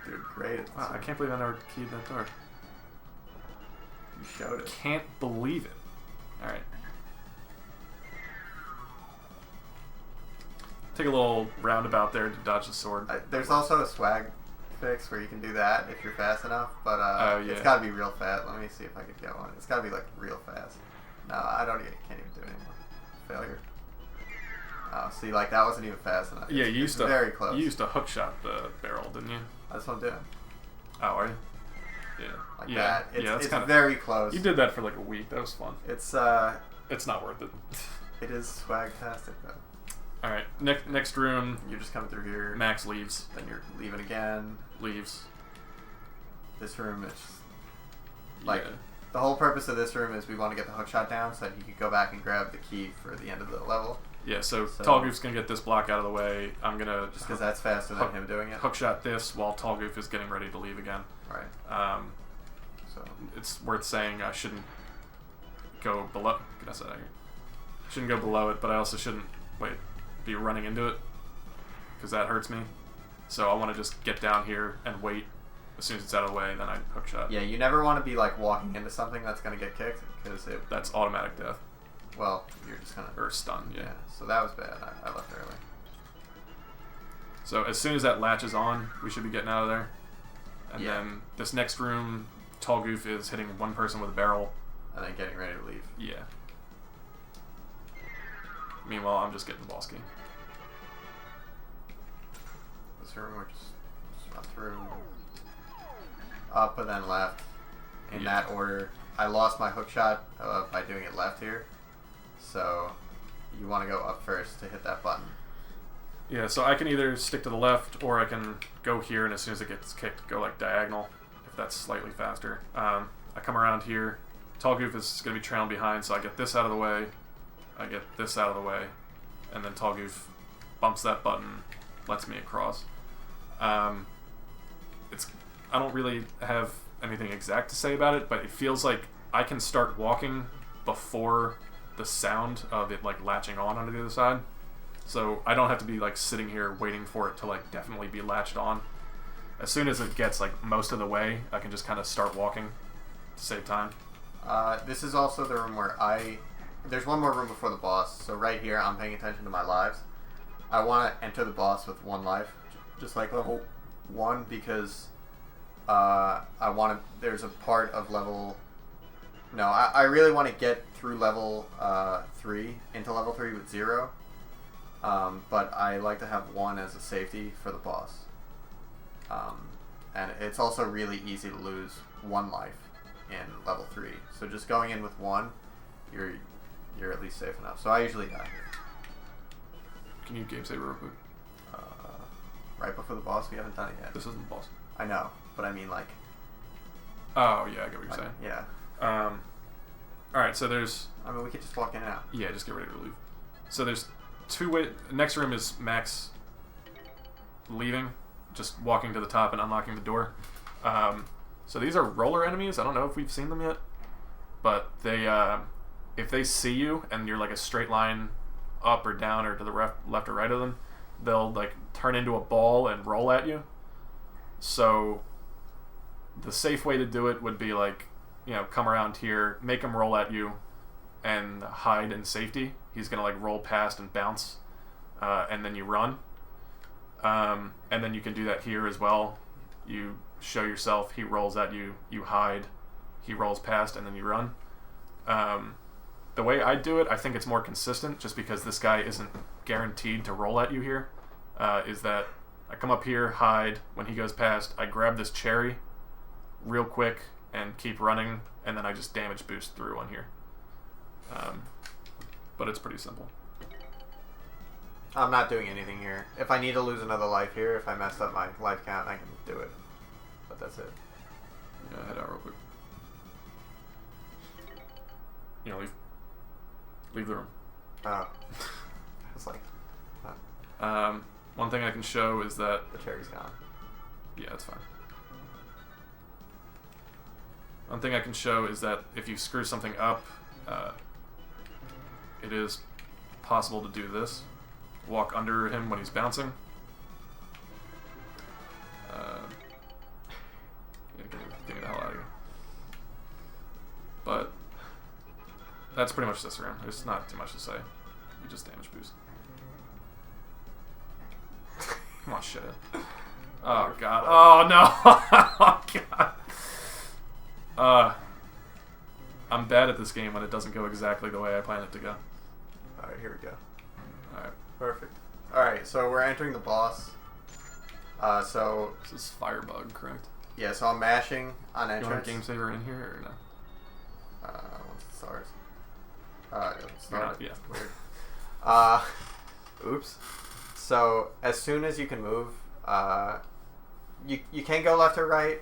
Dude, great. At this Wow, I one. can't believe I never keyed that door. You showed it. Can't believe it. Alright. Take a little roundabout there to dodge the sword. There's also a swag fix where you can do that if you're fast enough, but Oh, yeah. it's gotta be real fast. Let me see if I could get one. It's gotta be like real fast. No, can't even do it anymore. Failure. Oh, see, like that wasn't even fast enough. Yeah, It's you used to very close. You used to hookshot the barrel, didn't you? That's what I'm doing. Oh, are you? Yeah. Like yeah. that. It's, yeah, that's it's kinda, very close. You did that for like a week. That was fun. It's It's not worth it. it is swag-tastic though. All right. Next room. You're just coming through here. Max leaves. Then you're leaving again. Leaves. This room is like Yeah. the whole purpose of this room is we want to get the hookshot down so that you can go back and grab the key for the end of the level. Yeah. So So- Tall Goof's gonna get this block out of the way. I'm gonna Just because that's faster than Hook- him doing it. hookshot this while Tall Goof is getting ready to leave again. Right. So It's worth saying I shouldn't go below. Get us out of here. Shouldn't go below it, but I also shouldn't be running into it because that hurts me. So I want to just get down here and wait as soon as it's out of the way, then I hook shot. Yeah, you never want to be like walking into something that's gonna get kicked because That's automatic death. Well, you're just gonna Or stun, yeah. So that was bad. I left early. So as soon as that latches on, we should be getting out of there. And then this next room, Tall Goof is hitting one person with a barrel. And then getting ready to leave. Yeah. Meanwhile, I'm just getting boss key. This room we're just run through. Up and then left. In that order. I lost my hook shot by doing it left here. So you want to go up first to hit that button. Yeah, so I can either stick to the left or I can go here and as soon as it gets kicked, go like diagonal, if that's slightly faster. I come around here. Tall Goof is going to be trailing behind, so I get this out of the way. I get this out of the way. And then Tall Goof bumps that button, lets me across. I don't really have anything exact to say about it, but it feels like I can start walking before the sound of it like latching on the other side. So I don't have to be like sitting here waiting for it to like definitely be latched on. As soon as it gets like most of the way, I can just kind of start walking to save time. This is also the room where there's one more room before the boss. So right here, I'm paying attention to my lives. I want to enter the boss with 1 life, just like level 1, because there's a part of level. No, I really want to get through level 3 into level 3 with 0. But I like to have 1 as a safety for the boss. And it's also really easy to lose 1 life in level 3. So just going in with 1, you're at least safe enough. So I usually die here. Can you game save real quick? Right before the boss? We haven't done it yet. This isn't the boss. I know, but I mean like... Oh, yeah, I get what you're saying. Yeah. Alright, so there's... I mean, we could just walk in and out. Yeah, just get ready to leave. So there's 2 ways... Next room is Max leaving, just walking to the top and unlocking the door. So these are roller enemies. I don't know if we've seen them yet. But they, if they see you and you're like a straight line up or down or to the left or right of them, they'll like turn into a ball and roll at you. So the safe way to do it would be like, you know, come around here, make him roll at you, and hide in safety. He's gonna like roll past and bounce, and then you run. And then you can do that here as well. You show yourself, he rolls at you, you hide, he rolls past, and then you run. The way I do it, I think it's more consistent, just because this guy isn't guaranteed to roll at you here, is that I come up here, hide, when he goes past, I grab this cherry real quick and keep running, and then I just damage boost through on here. But it's pretty simple. I'm not doing anything here. If I need to lose another life here, if I mess up my life count, I can do it. But that's it. Yeah, head out real quick. You know, leave the room. Oh. It's like... One thing I can show is that... The cherry's gone. Yeah, it's fine. One thing I can show is that if you screw something up, it is possible to do this. Walk under him when he's bouncing. Get the hell out of here. But that's pretty much this room. There's not too much to say. You just damage boost. Come on, shit. Oh god. Oh no. Oh god. I'm bad at this game when it doesn't go exactly the way I plan it to go. Alright, here we go. Alright. Perfect. Alright, so we're entering the boss. So... This is Firebug, correct? Yeah, so I'm mashing on You entrance. want a game saver in here or no? Once it starts. It started. Yeah. Weird. Oops. So, as soon as you can move, you can go left or right.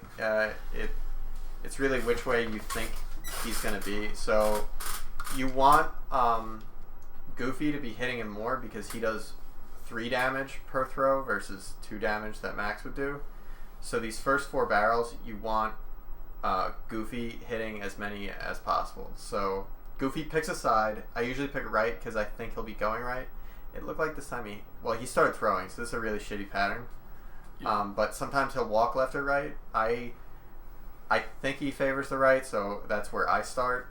It's really which way you think he's going to be. So, you want Goofy to be hitting him more because he does 3 damage per throw versus 2 damage that Max would do. So these first 4 barrels, you want Goofy hitting as many as possible. So Goofy picks a side. I usually pick right because I think he'll be going right. It looked like this time he started throwing, so this is a really shitty pattern. Yeah. But sometimes he'll walk left or right. I think he favors the right, so that's where I start.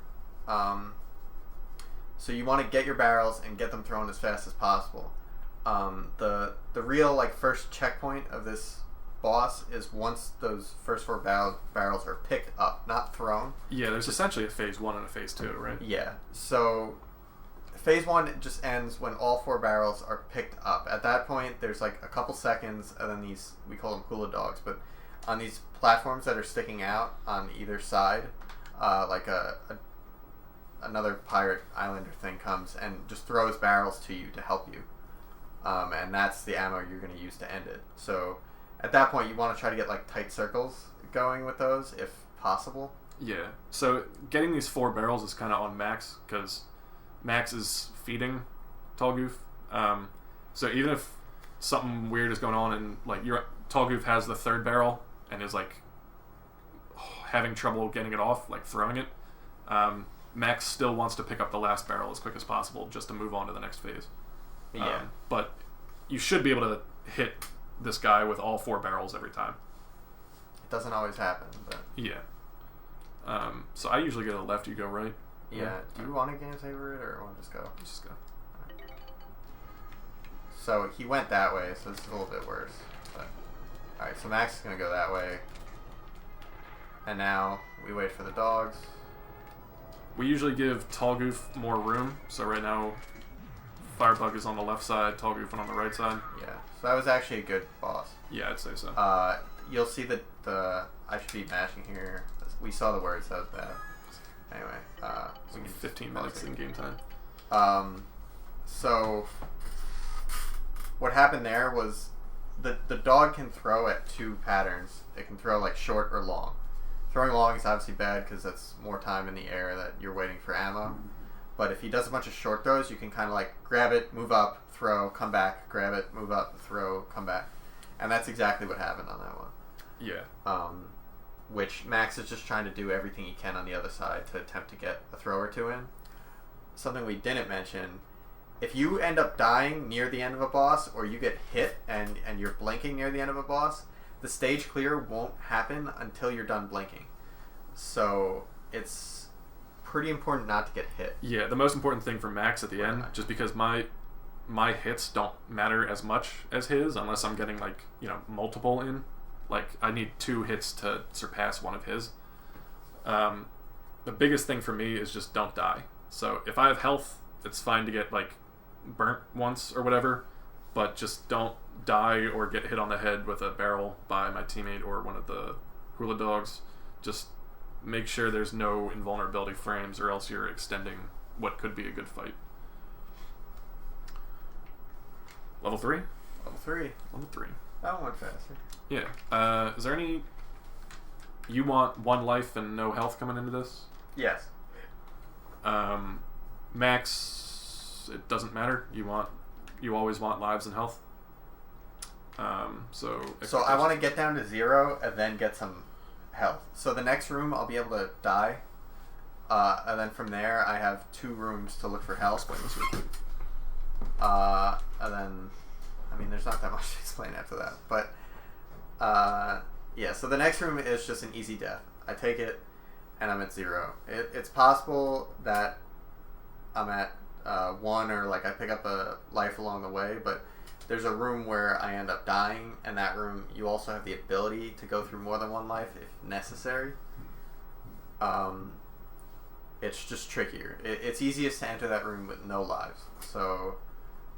So you want to get your barrels and get them thrown as fast as possible. The real like first checkpoint of this boss is once those first 4 barrels are picked up, not thrown. Yeah, there's essentially a phase 1 and a phase 2, right? Yeah. So phase 1 just ends when all 4 barrels are picked up. At that point, there's like a couple seconds, and then these, we call them hula dogs, but on these platforms that are sticking out on either side, like another pirate islander thing comes and just throws barrels to you to help you. And that's the ammo you're going to use to end it. So at that point, you want to try to get like tight circles going with those if possible. Yeah. So getting these 4 barrels is kind of on Max, because Max is feeding Tall Goof. So even if something weird is going on and like Tall Goof has the 3rd barrel and is like having trouble getting it off, like throwing it, Max still wants to pick up the last barrel as quick as possible just to move on to the next phase. Yeah. But you should be able to hit this guy with all 4 barrels every time. It doesn't always happen, but Yeah. So I usually go to the left, you go right. yeah. Do you want to game saver it or want to just go? Just go. So he went that way, so this is a little bit worse. But alright, so Max is gonna go that way. And now we wait for the dogs. We usually give Tall Goof more room, so right now Firebug is on the left side, Tall Goof on the right side. Yeah. So that was actually a good boss. Yeah, I'd say so. You'll see that I should be mashing here. We saw the words, that was bad. Anyway, we can 15 minutes in game time. So what happened there was the dog can throw at 2 patterns. It can throw like short or long. Throwing long is obviously bad because that's more time in the air that you're waiting for ammo. But if he does a bunch of short throws, you can kind of like grab it, move up, throw, come back, grab it, move up, throw, come back. And that's exactly what happened on that one. Yeah. Which Max is just trying to do everything he can on the other side to attempt to get a throw or 2 in. Something we didn't mention, if you end up dying near the end of a boss, or you get hit and you're blinking near the end of a boss, the stage clear won't happen until you're done blinking. So it's pretty important not to get hit. Yeah, the most important thing for Max at the end, just because my hits don't matter as much as his unless I'm getting like, multiple in. Like, I need 2 hits to surpass one of his. The biggest thing for me is just don't die. So if I have health, it's fine to get like burnt once or whatever, but just don't die or get hit on the head with a barrel by my teammate or one of the hula dogs. Just make sure there's no invulnerability frames, or else you're extending what could be a good fight. Level 3? Level 3. Level 3. That one went faster. Yeah. Is there any... You want 1 life and no health coming into this? Yes. Max, it doesn't matter. You always want lives and health. So I want to get down to 0 and then get some health. So the next room I'll be able to die, and then from there I have 2 rooms to look for health. Explain this real quick. And then, there's not that much to explain after that. But yeah, so the next room is just an easy death. I take it, and I'm at 0. It's possible that I'm at 1, or like I pick up a life along the way, but there's a room where I end up dying, and that room you also have the ability to go through more than 1 life if necessary. It's just trickier. It's easiest to enter that room with no lives. So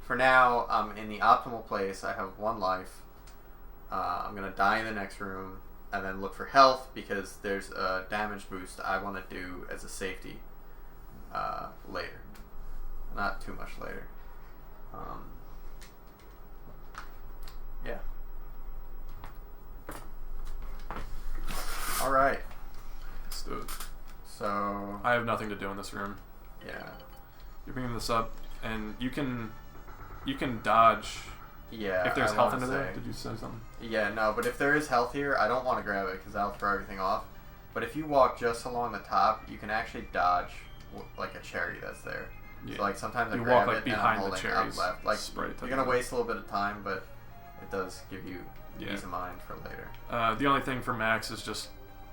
for now, I'm in the optimal place. I have 1 life. I'm going to die in the next room and then look for health, because there's a damage boost I want to do as a safety later. Not too much later. Yeah. Alright. Let's do it. So... I have nothing to do in this room. Yeah. You're bringing this up, and you can dodge. Yeah. If there's health under there, did you say something? Yeah, no, but if there is health here, I don't want to grab it because that'll throw everything off. But if you walk just along the top, you can actually dodge like a cherry that's there. Yeah. So like sometimes I grab walk, like, it behind and I'm the holding cherries, up left. Like spray you're gonna waste a little bit of time, but it does give you peace of mind for later. The only thing for Max is just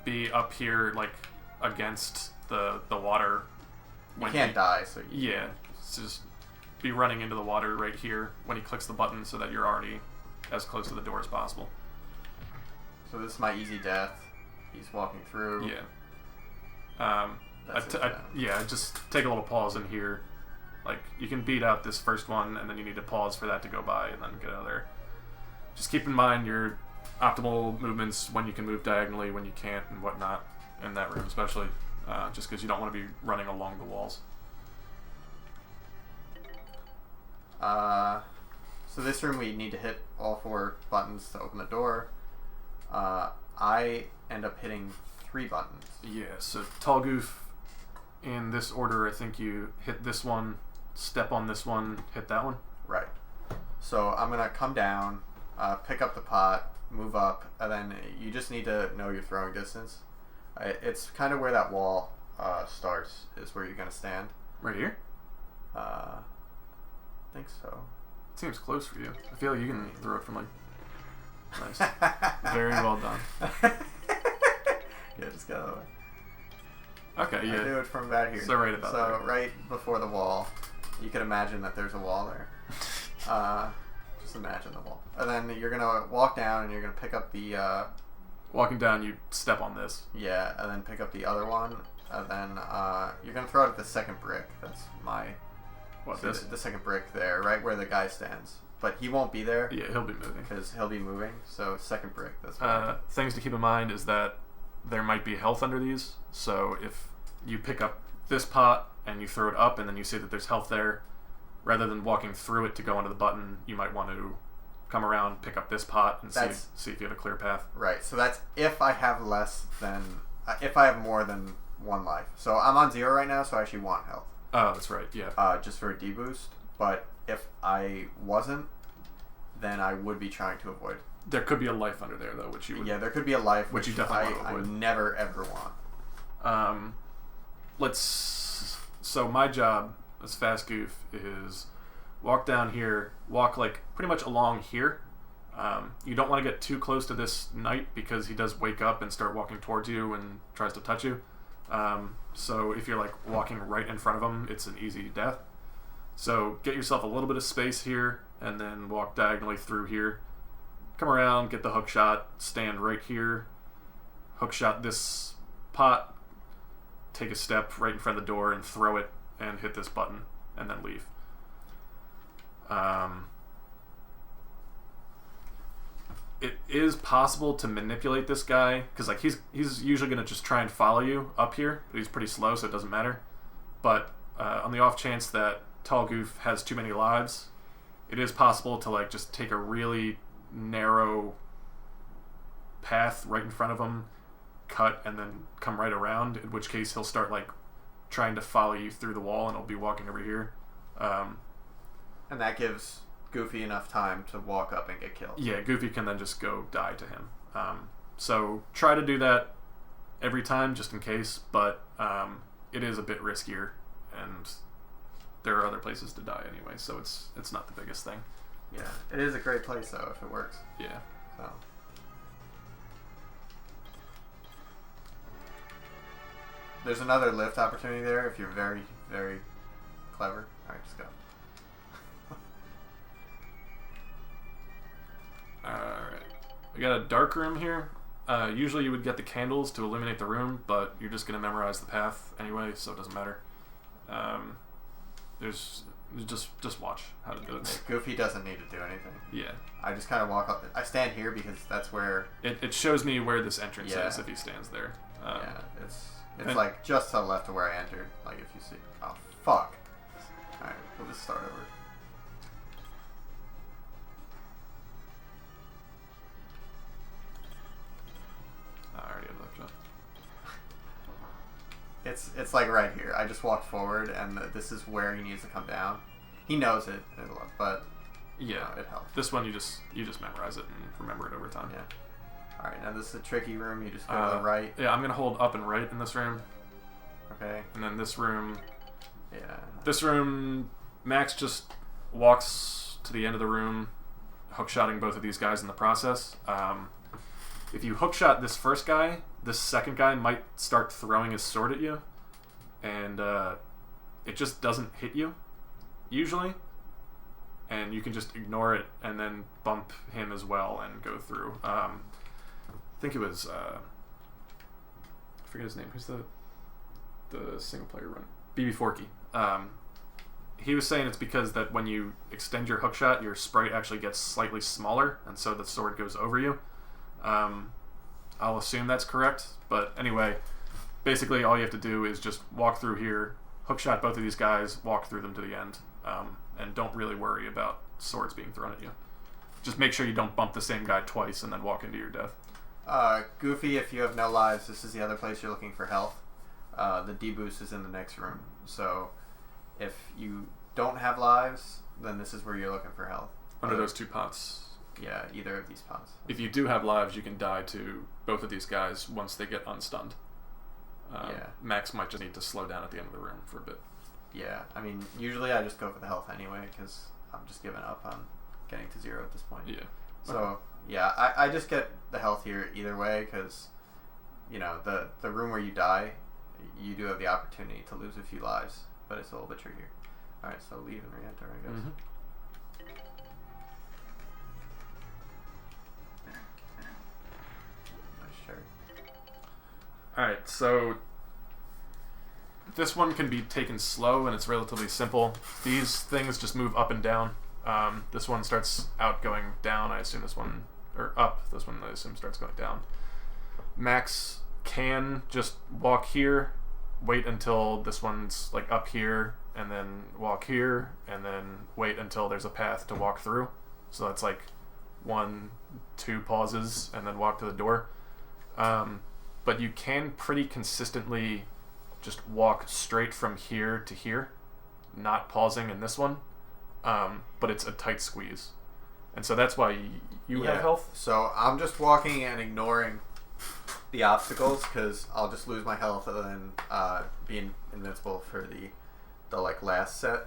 be up here, like, against the water. You can't die, so so just be running into the water right here when he clicks the button so that you're already as close to the door as possible. So this is my easy death. He's walking through. Just take a little pause in here. Like, you can beat out this first one, and then you need to pause for that to go by, and then get out of there. Just keep in mind your optimal movements, when you can move diagonally, when you can't, and whatnot, in that room especially, just because you don't want to be running along the walls. So this room we need to hit all 4 buttons to open the door. I end up hitting 3 buttons. Yeah, so Tall Goof, in this order, I think you hit this one, step on this one, hit that one. Right. So I'm going to come down, pick up the pot, move up, and then you just need to know your throwing distance. It's kind of where that wall starts, is where you're going to stand. Right here? I think so. It seems close for you. I feel like you can throw it from, like... Nice. Very well done. Yeah, just get out of the way. Okay, yeah. I do it from about here. So right about there. Right before the wall. You can imagine that there's a wall there. Just imagine the wall. And then you're going to walk down and you're going to pick up the... Walking down, you step on this. Yeah, and then pick up the other one. And then you're going to throw it at the second brick. That's my... What, this? The second brick there, right where the guy stands. But he won't be there. Yeah, he'll be moving. Because he'll be moving. So second brick. That's things to keep in mind is that there might be health under these. So if you pick up this pot and you throw it up and then you see that there's health there, rather than walking through it to go onto the button, you might want to come around, pick up this pot, and see if you have a clear path. Right. So that's if I have if I have more than 1 life. So I'm on 0 right now, so I actually want health. Oh, that's right. Yeah. Just for a deboost. But if I wasn't, then I would be trying to avoid. There could be a life under there, though, which you would... Yeah, there could be a life, which you definitely want to avoid. I never, ever want. So my job as Fast Goof is walk down here, walk, like, pretty much along here. You don't want to get too close to this knight because he does wake up and start walking towards you and tries to touch you. So if you're, like, walking right in front of him, it's an easy death. So get yourself a little bit of space here and then walk diagonally through here. Come around, get the hook shot, stand right here, hook shot this pot, take a step right in front of the door and throw it and hit this button and then leave. It is possible to manipulate this guy because, like, he's usually going to just try and follow you up here, but he's pretty slow, so it doesn't matter. But on the off chance that Tall Goof has too many lives, it is possible to, like, just take a really narrow path right in front of him, cut, and then come right around, in which case he'll start, like, trying to follow you through the wall and he'll be walking over here. And that gives Goofy enough time to walk up and get killed. Yeah, Goofy can then just go die to him. So try to do that every time just in case, but it is a bit riskier and there are other places to die anyway, so it's not the biggest thing. Yeah, it is a great place though if it works. Yeah. So. There's another lift opportunity there if you're very, very clever. Alright, just go. Alright. We got a dark room here. Usually you would get the candles to illuminate the room, but you're just going to memorize the path anyway, so it doesn't matter. There's just watch how to do it. Goofy doesn't need to do anything. Yeah. I just kind of walk up. I stand here because that's where... It shows me where this entrance is if he stands there. Yeah, it's like just to the left of where I entered. Like if you see... Oh, fuck. Alright, we'll just start over. I already had left jump. It's like right here. I just walked forward, and this is where he needs to come down. He knows it, but yeah, it helps. This one you just memorize it and remember it over time. Yeah. All right, now this is a tricky room. You just go to the right. Yeah, I'm gonna hold up and right in this room. Okay. And then this room. Yeah. This room, Max just walks to the end of the room, hookshotting both of these guys in the process. If you hookshot this first guy, this second guy might start throwing his sword at you, and it just doesn't hit you, usually, and you can just ignore it and then bump him as well and go through. I think it was, I forget his name, who's the single player run? BB Forky. He was saying it's because that when you extend your hookshot, your sprite actually gets slightly smaller, and so the sword goes over you. I'll assume that's correct, but anyway, basically all you have to do is just walk through here, hookshot both of these guys, walk through them to the end, and don't really worry about swords being thrown at you. Just make sure you don't bump the same guy twice and then walk into your death. Goofy, if you have no lives, this is the other place you're looking for health. The deboost is in the next room, so if you don't have lives, then this is where you're looking for health. Under those two pots. Yeah, either of these pots. If you do have lives, you can die to both of these guys once they get unstunned. Yeah. Max might just need to slow down at the end of the room for a bit. Yeah, I mean, usually I just go for the health anyway, because I'm just giving up on getting to 0 at this point. Yeah. So, yeah, I just get the health here either way, because, you know, the room where you die, you do have the opportunity to lose a few lives, but it's a little bit trickier. Alright, so leave and re-enter, I guess. Mm-hmm. Alright, so this one can be taken slow and it's relatively simple. These things just move up and down. This one starts out going down, I assume this one, or up, this one I assume starts going down. Max can just walk here, wait until this one's like up here, and then walk here, and then wait until there's a path to walk through. So that's like 1, 2 pauses, and then walk to the door. But you can pretty consistently just walk straight from here to here, not pausing in this one, but it's a tight squeeze. And so that's why you have health. So I'm just walking and ignoring the obstacles, because I'll just lose my health and then be invincible for the like last set.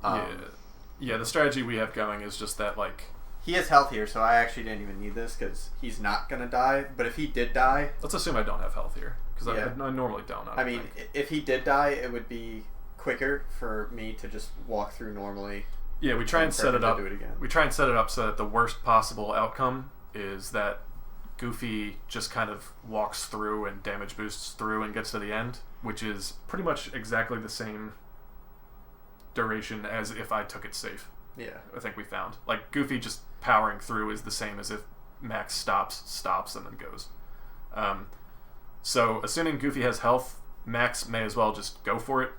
Yeah, the strategy we have going is just that, like, he has health here, so I actually didn't even need this because he's not going to die. But if he did die... Let's assume I don't have health here, because I normally don't. I mean, if he did die, it would be quicker for me to just walk through normally. Yeah, we try and set it up. Do it again. We try and set it up so that the worst possible outcome is that Goofy just kind of walks through and damage boosts through and gets to the end, which is pretty much exactly the same duration as if I took it safe. Yeah. I think we found. Like, Goofy just powering through is the same as if Max stops, and then goes. So, assuming Goofy has health, Max may as well just go for it,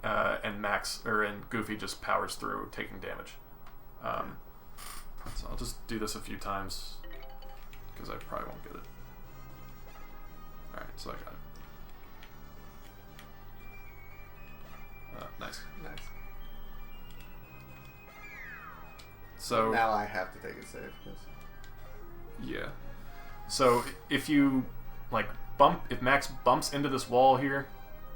and Goofy just powers through, taking damage. So I'll just do this a few times, because I probably won't get it. Alright, so I got it. Nice. So now I have to take it safe. Yeah. So if you like if Max bumps into this wall here,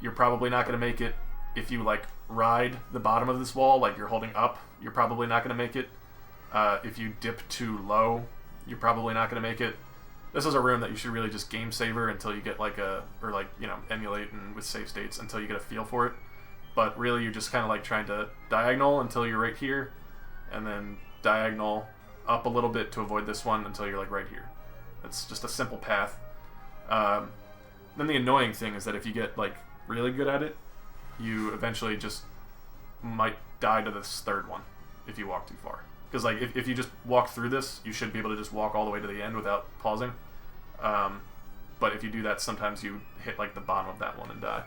you're probably not going to make it. If you like ride the bottom of this wall, like you're holding up, you're probably not going to make it. If you dip too low, you're probably not going to make it. This is a room that you should really just game saver until you get emulate and with save states until you get a feel for it. But really, you're just kind of like trying to diagonal until you're right here, and then diagonal up a little bit to avoid this one until you're like right here. It's just a simple path. Then the annoying thing is that if you get like really good at it, you eventually just might die to this third one if you walk too far. Because like if you just walk through this, you should be able to just walk all the way to the end without pausing. But if you do that, sometimes you hit like the bottom of that one and die.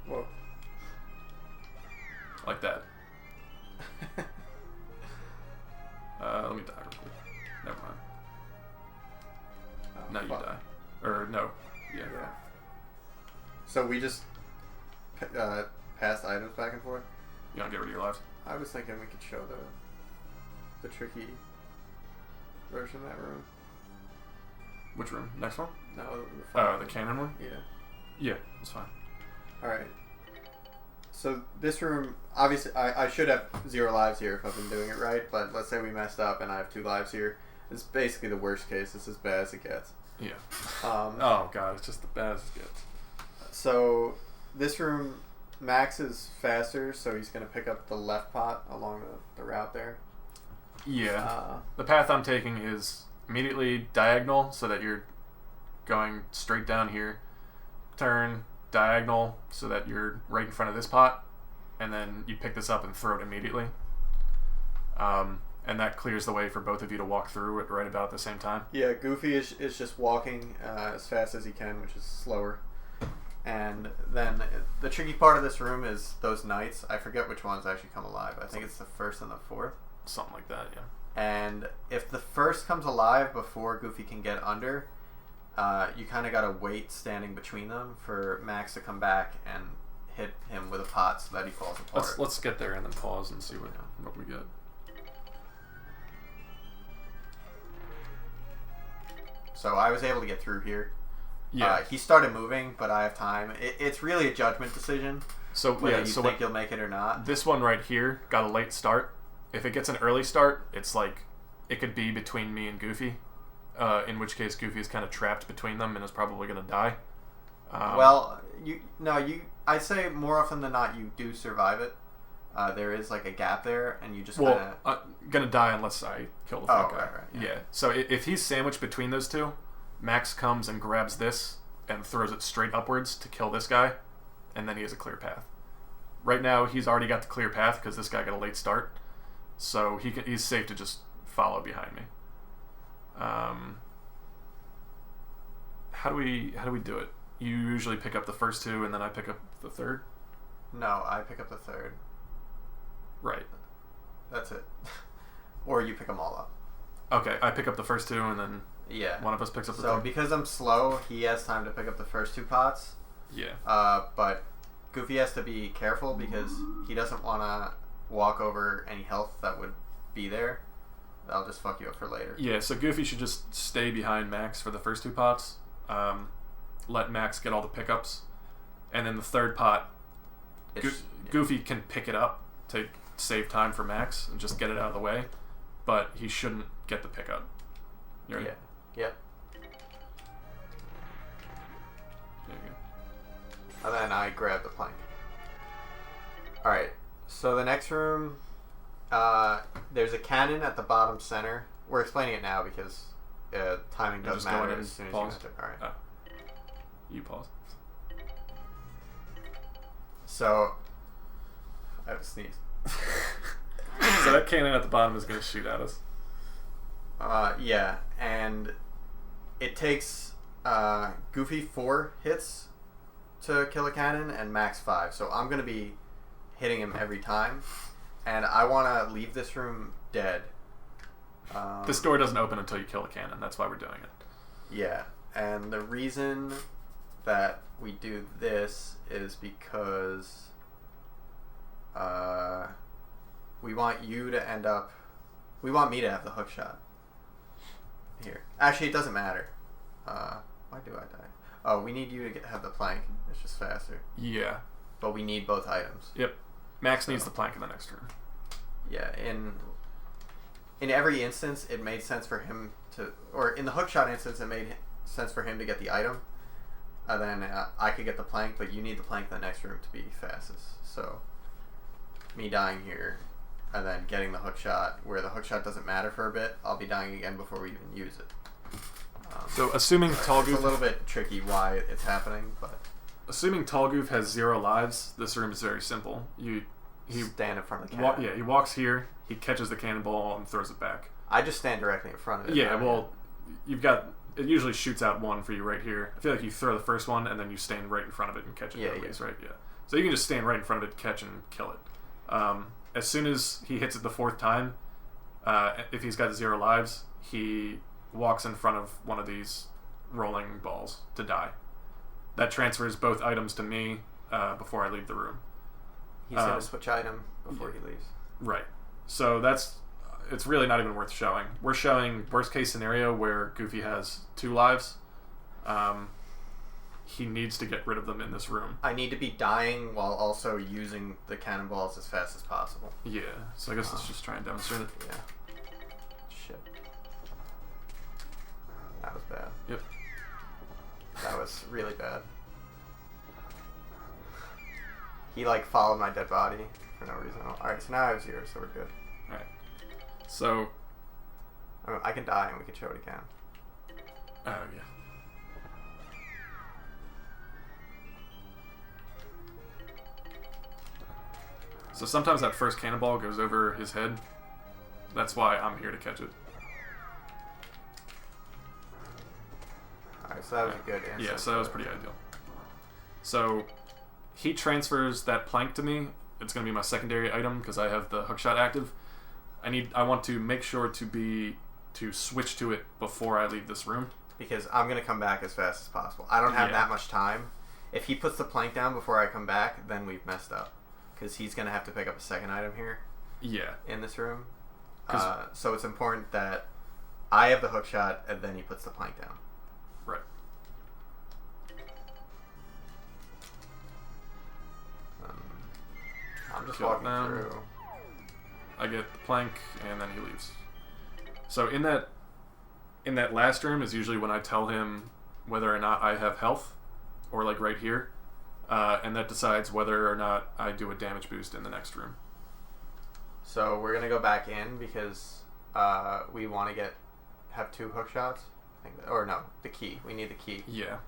Whoa. Like that. Let me die real quick. Never mind. Oh, now you die. Or no. Yeah. So we just passed items back and forth? You want to get rid of your lives? I was thinking we could show the tricky version of that room. Which room? Next one? No, The cannon one? Yeah. Yeah, that's fine. Alright. So this room, obviously, I should have 0 lives here if I've been doing it right. But let's say we messed up and I have 2 lives here. It's basically the worst case. It's as bad as it gets. Yeah. Oh god, it's just the bad as it gets. So this room, Max is faster, so he's gonna pick up the left pot along the route there. Yeah. The path I'm taking is immediately diagonal, so that you're going straight down here. Turn diagonal, so that you're right in front of this pot, and then you pick this up and throw it immediately. And that clears the way for both of you to walk through it right about at the same time. Yeah, Goofy is just walking as fast as he can, which is slower. And then the tricky part of this room is those knights. I forget which ones actually come alive. I think it's the first and the fourth. Something like that, yeah. And if the first comes alive before Goofy can get under, you kind of got to wait standing between them for Max to come back and hit him with a pot so that he falls apart. Let's get there and then pause and see what we get. So I was able to get through here. Yeah. He started moving, but I have time. It's really a judgment decision. So whether you think you'll make it or not. This one right here got a late start. If it gets an early start, it's like it could be between me and Goofy. In which case Goofy is kind of trapped between them and is probably going to die. I'd say more often than not you do survive it. There is like a gap there, and you just gonna die unless I kill the fuck guy. Right, yeah. So if he's sandwiched between those two, Max comes and grabs this and throws it straight upwards to kill this guy, and then he has a clear path. Right now he's already got the clear path because this guy got a late start, so he's safe to just follow behind me. How do we do it? You usually pick up the first 2 and then I pick up the third? No, I pick up the third. Right. That's it. Or you pick them all up. Okay, I pick up the first 2 and then one of us picks up the third. So because I'm slow, he has time to pick up the first 2 pots. Yeah. But Goofy has to be careful because he doesn't want to walk over any health that would be there. That'll just fuck you up for later. Yeah, so Goofy should just stay behind Max for the first 2 pots. Let Max get all the pickups. And then the third pot, Goofy can pick it up to save time for Max and just get it out of the way. But he shouldn't get the pickup. You ready? Yeah. Yep. There you go. And then I grab the plank. Alright, so the next room, there's a cannon at the bottom center. We're explaining it now because timing does matter as soon as you enter. Alright. You pause. So, I have a sneeze. So that cannon at the bottom is going to shoot at us. Yeah, and it takes Goofy 4 hits to kill a cannon and Max 5. So I'm going to be hitting him every time. And I want to leave this room dead. This door doesn't open until you kill the cannon. That's why we're doing it. Yeah, and the reason that we do this is because we want you to end up... We want me to have the hook shot. Here. Actually, it doesn't matter. Why do I die? Oh, we need you to have the plank. It's just faster. Yeah. But we need both items. Yep. Max needs the plank in the next room. Yeah, in every instance, it made sense for him to... Or in the hook shot instance, it made sense for him to get the item. And then I could get the plank, but you need the plank in the next room to be fastest. So, me dying here, and then getting the hook shot, where the hook shot doesn't matter for a bit, I'll be dying again before we even use it. So, assuming Tall Goof... It's a little bit tricky why it's happening, but... Assuming Tall Goof has 0 lives, this room is very simple. He stand in front of the cannon. He walks here, he catches the cannonball, and throws it back. I just stand directly in front of it. Yeah, well, you've got... It usually shoots out 1 for you right here. I feel like you throw the first one, and then you stand right in front of it and catch it right? Yeah. So you can just stand right in front of it, catch, and kill it. As soon as he hits it the 4th time, if he's got 0 lives, he walks in front of one of these rolling balls to die. That transfers both items to me before I leave the room. He's going to switch item before he leaves. Right. So it's really not even worth showing. We're showing worst case scenario where Goofy has 2 lives. he needs to get rid of them in this room. I need to be dying while also using the cannonballs as fast as possible. Yeah, so I guess let's just try and demonstrate it. Yeah. Shit. That was bad. Yep. That was really bad. He like followed my dead body for no reason. Alright, so now I have 0, so we're good. Alright. So... I can die and we can show it again. Oh, yeah. So sometimes that first cannonball goes over his head. That's why I'm here to catch it. Alright, so that was a good answer. Yeah, so that was pretty ideal. So he transfers that plank to me. It's going to be my secondary item because I have the hookshot active. I want to make sure to switch to it before I leave this room. Because I'm going to come back as fast as possible. I don't have that much time. If he puts the plank down before I come back, then we've messed up. Because he's going to have to pick up a second item here. Yeah. In this room. So it's important that I have the hook shot and then he puts the plank down. Right. I'm just walking through. I get the plank and then he leaves. So in that last room is usually when I tell him whether or not I have health, or like right here. And that decides whether or not I do a damage boost in the next room. So we're gonna go back in because we want to have 2 hook shots. Or no, the key. We need the key. Yeah.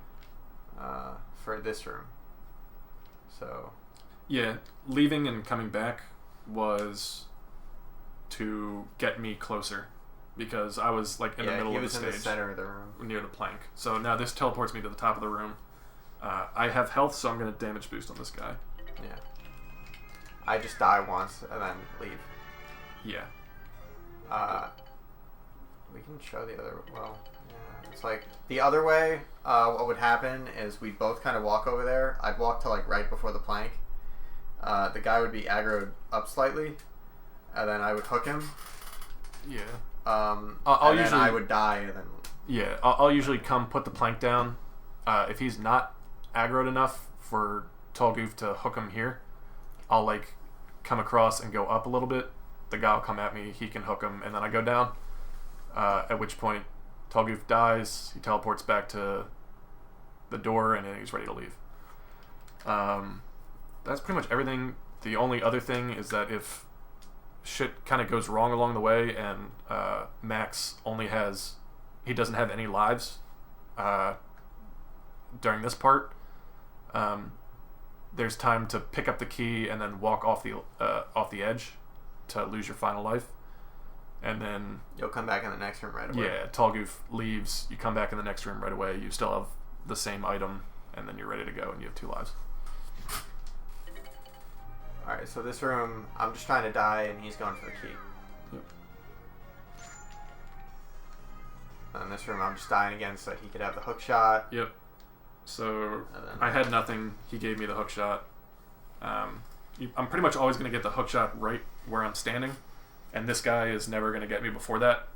For this room. So. Yeah, leaving and coming back was to get me closer because I was like in the middle of the stage. He was in the center of the room, near the plank. So now this teleports me to the top of the room. I have health, so I'm going to damage boost on this guy. Yeah. I just die once and then leave. Yeah. We can show the other... Well, yeah. It's like... The other way, what would happen is we'd both kind of walk over there. I'd walk to like right before the plank. The guy would be aggroed up slightly. And then I would hook him. Yeah. Then I would die and then... Yeah, I'll usually come put the plank down. If he's not aggroed enough for Tall Goof to hook him here, I'll like come across and go up a little bit. The guy will come at me, he can hook him, and then I go down. At which point Tall Goof dies, he teleports back to the door, and then he's ready to leave. That's pretty much everything. The only other thing is that if shit kind of goes wrong along the way and Max he doesn't have any lives during this part, there's time to pick up the key and then walk off the edge to lose your final life, and then you'll come back in the next room right away. Yeah, Tall Goof leaves, you come back in the next room right away, you still have the same item, and then you're ready to go and you have 2 lives. Alright, so this room, I'm just trying to die and he's going for the key. Yep. And this room, I'm just dying again so that he could have the hook shot. Yep. So I had nothing. He gave me the hook shot. I'm pretty much always going to get the hook shot right where I'm standing, and this guy is never going to get me before that.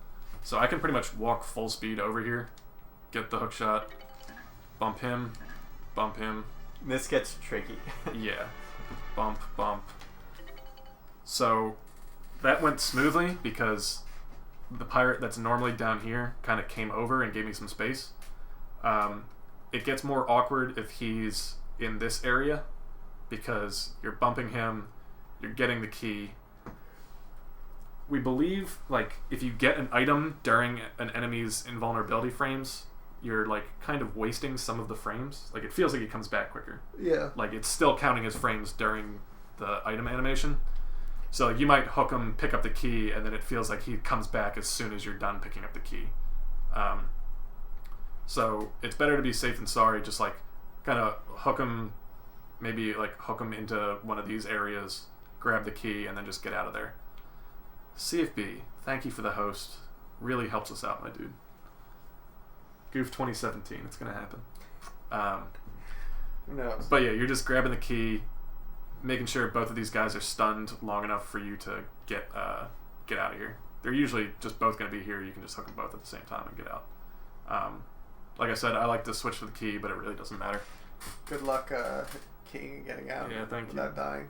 So I can pretty much walk full speed over here, get the hook shot, bump him. This gets tricky. Yeah. Bump. So that went smoothly because the pirate that's normally down here kind of came over and gave me some space. It gets more awkward if he's in this area because you're bumping him, you're getting the key. We believe, like, if you get an item during an enemy's invulnerability frames, you're, like, kind of wasting some of the frames. Like, it feels like he comes back quicker. Yeah. Like, it's still counting as frames during the item animation. So you might hook him, pick up the key, and then it feels like he comes back as soon as you're done picking up the key. So it's better to be safe than sorry. Just like kind of hook him, maybe like hook him into one of these areas, grab the key, and then just get out of there. CFB, thank you for the host. Really helps us out, my dude. Goof 2017, it's gonna happen. Who knows? But yeah, you're just grabbing the key, making sure both of these guys are stunned long enough for you to get out of here. They're usually just both going to be here. You can just hook them both at the same time and get out. like I said, I like to switch to the key, but it really doesn't matter. Good luck keying and getting out. Yeah, thank you. Without dying.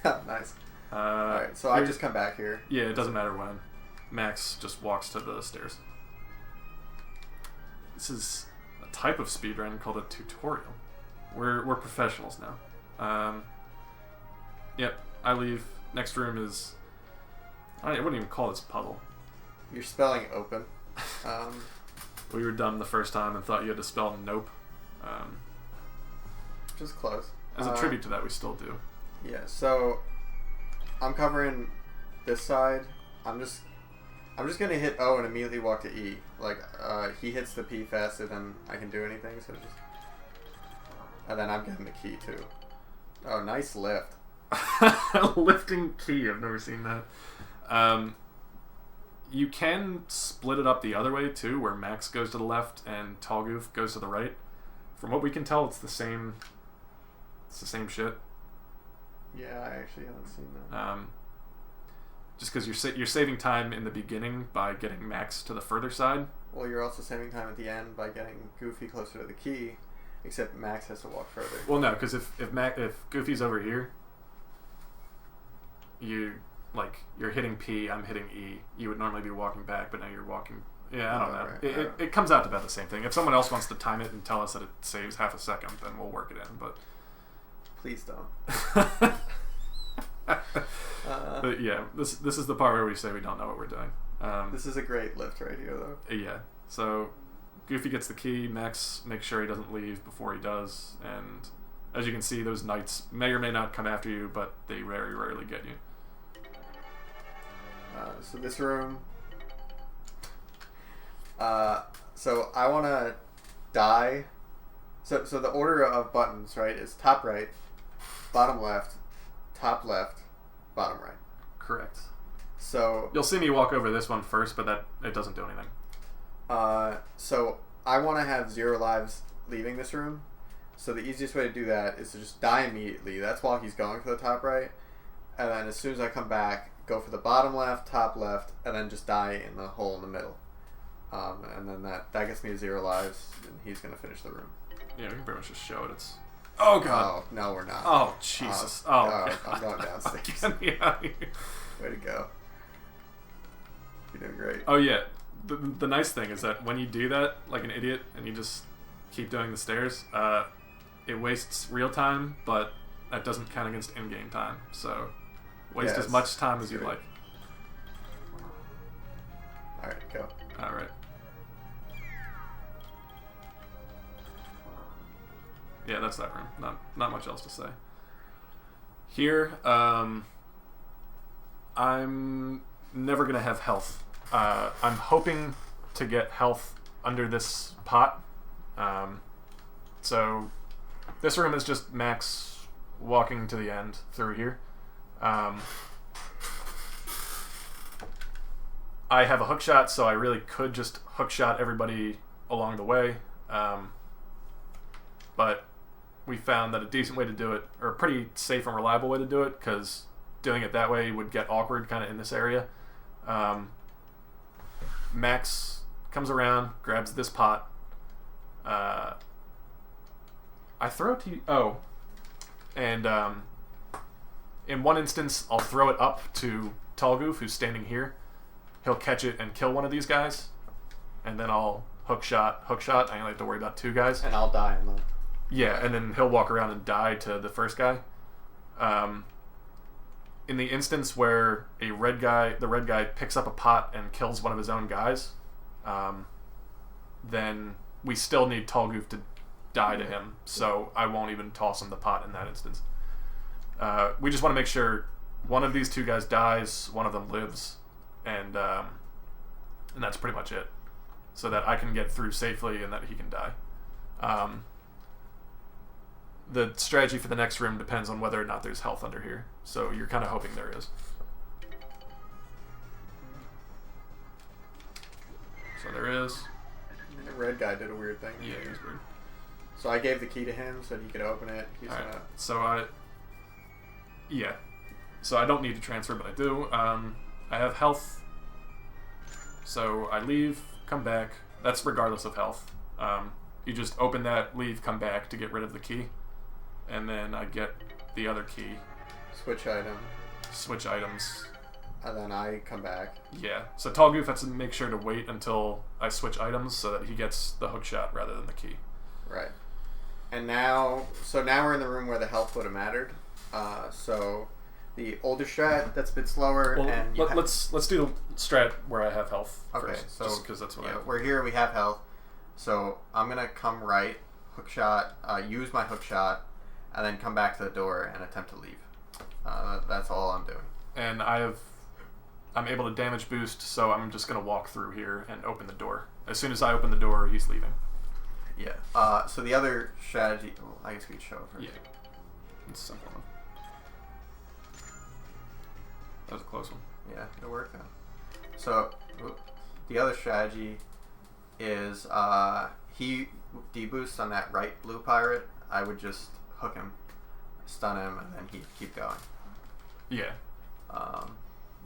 Nice. Alright, so I just come back here. Yeah, it doesn't matter when. Max just walks to the stairs. This is a type of speedrun called a tutorial. We're professionals now. Yep, I leave. Next room is... I wouldn't even call this puddle. You're spelling open. We were dumb the first time and thought you had to spell nope. Just close. As a tribute to that, we still do. Yeah, so I'm covering this side. I'm just gonna hit O and immediately walk to E. Like he hits the P faster than I can do anything, so just and then I'm getting the key too. Oh, nice lift. Lifting key, I've never seen that. You can split it up the other way too, where Max goes to the left and Tall Goof goes to the right. From what we can tell, it's the same. It's the same shit. Yeah, I actually haven't seen that. Just because you're saving time in the beginning by getting Max to the further side. Well, you're also saving time at the end by getting Goofy closer to the key, except Max has to walk further. Well, no, because if Goofy's over here, you're hitting P, I'm hitting E. You would normally be walking back, but now you're walking. Yeah, I don't know. Right, it comes out to about the same thing. If someone else wants to time it and tell us that it saves half a second, then we'll work it in. But please don't. But yeah, this is the part where we say we don't know what we're doing. This is a great lift right here, though. Yeah. So Goofy gets the key. Max makes sure he doesn't leave before he does. And as you can see, those knights may or may not come after you, but they very rarely get you. So this room. So I want to die. So the order of buttons, right, is top right, bottom left, top left, bottom right. Correct. So you'll see me walk over this one first, but it doesn't do anything. So I want to have 0 lives leaving this room. So the easiest way to do that is to just die immediately. That's while he's going for the top right. And then as soon as I come back, go for the bottom left, top left, and then just die in the hole in the middle. And then that gets me to 0 lives, and he's going to finish the room. Yeah, we can pretty much just show it. It's... Oh, God. Oh, no, we're not. Oh, Jesus. God. I'm going downstairs. Get me out of here. Way to go. You're doing great. Oh, yeah. The nice thing is that when you do that, like an idiot, and you just keep doing the stairs, it wastes real time, but that doesn't count against in-game time. So waste as much time as you'd like. Alright, go. Alright. Yeah, that's that room. Not much else to say. Here, I'm never gonna have health. I'm hoping to get health under this pot. So this room is just Max walking to the end through here. I have a hook shot, so I really could just hook shot everybody along the way. But we found that a decent way to do it, or a pretty safe and reliable way to do it, because doing it that way would get awkward kind of in this area. Max comes around, grabs this pot. I throw it to you. Oh. And in one instance, I'll throw it up to Tall Goof, who's standing here. He'll catch it and kill one of these guys. And then I'll hook shot. I only have to worry about 2 guys. And I'll die in the... Yeah, and then he'll walk around and die to the first guy. In the instance where the red guy picks up a pot and kills one of his own guys, then we still need Tall Goof to die to him, so I won't even toss him the pot in that instance. We just want to make sure one of these 2 guys dies, one of them lives, and that's pretty much it, so that I can get through safely and that he can die. The strategy for the next room depends on whether or not there's health under here, so you're kind of hoping there is. So there is. The red guy did a weird thing. Yeah, he was weird. So I gave the key to him so that he could open it. He's All right. gonna... So yeah. So I don't need to transfer, but I do. I have health. So I leave, come back. That's regardless of health. You just open that, leave, come back to get rid of the key, and then I get the other key. Switch item. Switch items. And then I come back. Yeah. So Tall Goof has to make sure to wait until I switch items so that he gets the hook shot rather than the key. Right. And now we're in the room where the health would have mattered. So the older strat that's a bit slower. Well, and let's do the strat where I have health okay, first, so just because that's what I have. We're here. We have health. So I'm gonna come right, hook shot, use my hook shot, and then come back to the door and attempt to leave. That's all I'm doing. And I'm able to damage boost, so I'm just gonna walk through here and open the door. As soon as I open the door, he's leaving. Yeah. So the other strategy, well, I guess we could show it first. Yeah. It's simple enough. That was a close one. Yeah, it worked out. So the other strategy is he deboosts on that right blue pirate. I would just hook him, stun him, and then he'd keep going. Yeah.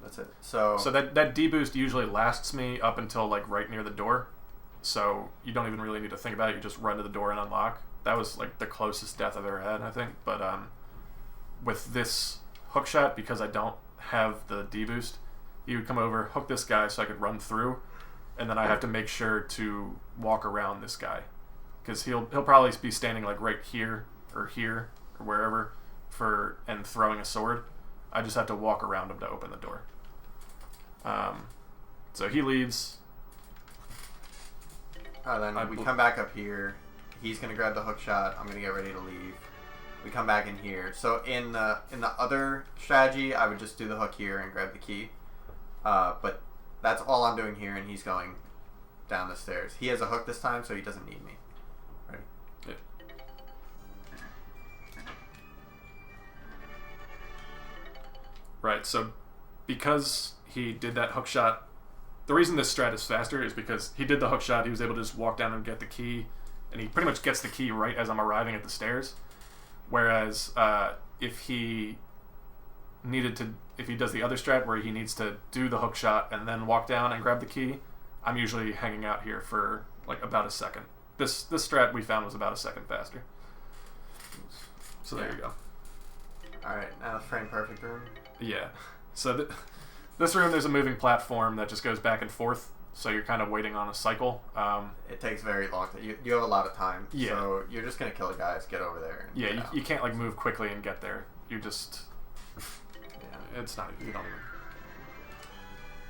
That's it. So that deboost usually lasts me up until like right near the door. So you don't even really need to think about it. You just run to the door and unlock. That was like the closest death I've ever had, I think. But with this hook shot, because I don't have the deboost, he would come over, hook this guy so I could run through, and then I have to make sure to walk around this guy, because he'll probably be standing like right here or wherever and throwing a sword. I just have to walk around him to open the door. So he leaves. Then we come back up here. He's gonna grab the hook shot. I'm gonna get ready to leave. We come back in here. So in the other strategy, I would just do the hook here and grab the key. But that's all I'm doing here, and he's going down the stairs. He has a hook this time, so he doesn't need me. Ready? Yeah. Right. So because he did that hook shot, the reason this strat is faster is because he did the hook shot. He was able to just walk down and get the key, and he pretty much gets the key right as I'm arriving at the stairs. Whereas if he does the other strat where he needs to do the hook shot and then walk down and grab the key, I'm usually hanging out here for like about a second. This strat we found was about a second faster. So there you go. All right, now the frame perfect room. Yeah. So this room, there's a moving platform that just goes back and forth. So you're kind of waiting on a cycle. It takes very long. You have a lot of time. Yeah. So you're just gonna kill the guys, get over there. And yeah. You can't like move quickly and get there. You just. Yeah. It's not. You don't even.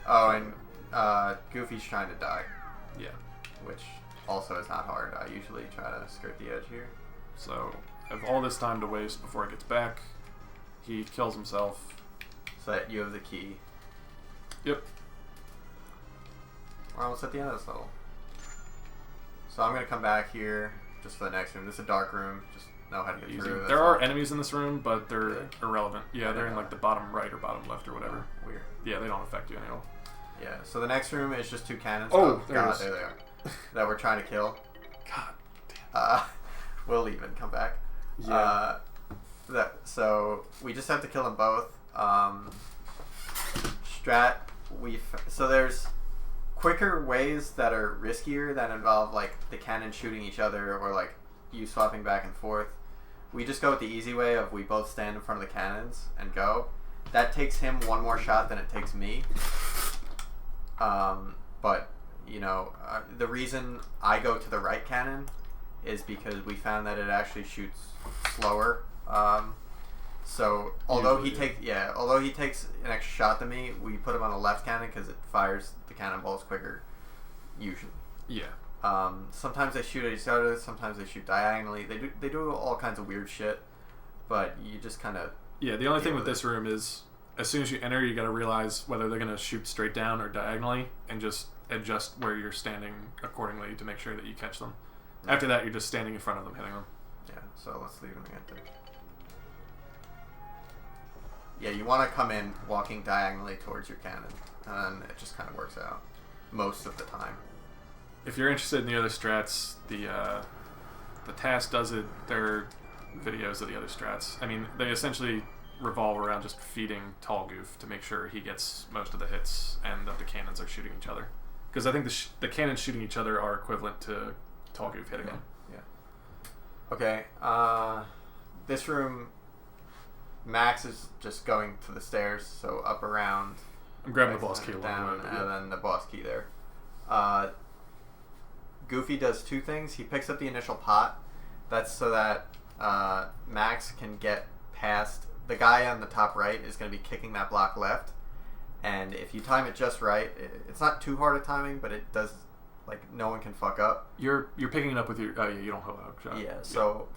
Oh, and Goofy's trying to die. Yeah. Which also is not hard. I usually try to skirt the edge here. So I have all this time to waste before it gets back. He kills himself. So that you have the key. Yep. We're almost at the end of this level. So I'm gonna come back here just for the next room. This is a dark room. Just know how to get through. There are enemies in this room, but they're irrelevant. Yeah, they're in like the bottom right or bottom left or whatever. Weird. Yeah, they don't affect you anymore. Yeah. So the next room is just two cannons. Oh, God, there they are. That we're trying to kill. God damn. We'll leave and come back. Yeah. So we just have to kill them both. So there's quicker ways that are riskier that involve like the cannon shooting each other or like you swapping back and forth. We just go with the easy way of we both stand in front of the cannons and go. That takes him one more shot than it takes me. But you know, the reason I go to the right cannon is because we found that it actually shoots slower. So although he takes an extra shot than me, we put him on the left cannon because it fires the cannonballs quicker. Usually. Yeah. Sometimes they shoot at each other. Sometimes they shoot diagonally. They do all kinds of weird shit. But you just kind of. Yeah. The only thing with this room is, as soon as you enter, you got to realize whether they're gonna shoot straight down or diagonally, and just adjust where you're standing accordingly to make sure that you catch them. Yeah. After that, you're just standing in front of them, hitting them. Yeah. So let's leave him again. Yeah, you want to come in walking diagonally towards your cannon, and it just kind of works out most of the time. If you're interested in the other strats, the task does it. There are videos of the other strats. I mean, they essentially revolve around just feeding Tall Goof to make sure he gets most of the hits and that the cannons are shooting each other. Because I think the cannons shooting each other are equivalent to Tall Goof hitting him. Yeah. Okay. This room, Max is just going to the stairs, so up around. I'm grabbing the boss key down, and then the boss key there. Goofy does two things. He picks up the initial pot. That's so that Max can get past. The guy on the top right is going to be kicking that block left. And if you time it just right, it's not too hard a timing, but it does, like, no one can fuck up. You're picking it up with your... Oh, yeah, you don't hold out. Yeah, so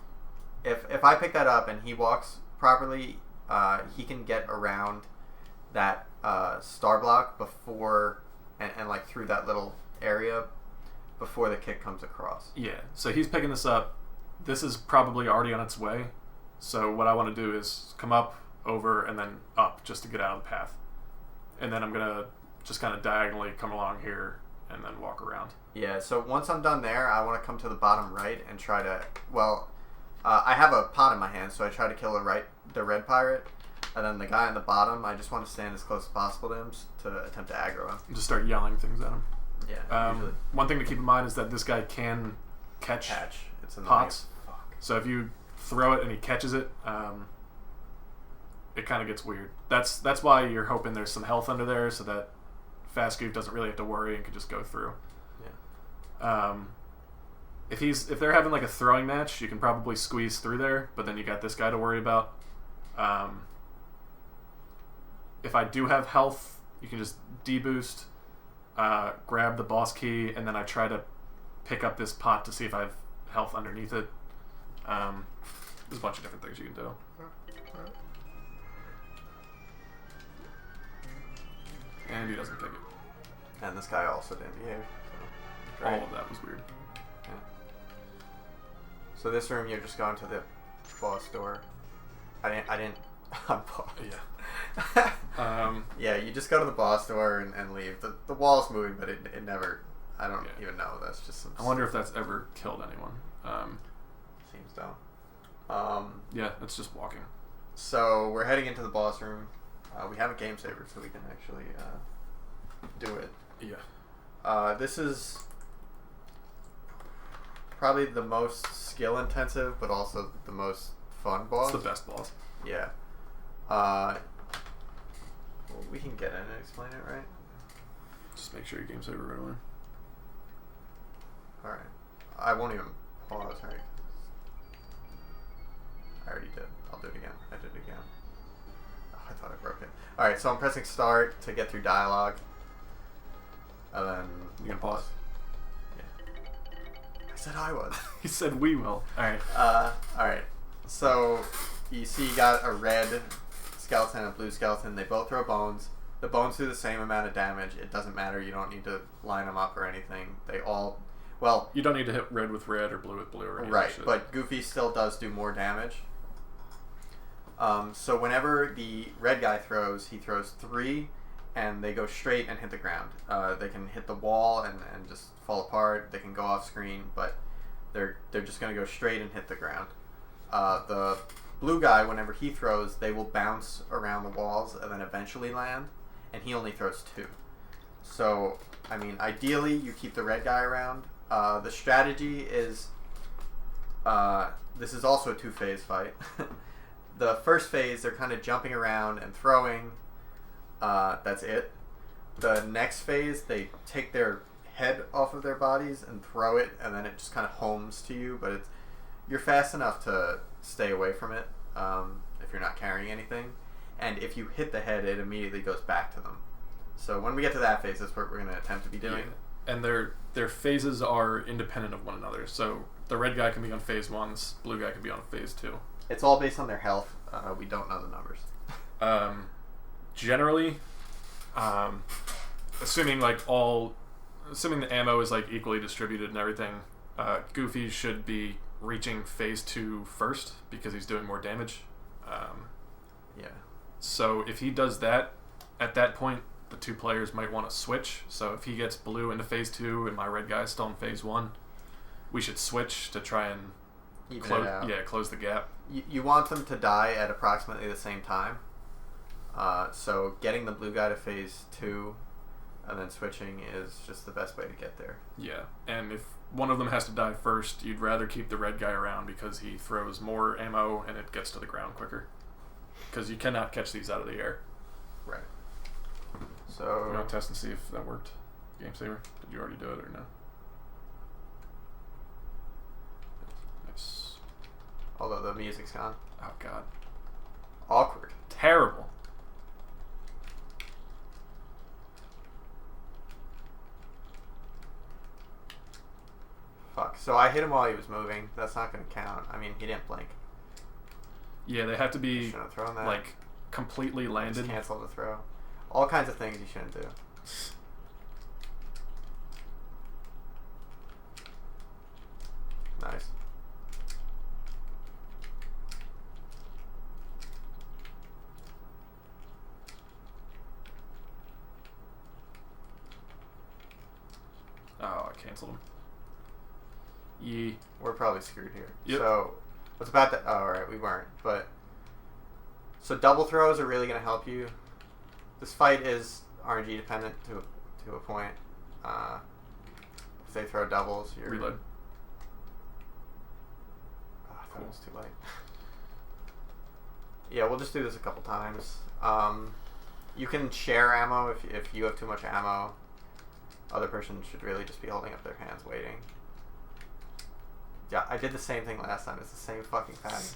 if I pick that up and he walks properly, he can get around that star block before... And like, through that little area before the kick comes across. Yeah, so he's picking this up. This is probably already on its way. So what I want to do is come up, over, and then up just to get out of the path. And then I'm going to just kind of diagonally come along here and then walk around. Yeah, so once I'm done there, I want to come to the bottom right and try to... Well, I have a pot in my hand, so I try to kill the red pirate. And then the guy on the bottom, I just want to stand as close as possible to him to attempt to aggro him. Just start yelling things at him. Yeah, usually. One thing to keep in mind is that this guy can catch It's pots. Fuck. So if you throw it and he catches it, it kind of gets weird. That's why you're hoping there's some health under there so that Fast Goof doesn't really have to worry and can just go through. Yeah. If they're having like a throwing match, you can probably squeeze through there, but then you got this guy to worry about. If I do have health, you can just deboost, grab the boss key, and then I try to pick up this pot to see if I have health underneath it. There's a bunch of different things you can do. And he doesn't pick it. And this guy also didn't behave. So all of that was weird. Yeah. So this room, you're just going to the boss door. I didn't. Yeah. Yeah, you just go to the boss door and leave. The wall's moving, but it never. I don't even know. That's just some. I wonder if that's ever killed anyone. Seems dumb. Yeah, it's just walking. So we're heading into the boss room. We have a game saver, so we can actually do it. Yeah. This is probably the most skill intensive, but also the most fun boss. It's the best boss. Yeah. Well, we can get in and explain it, right? Just make sure your game's over right away. Alright. I won't even pause, right? I already did. I'll do it again. I did it again. Oh, I thought I broke it. Alright, so I'm pressing start to get through dialogue. And then... You gonna pause? Yeah. I said I was. He said we will. Alright. Alright. So, you see you got a red skeleton and a blue skeleton. They both throw bones. The bones do the same amount of damage. It doesn't matter. You don't need to line them up or anything. They all... Well... You don't need to hit red with red or blue with blue or anything. Right, but Goofy still does do more damage. So whenever the red guy throws, he throws 3, and they go straight and hit the ground. They can hit the wall and just fall apart. They can go off screen, but they're just going to go straight and hit the ground. The blue guy, whenever he throws, they will bounce around the walls and then eventually land, and he only throws 2. So, I mean, ideally, you keep the red guy around. The strategy is, this is also a 2-phase fight. The first phase, they're kind of jumping around and throwing. That's it. The next phase, they take their head off of their bodies and throw it, and then it just kind of homes to you, but you're fast enough to stay away from it if you're not carrying anything. And if you hit the head, it immediately goes back to them. So when we get to that phase, that's what we're going to attempt to be doing. Yeah. And their phases are independent of one another. So the red guy can be on phase 1, the blue guy can be on phase 2. It's all based on their health. We don't know the numbers. Generally, assuming the ammo is like equally distributed and everything, Goofy should be reaching phase 2 first because he's doing more damage. Yeah. So if he does that, at that point, the 2 players might want to switch. So if he gets blue into phase 2 and my red guy's still in phase 1, we should switch to try and close the gap. You want them to die at approximately the same time. So getting the blue guy to phase 2 and then switching is just the best way to get there. Yeah, and if one of them has to die first, you'd rather keep the red guy around because he throws more ammo and it gets to the ground quicker. Because you cannot catch these out of the air. Right. So... You want to test and see if that worked? Game Saver? Did you already do it or no? Nice. Although the music's gone. Oh, God. Awkward. Terrible. Fuck. So I hit him while he was moving. That's not going to count. I mean, he didn't blink. Yeah, they have to be, Shouldn't have thrown that. like, completely landed. Just cancel the throw. All kinds of things you shouldn't do. Nice. Oh, I canceled him. Yee. We're probably screwed here. Yep. So, what's about that? Oh, alright, we weren't. But, so double throws are really going to help you. This fight is RNG dependent to a point. If they throw doubles, you're... Reload. Oh, I thought it was too late. Yeah, we'll just do this a couple times. You can share ammo if you have too much ammo. Other person should really just be holding up their hands waiting. Yeah, I did the same thing last time. It's the same fucking pattern.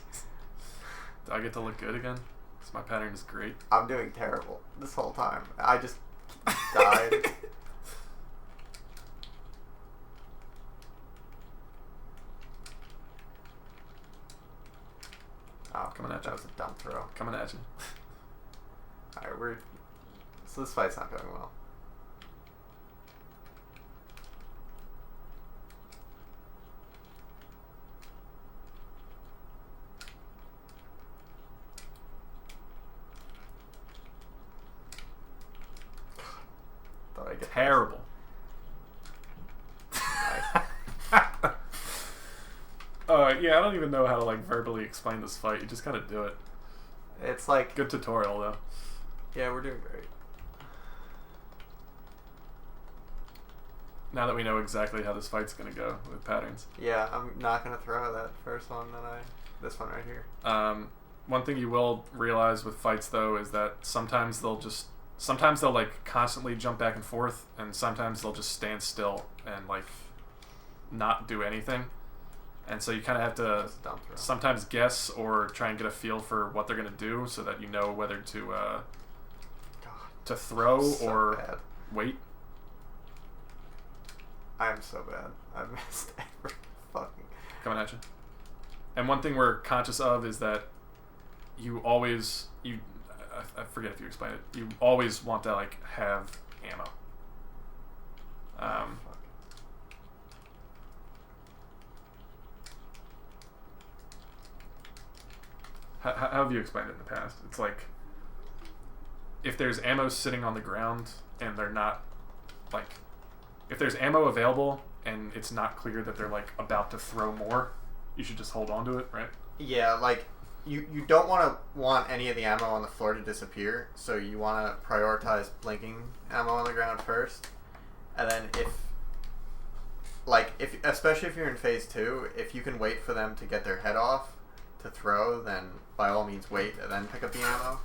Do I get to look good again? Because my pattern is great. I'm doing terrible this whole time. I just died. Oh, Coming at you. that was a dumb throw. Coming at you. Alright, so this fight's not going well. Thought I'd get Terrible. Yeah, I don't even know how to, like, verbally explain this fight. You just gotta do it. It's like... Good tutorial, though. Yeah, we're doing great. Now that we know exactly how this fight's gonna go with patterns. Yeah, I'm not gonna throw that first one this one right here. One thing you will realize with fights, though, is that sometimes they'll like constantly jump back and forth, and sometimes they'll just stand still and like not do anything. And so you kind of have to sometimes guess or try and get a feel for what they're gonna do, so that you know whether to throw or wait. I'm so bad. I missed every fucking... Coming at you. And one thing we're conscious of is that you always... I forget if you explained it. You always want to, like, have ammo. How have you explained it in the past? It's like, if there's ammo sitting on the ground and they're not, like... If there's ammo available and it's not clear that they're, like, about to throw more, you should just hold on to it, right? Yeah, like, you don't want any of the ammo on the floor to disappear, so you want to prioritize blinking ammo on the ground first. And then especially if you're in phase 2, if you can wait for them to get their head off to throw, then by all means wait and then pick up the ammo.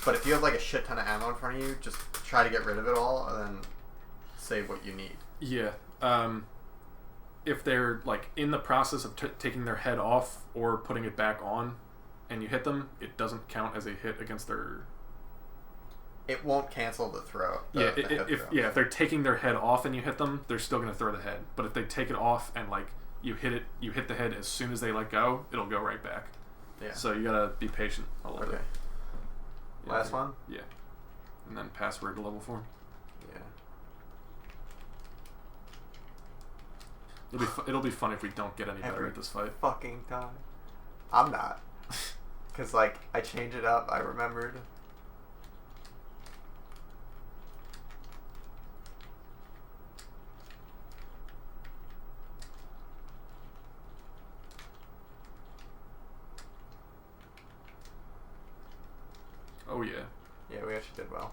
But if you have, like, a shit ton of ammo in front of you, just try to get rid of it all and then save what you need. Yeah. If they're, like, in the process of taking their head off or putting it back on and you hit them, it doesn't count as a hit against their... It won't cancel the throw. If they're taking their head off and you hit them, they're still going to throw the head. But if they take it off and, like, you hit the head as soon as they let go, it'll go right back. Yeah. So you gotta be patient a little bit. Yeah, Last one? Yeah. And then password to level 4. Yeah. It'll be fun if we don't get any better at this fight. Fucking time. I'm not. Because, like, I changed it up, I remembered. Oh, yeah. Yeah, we actually did well.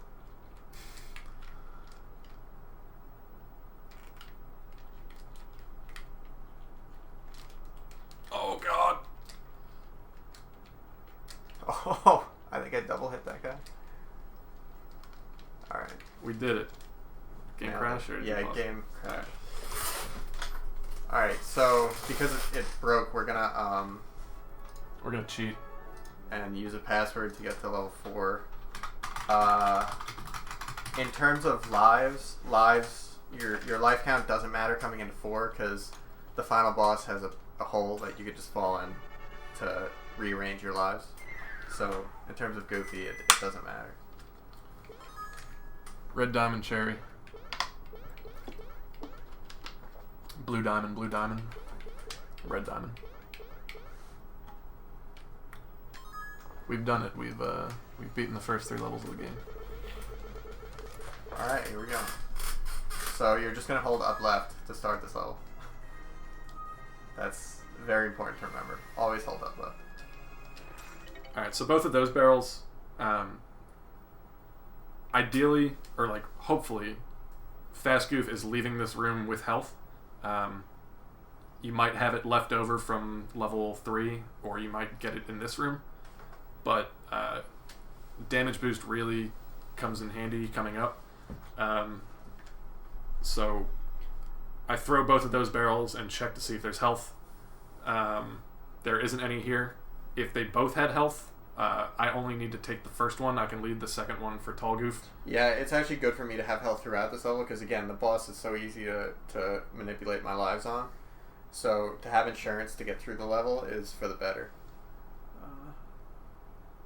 We did it. Game crash or yeah, game crash. Alright, so because it broke, we're gonna cheat and use a password to get to level 4. In terms of lives, your life count doesn't matter coming into 4 because the final boss has a hole that you could just fall in to rearrange your lives. So in terms of Goofy, it doesn't matter. Red diamond, cherry. Blue diamond, red diamond. We've done it. We've beaten the first 3 levels of the game. All right, here we go. So you're just gonna hold up left to start this level. That's very important to remember. Always hold up left. All right, so both of those barrels, ideally or like hopefully, Fast Goof is leaving this room with health. You might have it left over from level 3, or you might get it in this room. But damage boost really comes in handy coming up. So I throw both of those barrels and check to see if there's health. There isn't any here. If they both had health, I only need to take the first one. I can lead the second one for Tall Goof. Yeah, it's actually good for me to have health throughout this level because, again, the boss is so easy to manipulate my lives on. So to have insurance to get through the level is for the better.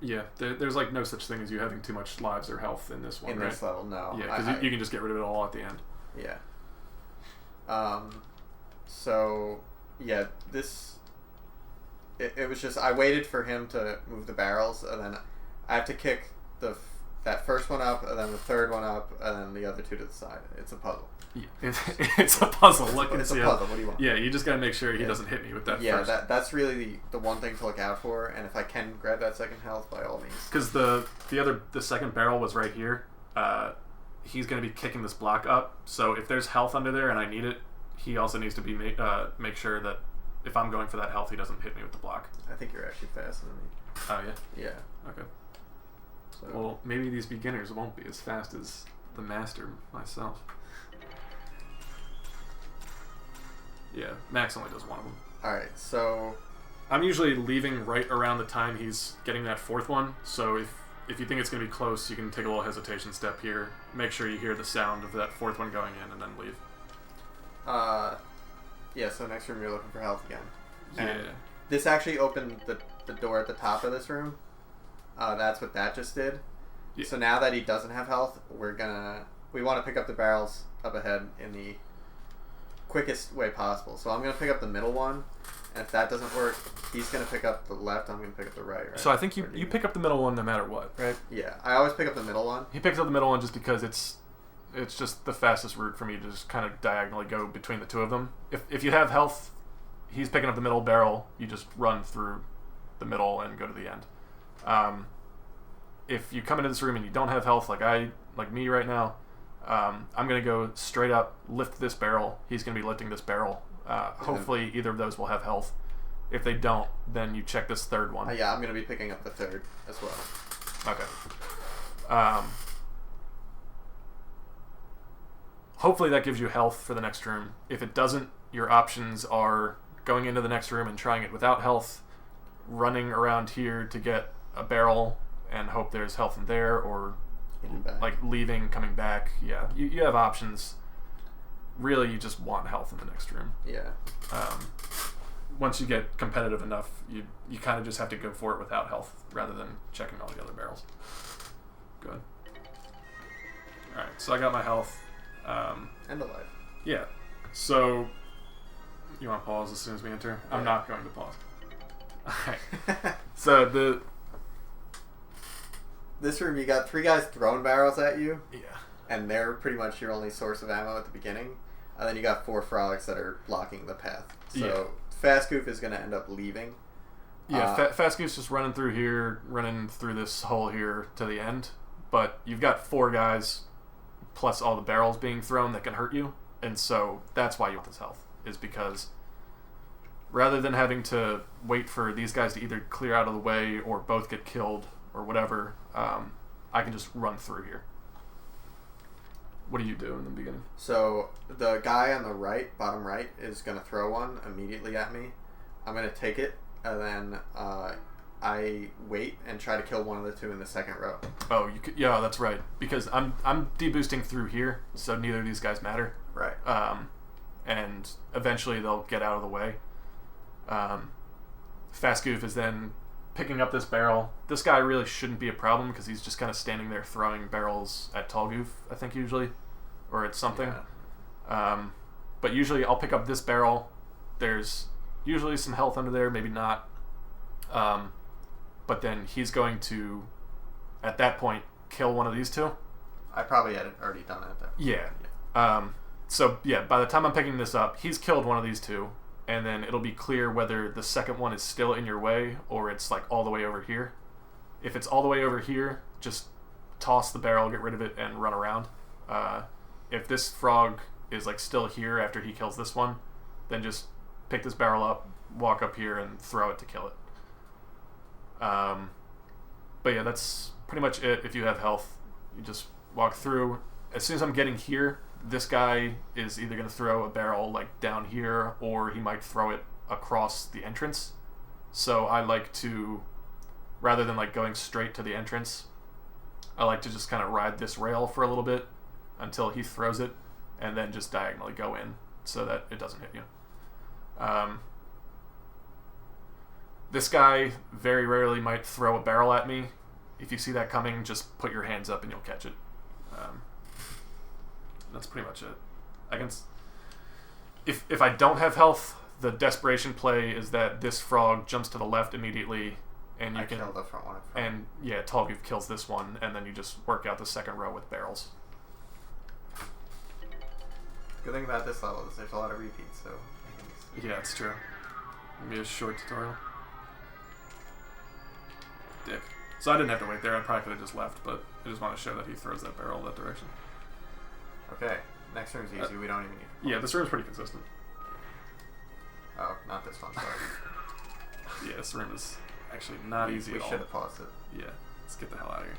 Yeah, there's like no such thing as you having too much lives or health in this one, in right? this level, no. Yeah, because you can just get rid of it all at the end. Yeah. So, yeah, this... It was just... I waited for him to move the barrels, and then I have to kick that first one up, and then the third one up, and then the other 2 to the side. It's a puzzle. Yeah, it's a puzzle. It's a puzzle. What do you want? Yeah, you just gotta make sure he doesn't hit me with that first. Yeah, that's really the one thing to look out for, and if I can grab that second health, by all means. Because the second barrel was right here. He's gonna be kicking this block up, so if there's health under there and I need it, he also needs to be make sure that if I'm going for that health, he doesn't hit me with the block. I think you're actually faster than me. Oh yeah? Yeah. Okay. So. Well, maybe these beginners won't be as fast as the master myself. Yeah, Max only does one of them. Alright, so... I'm usually leaving right around the time he's getting that 4th one, so if you think it's going to be close, you can take a little hesitation step here. Make sure you hear the sound of that 4th one going in, and then leave. Yeah, so next room you're looking for health again. And yeah. This actually opened the door at the top of this room. That's what that just did. Yeah. So now that he doesn't have health, we want to pick up the barrels up ahead in the quickest way possible. So I'm going to pick up the middle one, and if that doesn't work, he's going to pick up the left, I'm going to pick up the right? So I think you pick up the middle one no matter what, right? Yeah, I always pick up the middle one. He picks up the middle one just because it's just the fastest route for me to just kind of diagonally go between the 2 of them. If you have health, he's picking up the middle barrel, you just run through the middle and go to the end. If you come into this room and you don't have health like me right now, I'm going to go straight up, lift this barrel. He's going to be lifting this barrel. Hopefully either of those will have health. If they don't, then you check this 3rd one. Yeah, I'm going to be picking up the 3rd as well. Okay. Hopefully that gives you health for the next room. If it doesn't, your options are going into the next room and trying it without health, running around here to get a barrel and hope there's health in there, or like leaving, coming back. Yeah, you have options. Really, you just want health in the next room. Yeah. Once you get competitive enough, you kind of just have to go for it without health rather than checking all the other barrels. Good. Alright, so I got my health. And a life. Yeah. So, you want to pause as soon as we enter? Yeah. I'm not going to pause. Alright. So, this room, you got 3 guys throwing barrels at you. Yeah. And they're pretty much your only source of ammo at the beginning. And then you got 4 frolics that are blocking the path. So Fast Goof is going to end up leaving. Yeah, Fast Goof's just running through here, running through this hole here to the end. But you've got 4 guys, plus all the barrels being thrown that can hurt you. And so that's why you want this health, is because rather than having to wait for these guys to either clear out of the way or both get killed or whatever, I can just run through here. What do you do in the beginning? So the guy on the right, bottom right, is going to throw one immediately at me. I'm going to take it, and then I wait and try to kill one of the two in the second row. Oh, yeah, that's right. Because I'm deboosting through here, so neither of these guys matter. Right. And eventually they'll get out of the way. Fast Goof is then picking up this barrel. This guy really shouldn't be a problem because he's just kind of standing there throwing barrels at Tall Goof, I think, usually. Or at something. Yeah. But usually I'll pick up this barrel. There's usually some health under there, maybe not. But then he's going to, at that point, kill one of these two. I probably had already done it there. Yeah. So, yeah, by the time I'm picking this up, he's killed one of these two. And then it'll be clear whether the second one is still in your way or it's like all the way over here. If it's all the way over here, just toss the barrel, get rid of it, and run around. If this frog is like still here after he kills this one, then just pick this barrel up, walk up here, and throw it to kill it. But yeah, that's pretty much it. If you have health, you just walk through. As soon as I'm getting here, this guy is either going to throw a barrel like down here, or he might throw it across the entrance. So I like to, rather than like going straight to the entrance, I like to just kind of ride this rail for a little bit until he throws it, and then just diagonally go in so that it doesn't hit you. This guy very rarely might throw a barrel at me. If you see that coming, just put your hands up and you'll catch it. That's pretty much it. I can. If I don't have health, the desperation play is that this frog jumps to the left immediately, and you can kill the front one. And yeah, Tall Goof kills this one, and then you just work out the second row with barrels. Good thing about this level is there's a lot of repeats, so. Yeah, it's true. Maybe a short tutorial. Dick. So I didn't have to wait there. I probably could have just left, but I just want to show that he throws that barrel that direction. Okay, next room's easy. We don't even need. Yeah, this room's pretty consistent. Oh, not this one. Sorry. Yeah, this room is actually not easy at all. We should have paused it. Yeah, let's get the hell out of here.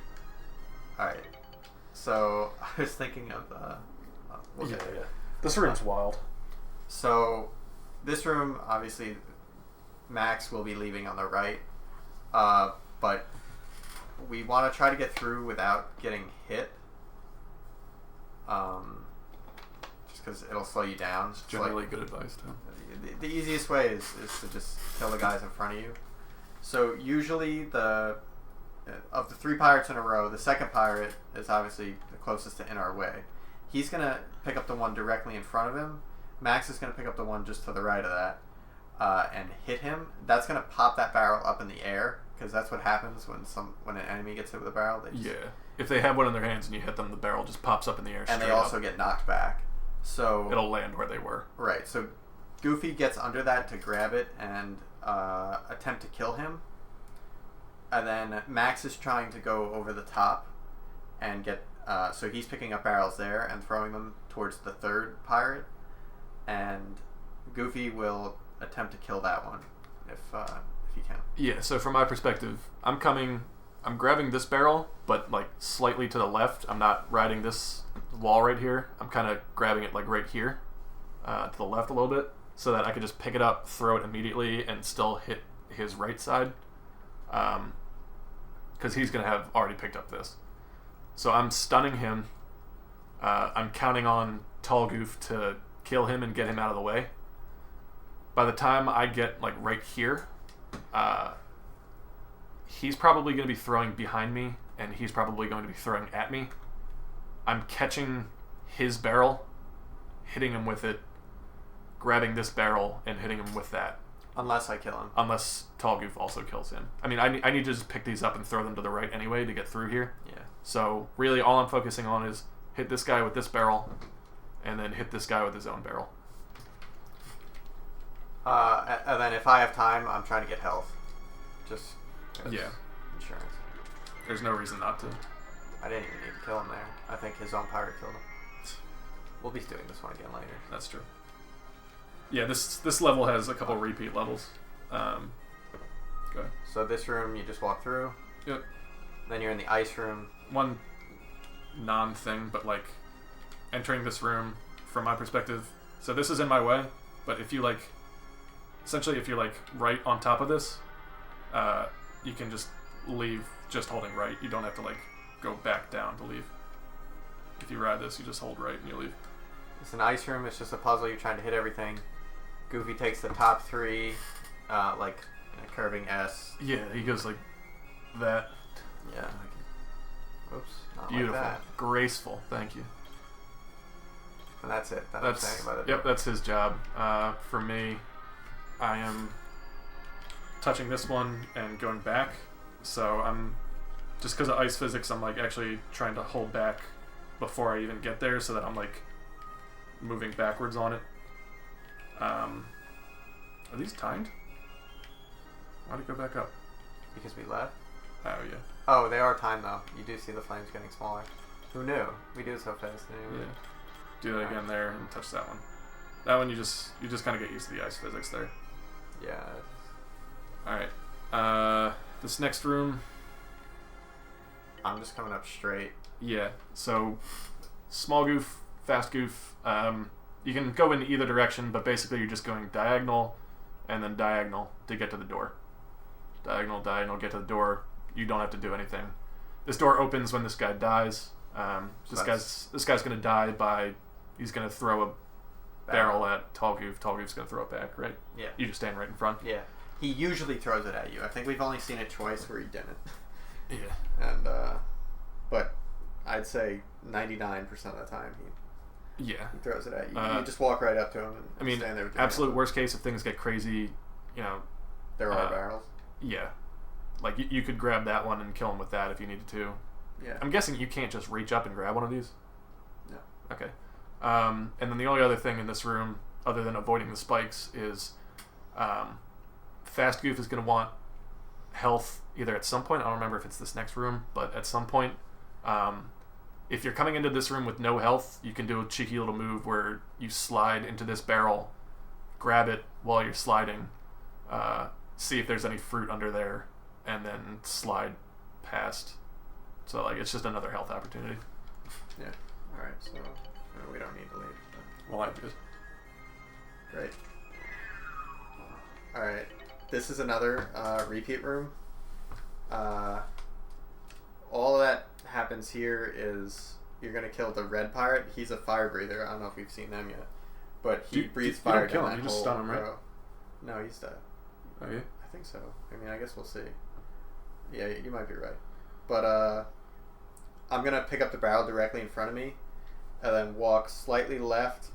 All right. So I was thinking of yeah. This room's wild. So this room, obviously, Max will be leaving on the right, but we want to try to get through without getting hit. Just because it'll slow you down. It's generally good advice, too. The easiest way is to just kill the guys in front of you. So usually of the three pirates in a row, the second pirate is obviously the closest to in our way. He's going to pick up the one directly in front of him. Max is going to pick up the one just to the right of that and hit him. That's going to pop that barrel up in the air, because that's what happens when an enemy gets hit with a barrel. Yeah. If they have one in their hands and you hit them, the barrel just pops up in the air. And they also get knocked back. So it'll land where they were. Right. So Goofy gets under that to grab it and attempt to kill him. And then Max is trying to go over the top and get... so he's picking up barrels there and throwing them towards the third pirate. And Goofy will attempt to kill that one if he can. Yeah, so from my perspective, I'm grabbing this barrel, but like slightly to the left. I'm not riding this wall right here. I'm kind of grabbing it like right here to the left a little bit so that I can just pick it up, throw it immediately, and still hit his right side. Because he's going to have already picked up this. So I'm stunning him. I'm counting on Tall Goof to kill him and get him out of the way. By the time I get like right here, he's probably going to be throwing behind me, and he's probably going to be throwing at me. I'm catching his barrel, hitting him with it, grabbing this barrel, and hitting him with that. Unless I kill him. Unless Tall Goof also kills him. I mean, I need to just pick these up and throw them to the right anyway to get through here. Yeah. So really all I'm focusing on is hit this guy with this barrel, and then hit this guy with his own barrel. And then if I have time, I'm trying to get health. Just yeah, insurance. There's no reason not to. I didn't even need to kill him there. I think his own pirate killed him. We'll be doing this one again later. That's true. Yeah, this level has a couple repeat levels. Go ahead. So this room, you just walk through. Yep. Then you're in the ice room. One non-thing, but like entering this room from my perspective. So this is in my way, but if you like, essentially if you're like right on top of this, you can just leave just holding right. You don't have to like go back down to leave. If you ride this, you just hold right and you leave. It's an ice room. It's just a puzzle. You're trying to hit everything. Goofy takes the top three, like a curving S. Yeah, he goes like that. Yeah. Oops. Not Beautiful. like that. Graceful. Thank you. And that's it. That's yep. That's his job. For me, I am touching this one and going back. So I'm just because of ice physics, I'm like actually trying to hold back before I even get there, so that I'm like moving backwards on it. Are these timed? Why'd it go back up? Because we left. Oh yeah. Oh, they are timed though. You do see the flames getting smaller. Who knew? We do it so fast. Yeah. Do that again there and touch that one. That one you just kind of get used to the ice physics there. Yeah. All right. This next room. I'm just coming up straight. Yeah. So, small goof, fast goof. You can go in either direction, but basically you're just going diagonal, and then diagonal to get to the door. Diagonal, diagonal, get to the door. You don't have to do anything. This door opens when this guy dies. This guy's gonna die by. He's gonna throw a barrel at Tall Goof. Tall Goof's gonna throw it back, right? Yeah. You just stand right in front. Yeah. He usually throws it at you. I think we've only seen it twice where he didn't. Yeah. And but I'd say 99% of the time he throws it at you. You just walk right up to him and stand there with your absolute hands worst case if things get crazy, there are barrels. Yeah. Like you could grab that one and kill him with that if you needed to. Yeah. I'm guessing you can't just reach up and grab one of these? No. Okay. And then the only other thing in this room, other than avoiding the spikes, is Fast Goof is going to want health either at some point. I don't remember if it's this next room, but at some point. If you're coming into this room with no health, you can do a cheeky little move where you slide into this barrel, grab it while you're sliding, see if there's any fruit under there, and then slide past. So like it's just another health opportunity. Yeah. All right. So we don't need to leave. Well, I did. Great. All right. This is another repeat room. All that happens here is you're gonna kill the red pirate. He's a fire breather. I don't know if we've seen them yet, but he breathes fire. You don't kill him. You just stun him, right? No, he's dead. Oh yeah. I think so. I mean, I guess we'll see. Yeah, you might be right. But I'm gonna pick up the barrel directly in front of me, and then walk slightly left,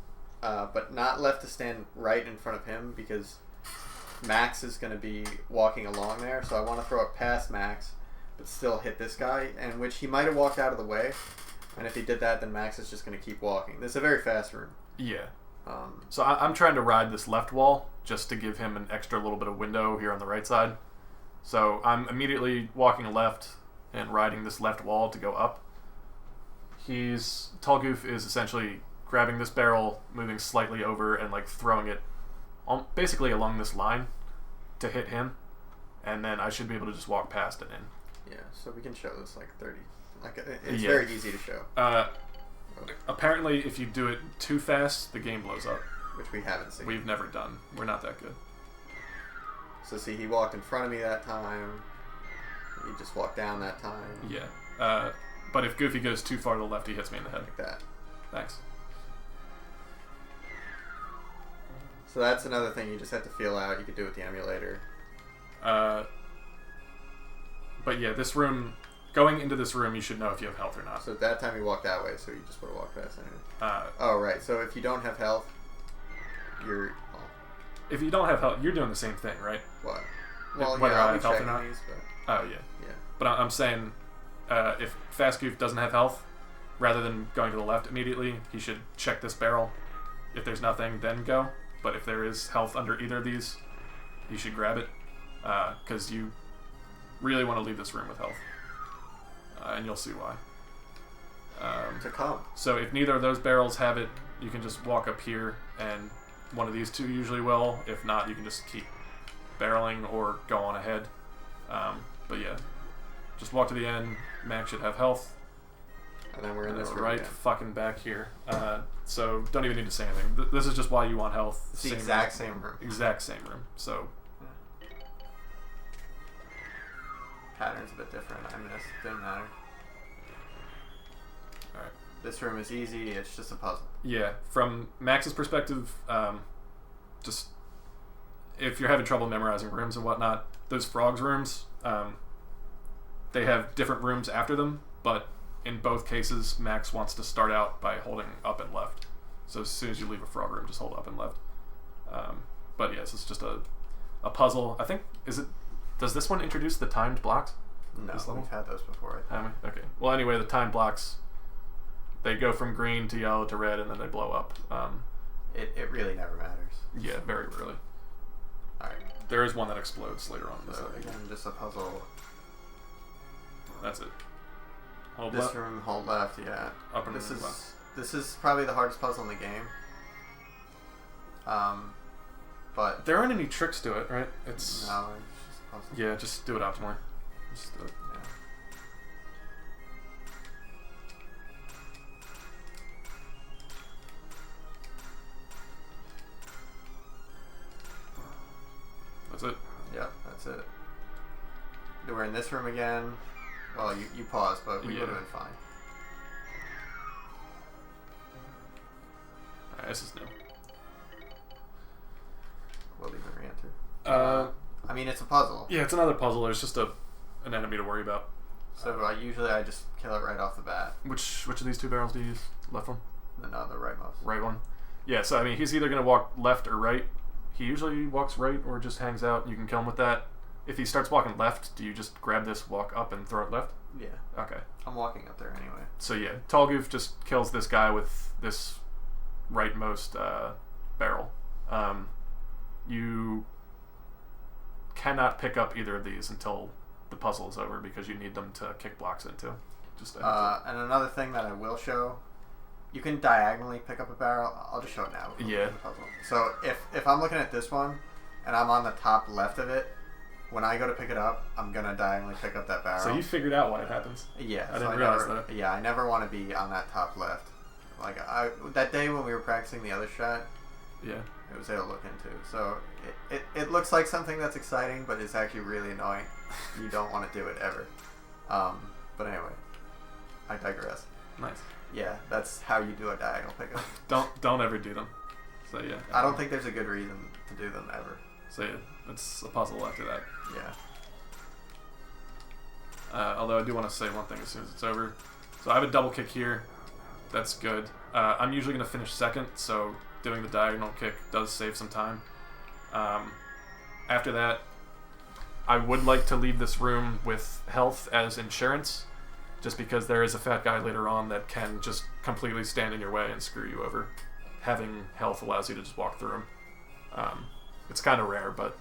but not left to stand right in front of him because Max is gonna be walking along there. So I want to throw it past Max, but still hit this guy, and which he might have walked out of the way. And if he did that, then Max is just gonna keep walking. This is a very fast room. Yeah. So I'm trying to ride this left wall just to give him an extra little bit of window here on the right side. So I'm immediately walking left and riding this left wall to go up. Tall Goof is essentially grabbing this barrel, moving slightly over, and like throwing it basically along this line to hit him, and then I should be able to just walk past it in. Yeah, so we can show this like 30. It's very easy to show. Apparently, if you do it too fast, the game blows up. Which we haven't seen. We've never done. We're not that good. So see, he walked in front of me that time. He just walked down that time. Yeah. But if Goofy goes too far to the left, he hits me in the head. Like that. Thanks. So that's another thing you just have to feel out. You could do it with the emulator. But yeah, this room... Going into this room, you should know if you have health or not. So at that time you walked that way, so you just would have walked past anyway. Oh, right. So if you don't have health, you're... Well, if you don't have health, you're doing the same thing, right? What? Well, whether yeah, I I'll have be health or checking not. these, but... Oh, yeah. Yeah. But I'm saying, if Fast Goof doesn't have health, rather than going to the left immediately, he should check this barrel. If there's nothing, then go. But if there is health under either of these, you should grab it. Because you really want to leave this room with health. And you'll see why. To come. So if neither of those barrels have it, you can just walk up here, and one of these two usually will. If not, you can just keep barreling or go on ahead. But yeah, just walk to the end. Max should have health. And then we're in this room right again. fucking back here. So don't even need to say anything. This is just why you want health. It's the exact same room. Exact same room. So pattern's a bit different. I missed. Didn't matter. all right. This room is easy. It's just a puzzle. Yeah. From Max's perspective, just if you're having trouble memorizing rooms and whatnot, those frogs rooms, they have different rooms after them, but in both cases, Max wants to start out by holding up and left. So as soon as you leave a frog room, just hold up and left. But yes, it's just a puzzle. I think, does this one introduce the timed blocks? No, we've had those before. Have we? Okay. Well, anyway, the timed blocks, they go from green to yellow to red, and then they blow up. It really never matters. Yeah, very rarely. Alright. There is one that explodes later on in this. So again, just a puzzle. That's it. Hold This left. room, hold left, yeah. Up and this is left. This is probably the hardest puzzle in the game. But There aren't any tricks to it, right? It's no, it's just a puzzle. yeah, just do it optimally. Just do it. Yeah. That's it. Yep, that's it. We're in this room again. Well, you paused, but we Yeah. would have been fine. Alright, this is new. We'll even re-enter. I mean, it's a puzzle. Yeah, it's another puzzle. There's just an enemy to worry about. So usually I just kill it right off the bat. Which of these two barrels do you use? Left one? The rightmost. Right one? Yeah, so I mean, he's either going to walk left or right. He usually walks right or just hangs out, and you can kill him with that. If he starts walking left, do you just grab this, walk up, and throw it left? Yeah. Okay. I'm walking up there anyway. So yeah, Tall Goof just kills this guy with this rightmost barrel. You cannot pick up either of these until the puzzle is over because you need them to kick blocks into. Just and another thing that I will show, you can diagonally pick up a barrel. I'll just show it now. Yeah. The puzzle. So if I'm looking at this one and I'm on the top left of it, when I go to pick it up, I'm gonna diagonally pick up that barrel. So you figured out why it happens. Yeah. I didn't realize never, that. Yeah, I never want to be on that top left. Like that day when we were practicing the other shot, Yeah. it was able to look into. So it looks like something that's exciting, but it's actually really annoying. You don't want to do it ever. But anyway, I digress. Nice. Yeah, that's how you do a diagonal pickup. Don't ever do them. So yeah. I don't think there's a good reason to do them ever. So yeah, it's a puzzle after that. Yeah. Although I do want to say one thing as soon as it's over. So I have a double kick here. That's good. I'm usually going to finish second, so doing the diagonal kick does save some time. After that, I would like to leave this room with health as insurance, just because there is a fat guy later on that can just completely stand in your way and screw you over. Having health allows you to just walk through him. It's kind of rare, but...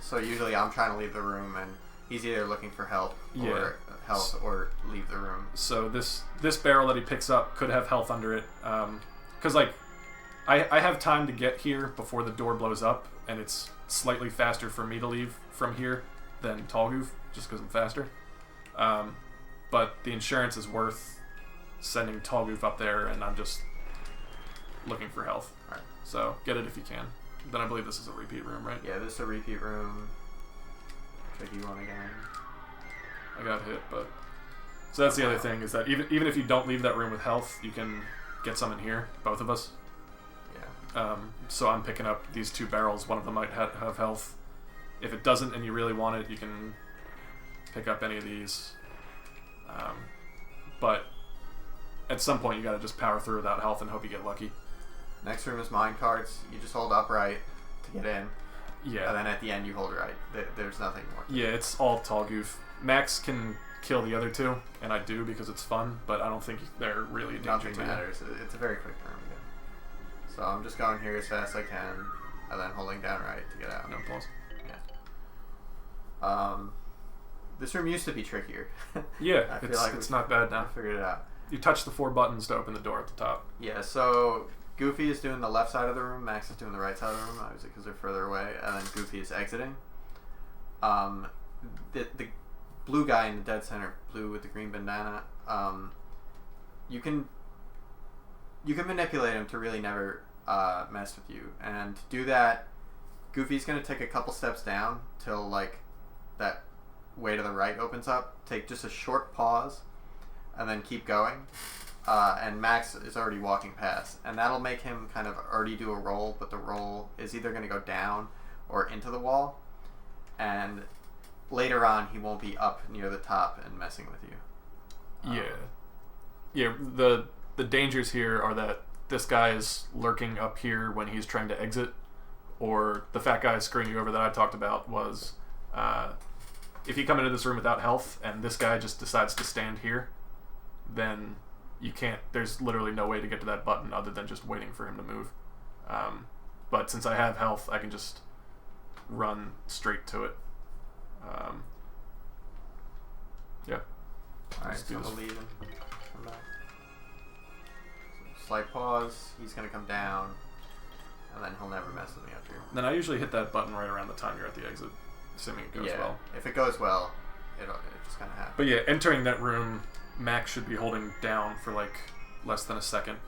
So usually I'm trying to leave the room, and he's either looking for help or leave the room. So this barrel that he picks up could have health under it, because like I have time to get here before the door blows up, and it's slightly faster for me to leave from here than Tall Goof, just because I'm faster. But the insurance is worth sending Tall Goof up there, and I'm just looking for health. Right. So get it if you can. Then I believe this is a repeat room, right? Yeah, this is a repeat room. Tricky one again. I got hit, but... So that's the other thing, is that even if you don't leave that room with health, you can get some in here, both of us. Yeah. So I'm picking up these two barrels. One of them might have health. If it doesn't and you really want it, you can pick up any of these. But at some point, you gotta just power through without health and hope you get lucky. Next room is mine carts. You just hold upright to get in. Yeah. And then at the end, you hold right. There's nothing more. Yeah, it's all Tall Goof. Max can kill the other two, and I do because it's fun, but I don't think they're really a danger Nothing to you. matters. It's a very quick room again. So I'm just going here as fast as I can, and then holding down right to get out. No pause. Yeah. This room used to be trickier. Yeah, I feel it's, like it's we not bad now. figured it out. You touch the 4 buttons to open the door at the top. Yeah, so Goofy is doing the left side of the room, Max is doing the right side of the room, obviously because they're further away, and then Goofy is exiting. The blue guy in the dead center, blue with the green bandana, you can manipulate him to really never mess with you, and to do that, Goofy's gonna take a couple steps down till like that way to the right opens up. Take just a short pause, and then keep going. And Max is already walking past, and that'll make him kind of already do a roll, but the roll is either going to go down or into the wall, and later on he won't be up near the top and messing with you. Yeah. The dangers here are that this guy is lurking up here when he's trying to exit, or the fat guy screwing you over that I talked about was if you come into this room without health and this guy just decides to stand here, then you can't, there's literally no way to get to that button other than just waiting for him to move. But since I have health, I can just run straight to it. Yeah. Alright, so we'll leave him. Come back. So slight pause, he's going to come down, and then he'll never mess with me up here. Then I usually hit that button right around the time you're at the exit, assuming it goes well. If it goes well, it just kind of happens. But yeah, entering that room, Max should be holding down for like less than a second,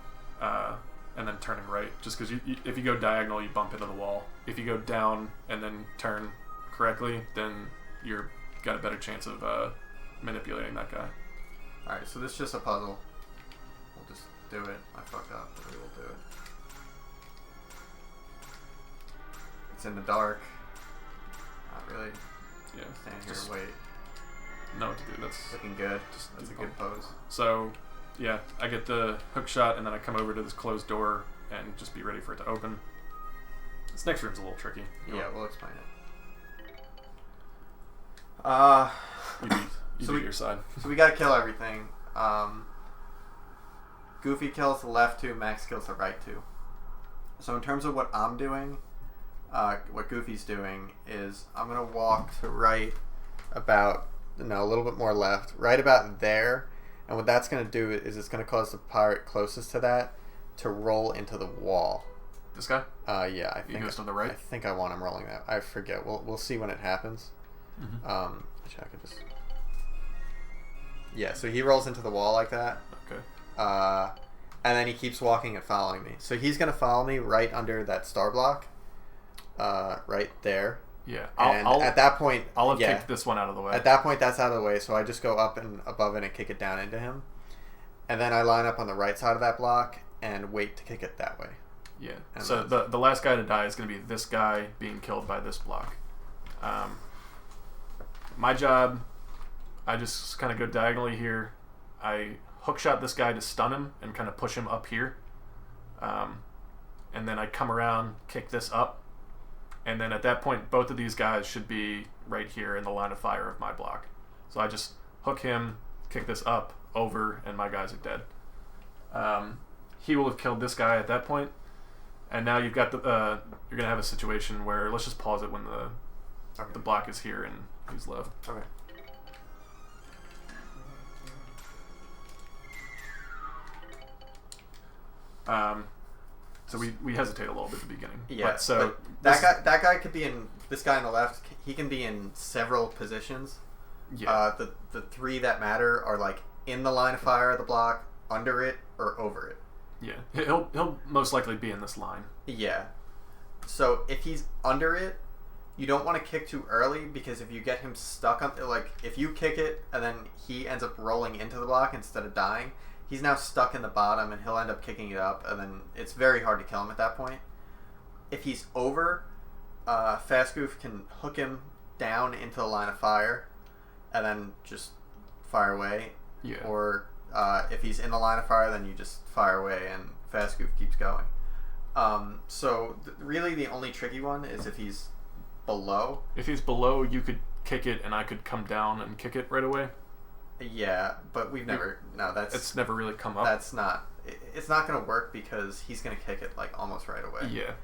and then turning right. Just because if you go diagonal, you bump into the wall. If you go down and then turn correctly, then you're got a better chance of manipulating that guy. Alright, so this is just a puzzle. We'll just do it. I fucked up, but we will do it. It's in the dark. Not really. Yeah. Stand here and wait. Know what to do. That's looking good. That's a good pose. So, yeah, I get the hook shot, and then I come over to this closed door and just be ready for it to open. This next room's a little tricky. We'll explain it. You beat your side. So we gotta kill everything. Goofy kills the left two, Max kills the right two. So in terms of what I'm doing, what Goofy's doing is I'm gonna walk to right about, no, a little bit more left, right about there, and what that's gonna do is it's gonna cause the pirate closest to that to roll into the wall. This guy? Yeah, I think he goes to the right. I think I want him rolling that. I forget. We'll see when it happens. Mm-hmm. Actually, I could just. Yeah, so he rolls into the wall like that. Okay. And then he keeps walking and following me. So he's gonna follow me right under that star block. Right there. Yeah. And at that point, I'll have kicked this one out of the way. At that point, that's out of the way. So I just go up and above it and kick it down into him, and then I line up on the right side of that block and wait to kick it that way. Yeah. And so the last guy to die is going to be this guy being killed by this block. My job, I just kind of go diagonally here. I hook shot this guy to stun him and kind of push him up here. And then I come around, kick this up. And then at that point, both of these guys should be right here in the line of fire of my block. So I just hook him, kick this up, over, and my guys are dead. He will have killed this guy at that point. And now you've got the you're gonna have a situation where let's just pause it when the block is here and he's left. Okay. So we hesitate a little bit at the beginning. Yeah. But that guy could be in, this guy on the left. He can be in several positions. Yeah. The three that matter are like in the line of fire of the block, under it, or over it. Yeah, he'll most likely be in this line. Yeah. So if he's under it, you don't want to kick too early, because if you get him stuck on, like, if you kick it and then he ends up rolling into the block instead of dying, he's now stuck in the bottom and he'll end up kicking it up, and then it's very hard to kill him at that point. If he's over, Fast Goof can hook him down into the line of fire and then just fire away. Yeah. Or if he's in the line of fire, then you just fire away and Fast Goof keeps going. So really the only tricky one is if he's below. If he's below, you could kick it and I could come down and kick it right away. Yeah, but we've never... No, that's... It's never really come up. That's not... It's not going to work because he's going to kick it, like, almost right away. Yeah.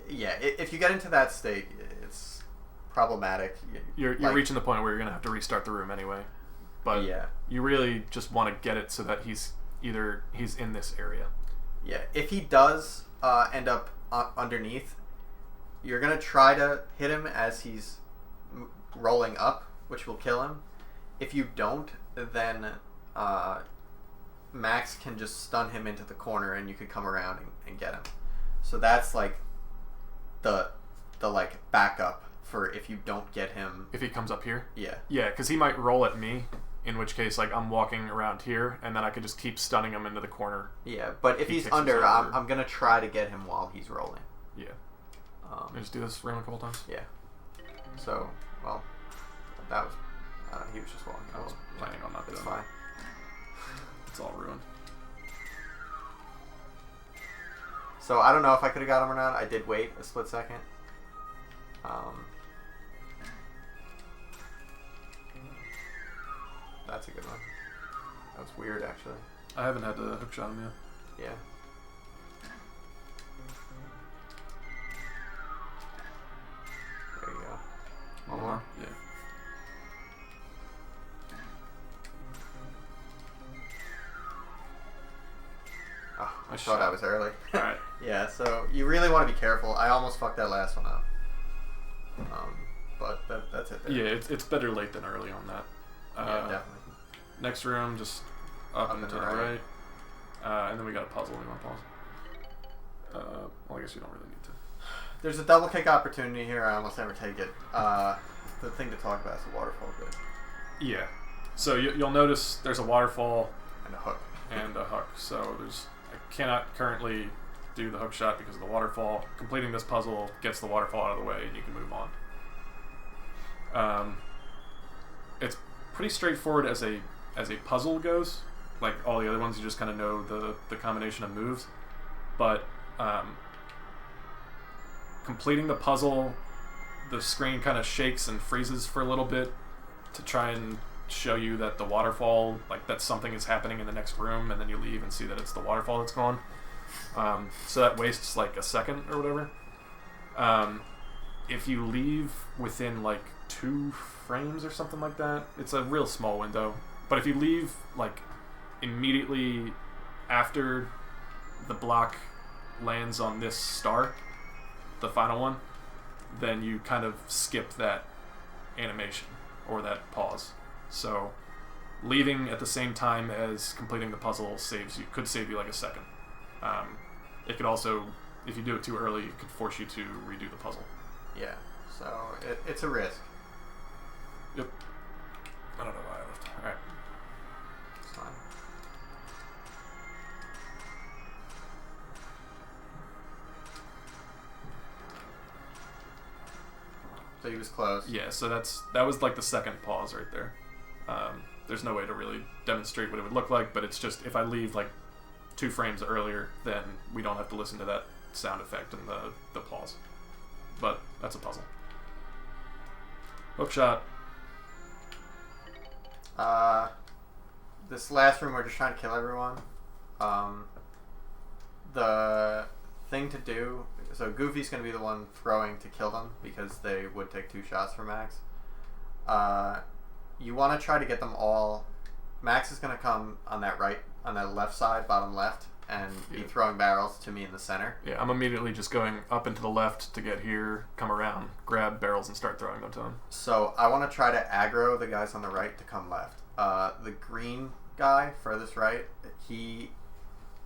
Yeah, if you get into that state, it's problematic. You're reaching the point where you're going to have to restart the room anyway. But yeah, you really just want to get it so that he's in this area. Yeah, if he does end up underneath, you're going to try to hit him as he's rolling up, which will kill him. If you don't, then Max can just stun him into the corner, and you could come around and get him. So that's like the like backup for if you don't get him. If he comes up here? Yeah. Yeah, because he might roll at me, in which case like I'm walking around here, and then I could just keep stunning him into the corner. Yeah, but if he's under, I'm going to try to get him while he's rolling. Yeah. Just do this round a couple times? Yeah. So, well, that was... he was just walking. I was planning on not doing It's fine. It's all ruined. So I don't know if I could have got him or not. I did wait a split second. That's a good one. That was weird, actually. I haven't had to hook shot him yet. Yeah. There you go. One more? Yeah. Oh, I thought I was early. Alright. Yeah, so you really want to be careful. I almost fucked that last one up. But that's it there. Yeah, it's better late than early on that. Yeah, definitely. Next room, just up and to the right. And then we got a puzzle we want to pause. Well, I guess you don't really need to. There's a double kick opportunity here. I almost never take it. The thing to talk about is the waterfall good. Yeah. So you'll notice there's a waterfall. And a hook. And a hook. So I cannot currently do the hook shot because of the waterfall. Completing this puzzle gets the waterfall out of the way and you can move on. It's pretty straightforward as a puzzle goes. Like all the other ones, you just kind of know the combination of moves. But completing the puzzle, the screen kind of shakes and freezes for a little bit to try and show you that the waterfall, like that something is happening in the next room, and then you leave and see that it's the waterfall that's gone. So that wastes like a second or whatever. If you leave within like 2 frames or something like that, it's a real small window. But if you leave like immediately after the block lands on this star, the final one, then you kind of skip that animation or that pause. So leaving at the same time as completing the puzzle could save you like a second. It could also, if you do it too early, it could force you to redo the puzzle. Yeah, so it's a risk. Yep. I don't know why I left. Alright. It's fine. So he was close. Yeah, so that was like the second pause right there. There's no way to really demonstrate what it would look like, but it's just if I leave like 2 frames earlier, then we don't have to listen to that sound effect and the pause. But that's a puzzle. Hook shot. This last room, we're just trying to kill everyone. The thing to do, so Goofy's going to be the one throwing to kill them because they would take 2 shots from Max. You want to try to get them all. Max is going to come on that left side, bottom left, and be throwing barrels to me in the center. Yeah, I'm immediately just going up and to the left to get here, come around, grab barrels, and start throwing them to him. So I want to try to aggro the guys on the right to come left. The green guy furthest right, he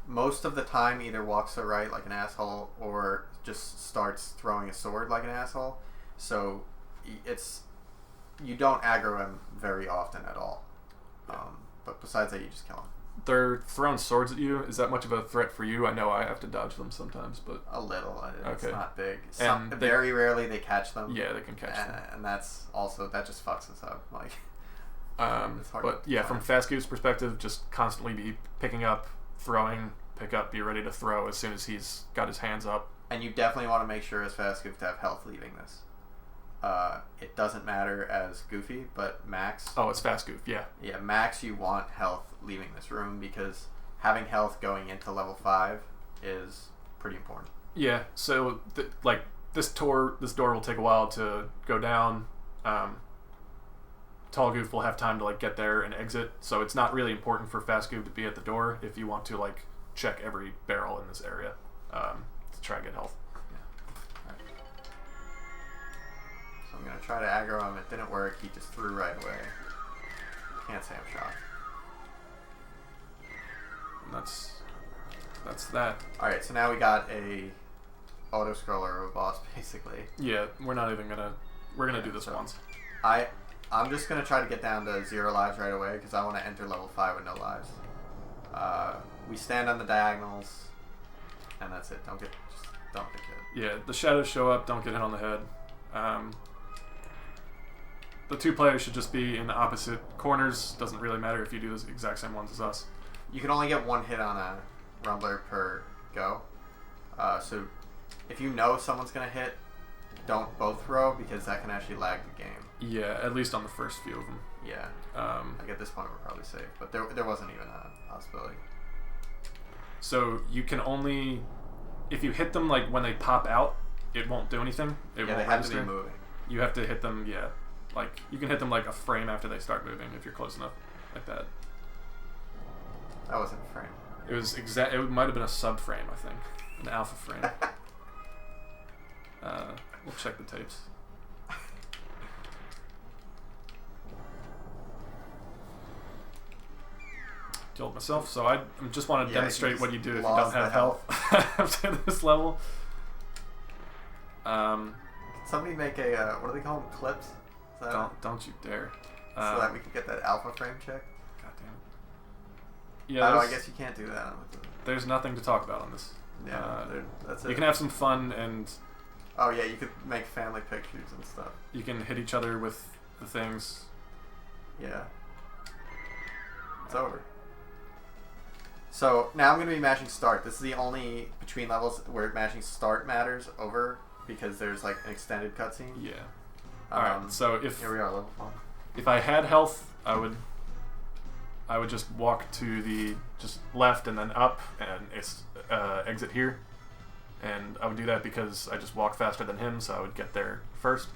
most of the time either walks to the right like an asshole or just starts throwing a sword like an asshole. So you don't aggro him very often at all. But besides that, you just kill him. They're throwing swords at you. Is that much of a threat for you? I know I have to dodge them sometimes, but a little. It's okay. Not big. Very rarely they catch them. Yeah, they can catch them, and that's also that just fucks us up. Like, it's hard but yeah, from Fast Goof's perspective, just constantly be picking up, throwing, pick up, be ready to throw as soon as he's got his hands up. And you definitely want to make sure as Fast Goof to have health leaving this. It doesn't matter as Goofy, but Max. Oh, it's Fast Goof, yeah. Yeah, Max, you want health leaving this room because having health going into level 5 is pretty important. Yeah, so like this door will take a while to go down. Tall Goof will have time to like get there and exit, so it's not really important for Fast Goof to be at the door if you want to like check every barrel in this area to try and get health. I'm going to try to aggro him. It didn't work. He just threw right away. Can't say I'm shocked. that's that. Alright, so now we got a auto scroller of a boss, basically. Yeah, we're gonna do this once. I'm just gonna try to get down to 0 lives right away because I want to enter level 5 with no lives. We stand on the diagonals, and that's it. Don't get hit. Yeah, the shadows show up. Don't get hit on the head. The 2 players should just be in the opposite corners. Doesn't really matter if you do the exact same ones as us. You can only get 1 hit on a rumbler per go. So if you know someone's gonna hit, don't both throw because that can actually lag the game. Yeah, at least on the first few of them. Yeah. Like at this point we're probably safe, but there wasn't even a possibility. So you can only, if you hit them like when they pop out, it won't do anything. It won't they have register. to be moving. You have to hit them, yeah. Like you can hit them like a frame after they start moving if you're close enough, like that. That wasn't a frame. It was exact. It might have been a subframe, I think, an alpha frame. We'll check the tapes. Killed myself, so I just want to demonstrate what you do if you don't have health after this level. Can somebody make a what do they call them? Clips? Don't you dare. So that we can get that alpha frame check. God damn it. Yeah. I guess you can't do that. There's nothing to talk about on this. Yeah, that's it. You can have some fun and. Oh yeah, you could make family pictures and stuff. You can hit each other with the things. Yeah. It's over. So now I'm going to be mashing start. This is the only between levels where mashing start matters over because there's like an extended cutscene. Yeah. Alright, so if here we are, level 1. If I had health, I would just walk to the just left and then up and exit here. And I would do that because I just walk faster than him, so I would get there first.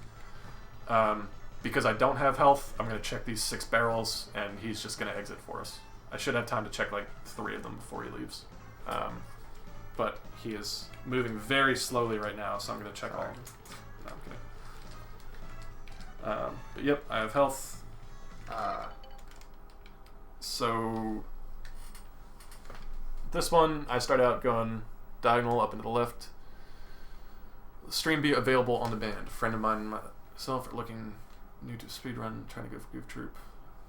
Because I don't have health, I'm going to check these 6 barrels, and he's just going to exit for us. I should have time to check like 3 of them before he leaves. But he is moving very slowly right now, so I'm going to check all of them. No, I'm kidding. But yep, I have health. So this one, I start out going diagonal up and to the left. Stream be available on demand. A friend of mine and myself are looking new to speedrun, trying to go for Goof Troop.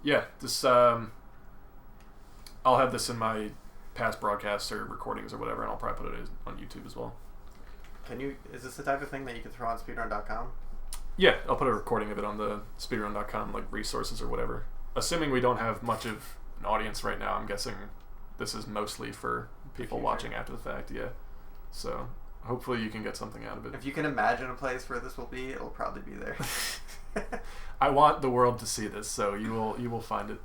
Yeah, this I'll have this in my past broadcasts or recordings or whatever, and I'll probably put it on YouTube as well. Is this the type of thing that you can throw on speedrun.com? Yeah, I'll put a recording of it on the speedrun.com like resources or whatever. Assuming we don't have much of an audience right now, I'm guessing this is mostly for people watching after the fact, yeah. So hopefully you can get something out of it. If you can imagine a place where this will be, it'll probably be there. I want the world to see this, so you will find it.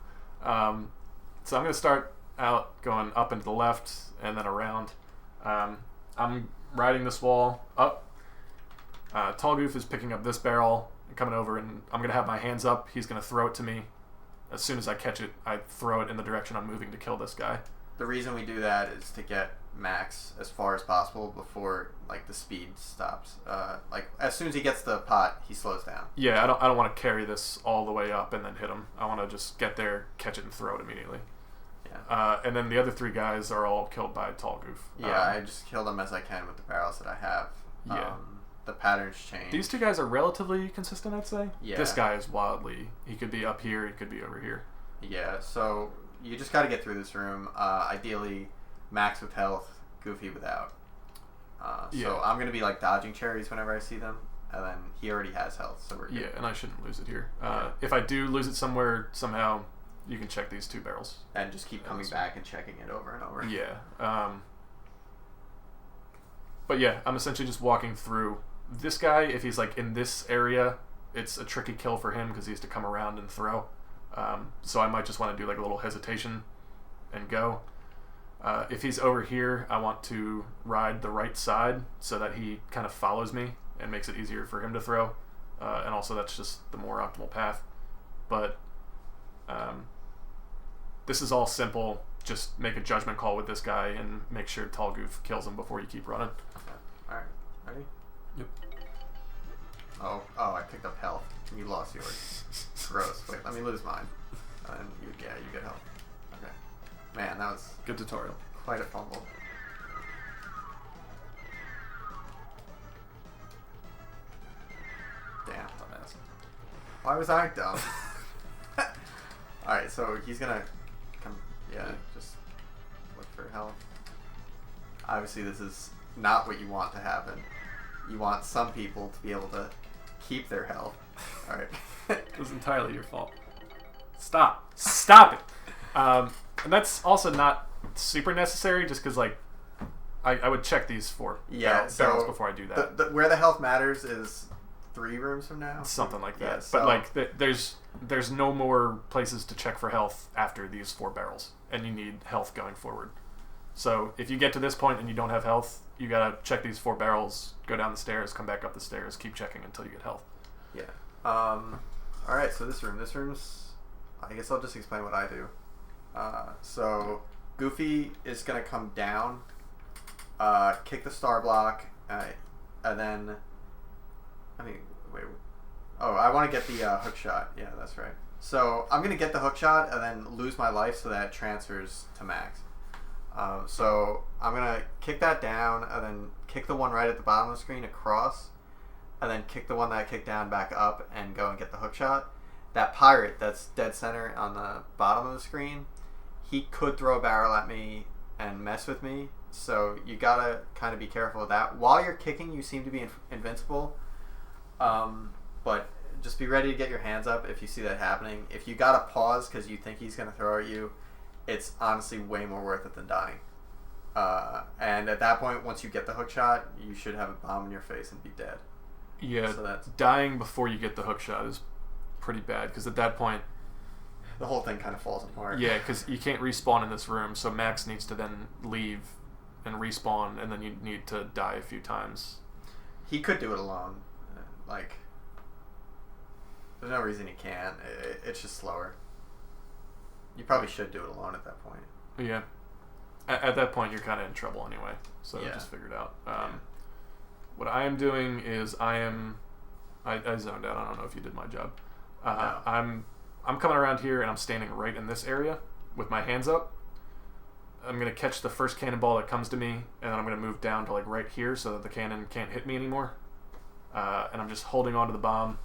So I'm going to start out going up and to the left and then around. I'm riding this wall up. Tall Goof is picking up this barrel and coming over, and I'm going to have my hands up. He's going to throw it to me. As soon as I catch it, I throw it in the direction I'm moving to kill this guy. The reason we do that is to get Max as far as possible before like the speed stops. Like as soon as he gets the pot, he slows down. Yeah, I don't want to carry this all the way up and then hit him. I want to just get there, catch it, and throw it immediately. Yeah. And then the other 3 guys are all killed by Tall Goof. Yeah, I just kill them as I can with the barrels that I have. Yeah. The patterns change. These 2 guys are relatively consistent, I'd say. Yeah. This guy is wildly. He could be up here. He could be over here. Yeah. So you just got to get through this room. Ideally, Max with health, Goofy without. So I'm gonna be like dodging cherries whenever I see them, and then he already has health, so we're good. Yeah, and I shouldn't lose it here. If I do lose it somewhere somehow, you can check these 2 barrels. And just keep coming back and checking it over and over. Yeah. But yeah, I'm essentially just walking through. This guy, if he's like in this area, it's a tricky kill for him because he has to come around and throw. So I might just want to do like a little hesitation and go. If he's over here, I want to ride the right side so that he kind of follows me and makes it easier for him to throw. And also that's just the more optimal path. But this is all simple. Just make a judgment call with this guy and make sure Tall Goof kills him before you keep running. Okay. Alright. Ready? Yep. Oh, I picked up health. You lost yours. Gross. Wait, let me lose mine. And you get health. Okay. Man, that was good tutorial. Quite a fumble. Damn. Dumbass. Why was I dumb? Alright, so he's gonna come. Yeah, just look for health. Obviously, this is not what you want to happen. You want some people to be able to keep their health. Alright. It was entirely your fault. Stop. Stop it. And that's also not super necessary, just because, like, I would check these four barrels before I do that. Where the health matters is 3 rooms from now. Something like that. Yeah, so, but, like, there's no more places to check for health after these 4 barrels, and you need health going forward. So if you get to this point and you don't have health, you gotta check these 4 barrels, go down the stairs, come back up the stairs, keep checking until you get health. Yeah. Alright, so this room's... I guess I'll just explain what I do. So Goofy is gonna come down, kick the star block, and then... wait. Oh, I want to get the hook shot. Yeah, that's right. So I'm going to get the hook shot and then lose my life so that it transfers to max. So I'm going to kick that down and then kick the one right at the bottom of the screen across, and then kick the one that I kicked down back up and go and get the hook shot. That pirate that's dead center on the bottom of the screen, he could throw a barrel at me and mess with me, so you got to kind of be careful with that. While you're kicking, you seem to be invincible. But just be ready to get your hands up if you see that happening. If you gotta pause because you think he's gonna throw at you, it's honestly way more worth it than dying. And at that point, once you get the hook shot, you should have a bomb in your face and be dead. Yeah, so that's dying before you get the hook shot is pretty bad, because at that point... the whole thing kind of falls apart. Yeah, because you can't respawn in this room, so Max needs to then leave and respawn, and then you need to die a few times. He could do it alone. Like, there's no reason he can't. It's just slower. You probably should do it alone at that point. Yeah. At that point, you're kind of in trouble anyway. So yeah. Just figure it out. What I am doing is I zoned out. I don't know if you did my job. No. I'm coming around here and I'm standing right in this area with my hands up. I'm going to catch the first cannonball that comes to me, and then I'm going to move down to like right here so that the cannon can't hit me anymore. And I'm just holding onto the bomb,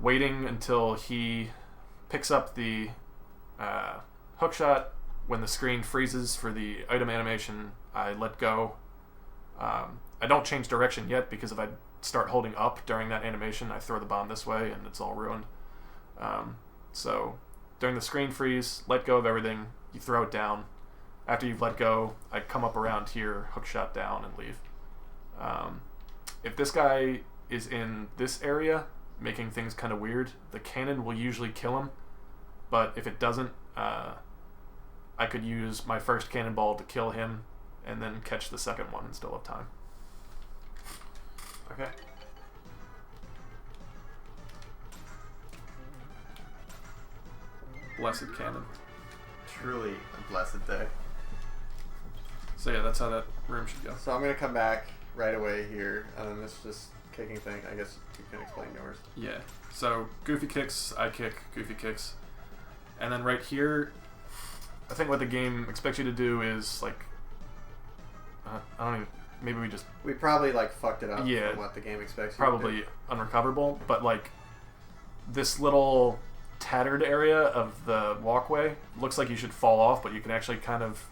waiting until he picks up the hook shot. When the screen freezes for the item animation, I let go. I don't change direction yet, because if I start holding up during that animation, I throw the bomb this way and it's all ruined. So during the screen freeze, let go of everything, you throw it down. After you've let go, I come up around here, hook shot down, and leave. If this guy is in this area, making things kind of weird, the cannon will usually kill him. But if it doesn't, I could use my first cannonball to kill him, and then catch the second one and still have time. Okay. Blessed cannon. Truly a blessed day. So yeah, that's how that room should go. So I'm going to come back right away here, and then this just kicking thing, I guess you can explain yours. Yeah. So Goofy kicks, I kick, Goofy kicks. And then right here, I think what the game expects you to do is, like, I don't even, maybe we probably, like, fucked it up yeah, from what the game expects you probably to do. Unrecoverable, but, like, this little tattered area of the walkway looks like you should fall off, but you can actually kind of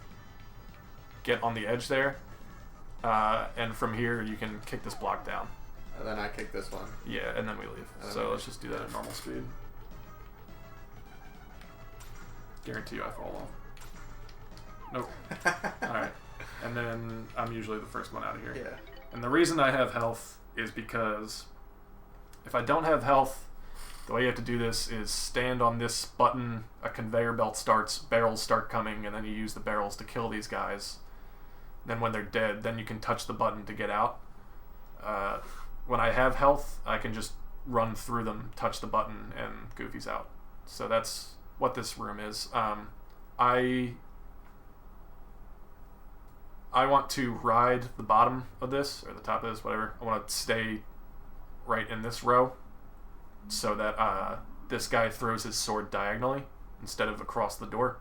get on the edge there. And from here, you can kick this block down. And then I kick this one. Yeah, and then we leave. So let's just do that at normal speed. Guarantee you I fall off. Nope. Alright. And then I'm usually the first one out of here. Yeah. And the reason I have health is because if I don't have health, the way you have to do this is stand on this button, a conveyor belt starts, barrels start coming, and then you use the barrels to kill these guys. Then when they're dead, then you can touch the button to get out. When I have health, I can just run through them, touch the button, and Goofy's out. So that's what this room is. I want to ride the bottom of this, or the top of this, whatever. I want to stay right in this row so that this guy throws his sword diagonally instead of across the door.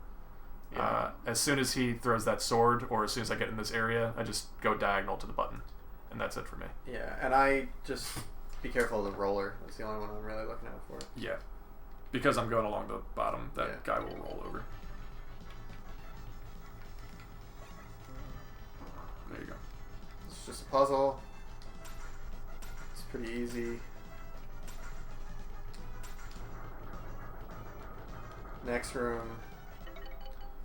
Yeah. As soon as he throws that sword, or as soon as I get in this area, I just go diagonal to the button, and that's it for me. Yeah, and I just be careful of the roller. That's the only one I'm really looking out for. Yeah, because I'm going along the bottom, that guy will roll over. There you go. It's just a puzzle. It's pretty easy. Next room.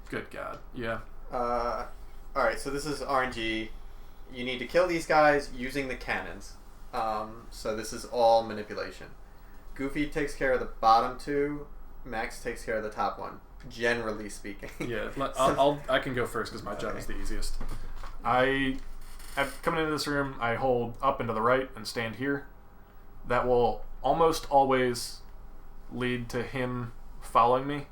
Good God. Yeah. Alright, so this is RNG. You need to kill these guys using the cannons. So this is all manipulation. Goofy takes care of the bottom two. Max takes care of the top one. Generally speaking. Yeah, I can go first because my job is the easiest. Coming into this room, I hold up and to the right and stand here. That will almost always lead to him following me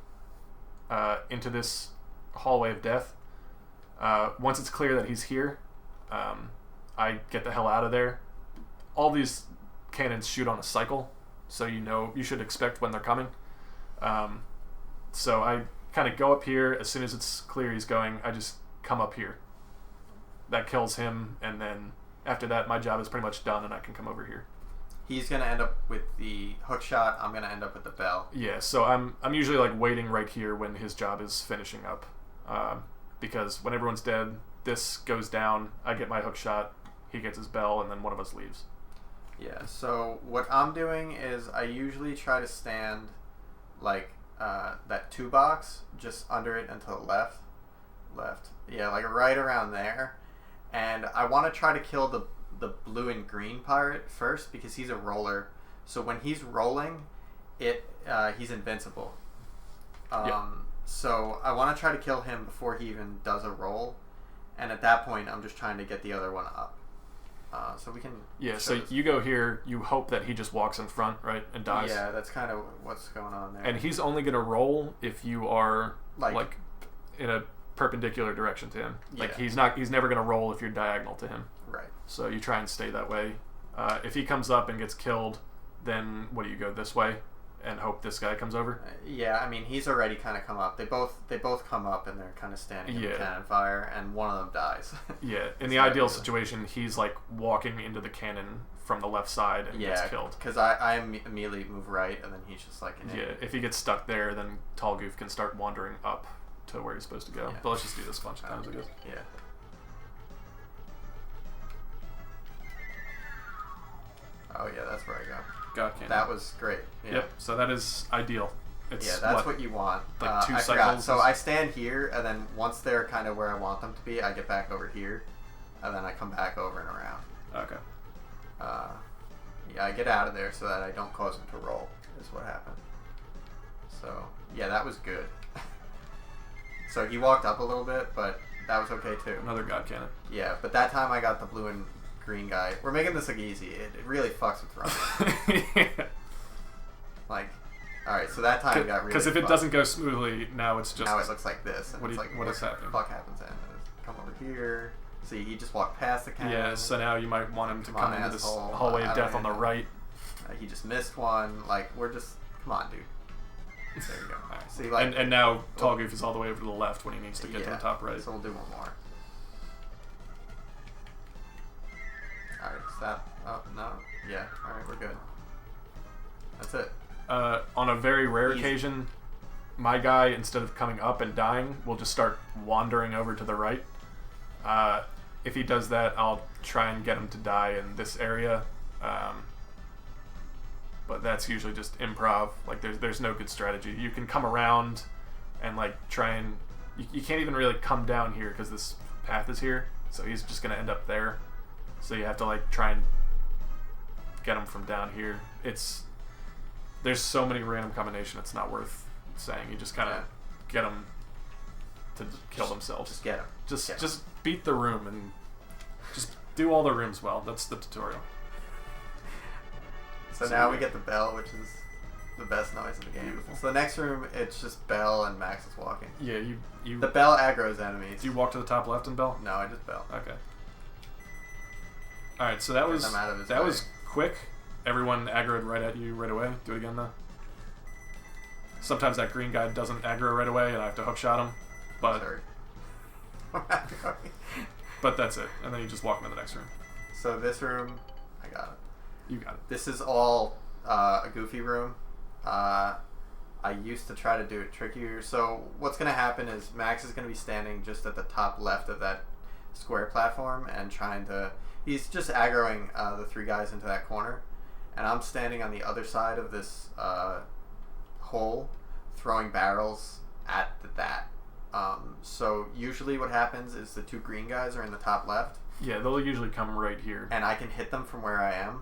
into this hallway of death. Once it's clear that he's here, I get the hell out of there. All these cannons shoot on a cycle, so you should expect when they're coming. So I kind of go up here. As soon as it's clear he's going, I just come up here. That kills him, and then after that, my job is pretty much done, and I can come over here. He's gonna end up with the hook shot. I'm gonna end up with the bell. Yeah, so I'm usually like waiting right here when his job is finishing up, because when everyone's dead, this goes down. I get my hook shot. He gets his bell, and then one of us leaves. Yeah. So what I'm doing is I usually try to stand like that 2 box just under it and to the left. Yeah, like right around there. And I want to try to kill the blue and green pirate first because he's a roller. So when he's rolling, he's invincible. So I want to try to kill him before he even does a roll. And at that point, I'm just trying to get the other one up. So we can... Yeah, so you go here, you hope that he just walks in front, right, and dies. Yeah, that's kind of what's going on there. And he's only going to roll if you are, like in a perpendicular direction to him. Like, he's never going to roll if you're diagonal to him. Right. So you try and stay that way. If he comes up and gets killed, then what do you go this way and hope this guy comes over? Yeah, I mean, he's already kind of come up. They both come up and they're kind of standing in the cannon fire, and one of them dies. Yeah, in the ideal situation, he's like walking into the cannon from the left side and gets killed. Because I immediately move right, and then he's just like an idiot. If he gets stuck there, then Tall Goof can start wandering up to where he's supposed to go. Yeah. But let's just do this a bunch of times, I guess. Yeah. Oh yeah, that's where I go. God cannon. That was great. Yeah. Yep. So that is ideal. It's that's what you want. Like 2 I cycles. forgot. So I stand here, and then once they're kind of where I want them to be, I get back over here, and then I come back over and around. Okay. Yeah, I get out of there so that I don't cause them to roll. Is what happened. So yeah, that was good. So he walked up a little bit, but that was okay too. Another God cannon. Yeah, but that time I got the blue and green guy. We're making this look easy. It really fucks with running. Yeah. Like, alright, so that time got really because if it doesn't go smoothly, now it's just... Now it looks like this. And what is happening? What the fuck happens then? Come over here. See, he just walked past the cannon. Yeah, so now you might want him to come into this hallway of death on the right. He just missed one. Like, we're just... Come on, dude. There you go. Right. See, like, and now Tall Goof is all the way over to the left when he needs to get to the top right. So we'll do one more. Alright, is that... Oh, no. Yeah, alright, we're good. That's it. On a very rare occasion, my guy, instead of coming up and dying, will just start wandering over to the right. If he does that, I'll try and get him to die in this area. But that's usually just improv. Like, there's no good strategy. You can come around and like try and you can't even really come down here because this path is here, so he's just gonna end up there. So you have to like try and get him from down here. There's so many random combinations. It's not worth saying. You just kind of get them to kill themselves. Just get them. Just beat the room and just do all the rooms well. That's the tutorial. So now we get the bell, which is the best noise in the game. Beautiful. So the next room, it's just Bell and Max is walking. Yeah, you. The bell aggro's enemies. Do you walk to the top left and Bell? No, I just Bell. Okay. All right, so that was quick. Everyone aggroed right at you right away. Do it again though. Sometimes that green guy doesn't aggro right away, and I have to hook shot him. But Sorry. but that's it, and then you just walk into the next room. So this room, I got it. You got it. This is all a Goofy room. I used to try to do it trickier. So what's going to happen is Max is going to be standing just at the top left of that square platform and trying to... He's just aggroing the three guys into that corner. And I'm standing on the other side of this hole, throwing barrels at that. So usually what happens is the two green guys are in the top left. Yeah, they'll usually come right here. And I can hit them from where I am.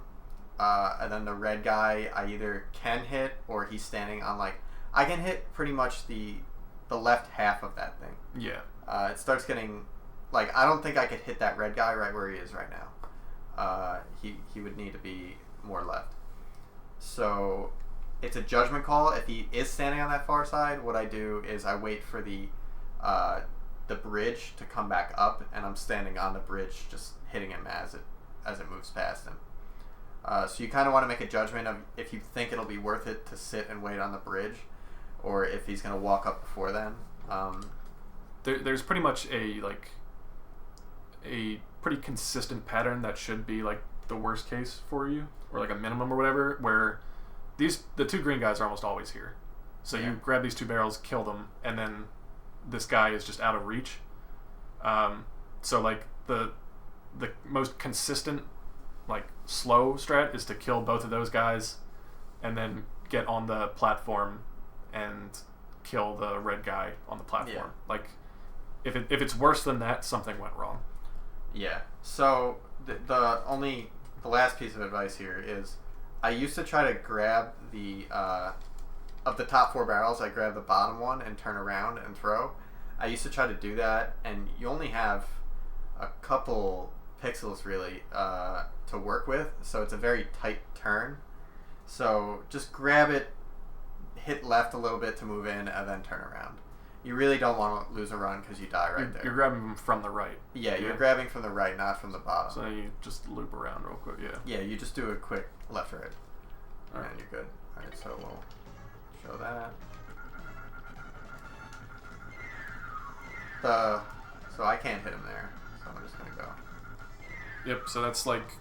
And then the red guy I either can hit or he's standing on like... I can hit pretty much the left half of that thing. Yeah. It starts getting... Like, I don't think I could hit that red guy right where he is right now. He would need to be more left. So it's a judgment call. If he is standing on that far side, what I do is I wait for the bridge to come back up, and I'm standing on the bridge just hitting him as it moves past him. So you kind of want to make a judgment of if you think it'll be worth it to sit and wait on the bridge, or if he's going to walk up before then. There's pretty much a pretty consistent pattern that should be like the worst case for you, or like a minimum or whatever, where the two green guys are almost always here. So Yeah. you grab these two barrels, kill them, and then this guy is just out of reach. So like the most consistent like slow strat is to kill both of those guys and then get on the platform and kill the red guy on the platform. Yeah. Like if it's worse than that, something went wrong. Yeah. So the last piece of advice here is I used to try to grab the of the top four barrels, I grab the bottom one and turn around and throw. I used to try to do that, and you only have a couple pixels really to work with, so it's a very tight turn. So just grab it, hit left a little bit to move in, and then turn around. You really don't want to lose a run because you die right there. You're grabbing them from the right. Yeah, you're grabbing from the right, not from the bottom. So you just loop around real quick, yeah. Yeah, you just do a quick left-right, All right. and you're good. All right, so we'll show that. So I can't hit him there, so I'm just gonna go. Yep. So that's like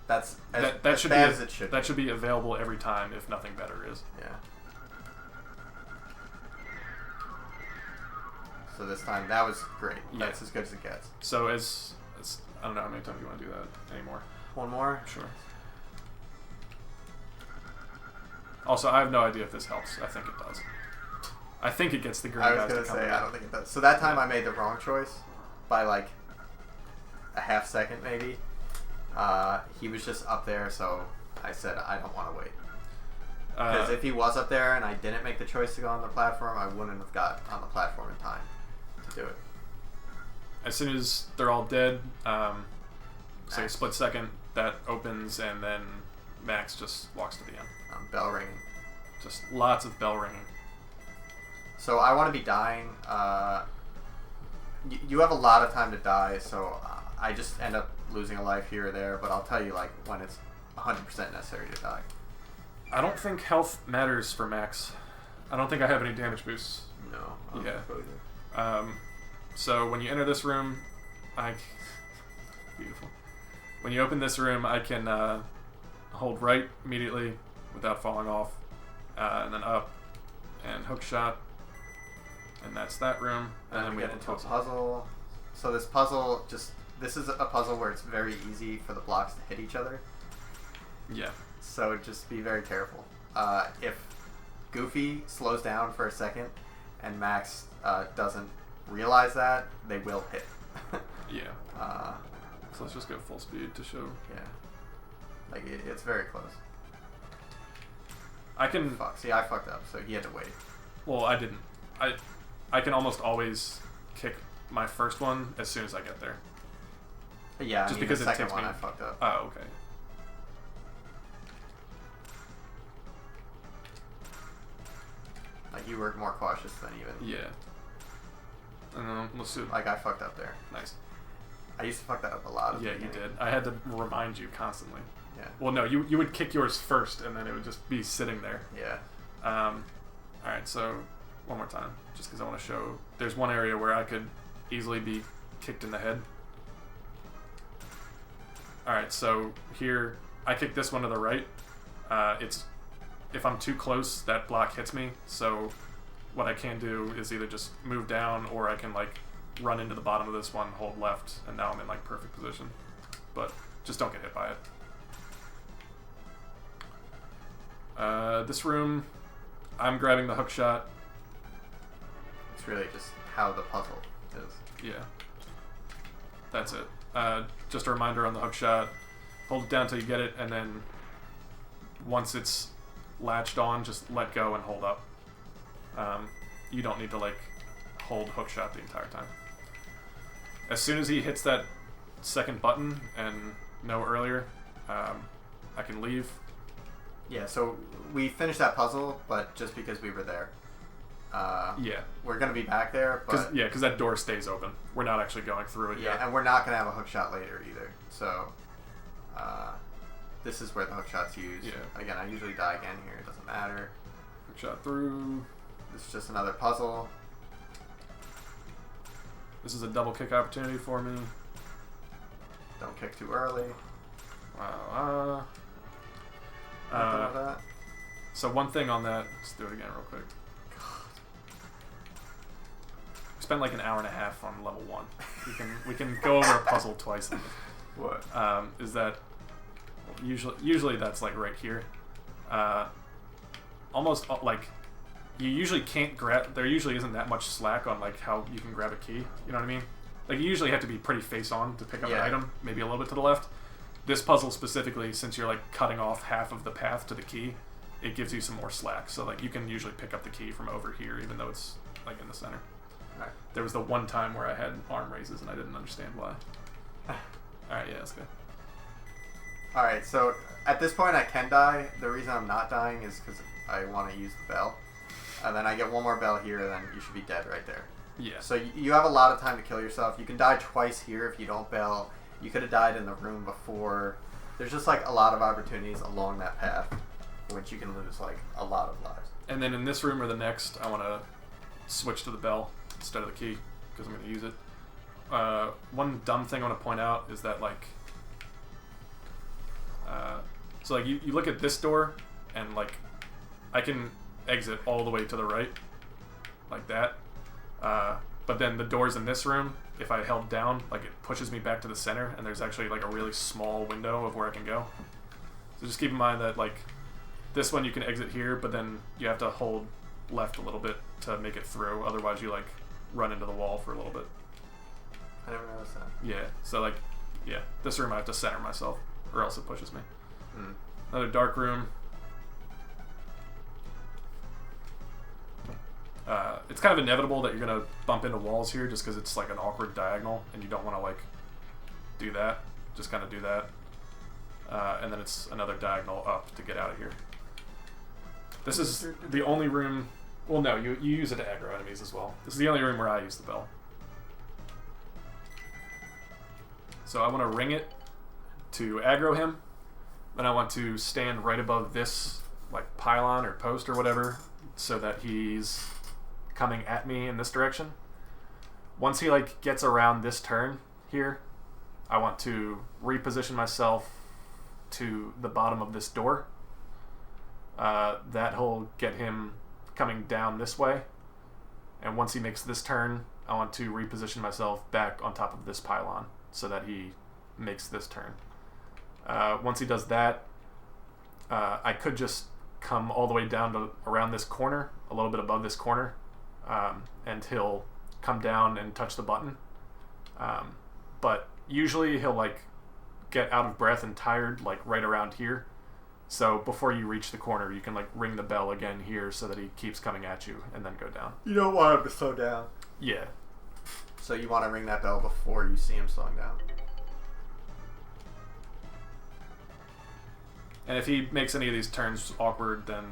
That's that as should bad be as it should. that should be available every time if nothing better is. Yeah. So this time that was great. Yeah. That's as good as it gets. So as I don't know how many times you want to do that anymore. One more. Sure. Also, I have no idea if this helps. I think it does. I think it gets the green I was guys gonna to come say in. I don't think it does. So that time I made the wrong choice by like a half second maybe. He was just up there, so I said I don't want to wait. Because if he was up there and I didn't make the choice to go on the platform, I wouldn't have got on the platform in time to do it. As soon as they're all dead, it's like a split second, that opens, and then Max just walks to the end. Bell ringing. Just lots of bell ringing. So I want to be dying. You have a lot of time to die, so I just end up losing a life here or there, but I'll tell you like when it's 100% necessary to die. I don't think health matters for Max. I don't think I have any damage boosts. No. Yeah. So when you enter this room, beautiful. When you open this room, I can hold right immediately without falling off, and then up and hook shot, and that's that room. And then we get have into a puzzle. So this puzzle this is a puzzle where it's very easy for the blocks to hit each other. Yeah. So just be very careful. If Goofy slows down for a second and Max doesn't realize that, they will hit. Yeah. So let's just go full speed to show. Yeah. Like it's very close. I can. Fuck. See, I fucked up, so he had to wait. Well, I didn't. I can almost always kick my first one as soon as I get there. Yeah, Just I mean, because the it second takes one me. I fucked up. Oh, okay. Like you were more cautious than even. Yeah. Let's do. Like I fucked up there. Nice. I used to fuck that up a lot. At the Yeah, you beginning. did. I had to remind you constantly. Yeah. Well, no, you would kick yours first, and then it would just be sitting there. Yeah. All right, so one more time, just because I want to show. There's one area where I could easily be kicked in the head. Alright, so here, I kick this one to the right. If I'm too close, that block hits me, so what I can do is either just move down, or I can like run into the bottom of this one, hold left, and now I'm in like perfect position. But just don't get hit by it. This room, I'm grabbing the hook shot. It's really just how the puzzle is. Yeah. That's it. Just a reminder on the hook shot. Hold it down until you get it, and then once it's latched on, just let go and hold up. You don't need to like hold hook shot the entire time. As soon as he hits that second button, and no earlier, I can leave. Yeah, so we finished that puzzle, but just because we were there. Yeah. We're going to be back there, but... Because that door stays open. We're not actually going through it yet. Yeah, and we're not going to have a hook shot later either. So, this is where the hook shot's used. Yeah. Again, I usually die again here. It doesn't matter. Hook shot through. This is just another puzzle. This is a double kick opportunity for me. Don't kick too early. Wow. Nothing like that. So one thing on that, let's do it again real quick. We spent like an hour and a half on level 1. We can go over a puzzle twice. What? Is that usually that's like right here. Almost like you usually can't grab. There usually isn't that much slack on like how you can grab a key. You know what I mean? Like you usually have to be pretty face on to pick up an item, maybe a little bit to the left. This puzzle specifically, since you're like cutting off half of the path to the key, it gives you some more slack. So like you can usually pick up the key from over here, even though it's like in the center. Right. There was the one time where I had arm raises and I didn't understand why. Alright, yeah, that's good. Alright, so at this point I can die. The reason I'm not dying is because I want to use the bell. And then I get one more bell here, and then you should be dead right there. Yeah. So you have a lot of time to kill yourself. You can die twice here if you don't bell. You could have died in the room before. There's just like a lot of opportunities along that path, which you can lose like a lot of lives. And then in this room or the next, I want to switch to the bell instead of the key, because I'm going to use it. One dumb thing I want to point out is that like, so like you look at this door, and like I can exit all the way to the right, like that. But then the doors in this room, if I held down, like it pushes me back to the center, and there's actually like a really small window of where I can go. So just keep in mind that like this one you can exit here, but then you have to hold left a little bit to make it through. Otherwise you like run into the wall for a little bit. I never noticed that. Yeah, so like, yeah, this room I have to center myself, or else it pushes me. Mm. Another dark room. It's kind of inevitable that you're going to bump into walls here just because it's like an awkward diagonal and you don't want to like do that. Just kind of do that. And then it's another diagonal up to get out of here. This is the only room... Well, no, you use it to aggro enemies as well. This is the only room where I use the bell. So I want to ring it to aggro him. Then I want to stand right above this like pylon or post or whatever so that he's coming at me in this direction. Once he like gets around this turn here, I want to reposition myself to the bottom of this door. That'll get him coming down this way. And once he makes this turn, I want to reposition myself back on top of this pylon so that he makes this turn. Once he does that, I could just come all the way down to around this corner, a little bit above this corner, and he'll come down and touch the button. But usually he'll like get out of breath and tired like right around here. So before you reach the corner, you can like ring the bell again here so that he keeps coming at you and then go down. You don't want him to slow down. Yeah. So you want to ring that bell before you see him slowing down. And if he makes any of these turns awkward, then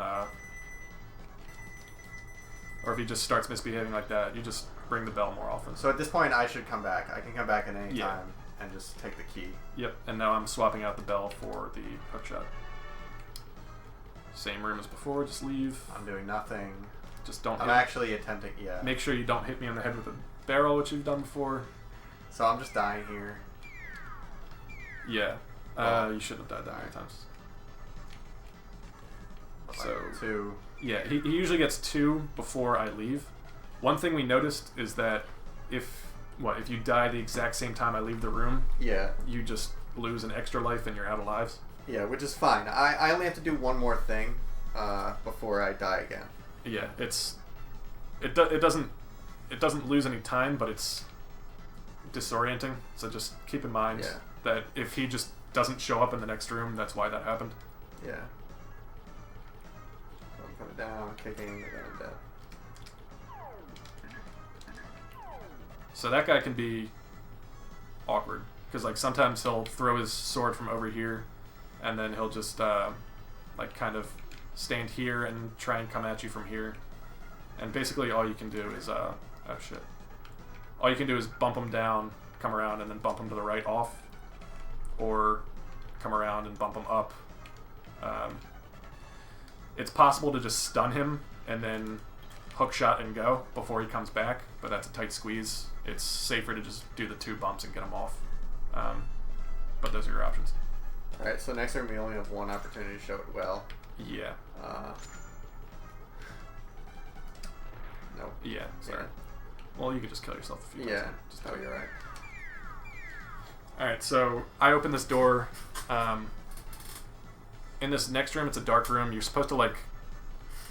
or if he just starts misbehaving like that, you just ring the bell more often. So at this point, I should come back. I can come back at any time and just take the key. Yep, and now I'm swapping out the bell for the hook shot. Same room as before, just leave. I'm doing nothing. Just don't. I'm actually attempting. Yeah. Make sure you don't hit me on the head with a barrel, which you've done before. So I'm just dying here. Yeah. You shouldn't have died that many times. So 2. Yeah, he usually gets 2 before I leave. One thing we noticed is that if you die the exact same time I leave the room, yeah, you just lose an extra life and you're out of lives. Yeah, which is fine. I only have to do one more thing before I die again. Yeah, it doesn't lose any time, but it's disorienting. So just keep in mind that if he just doesn't show up in the next room, that's why that happened. Yeah. So I'm coming down, kicking, and then I'm dead. So that guy can be awkward because like sometimes he'll throw his sword from over here, and then he'll just like kind of stand here and try and come at you from here. And basically all you can do is oh shit. All you can do is bump him down, come around, and then bump him to the right off, or come around and bump him up. It's possible to just stun him and then hook shot and go before he comes back, but that's a tight squeeze. It's safer to just do the 2 bumps and get him off. But those are your options. Alright, so next room we only have one opportunity to show it well. Yeah. Nope. Yeah, sorry. Yeah. Well, you could just kill yourself a few times. Yeah, just how you're right. Alright, so I open this door. In this next room, it's a dark room. You're supposed to, like...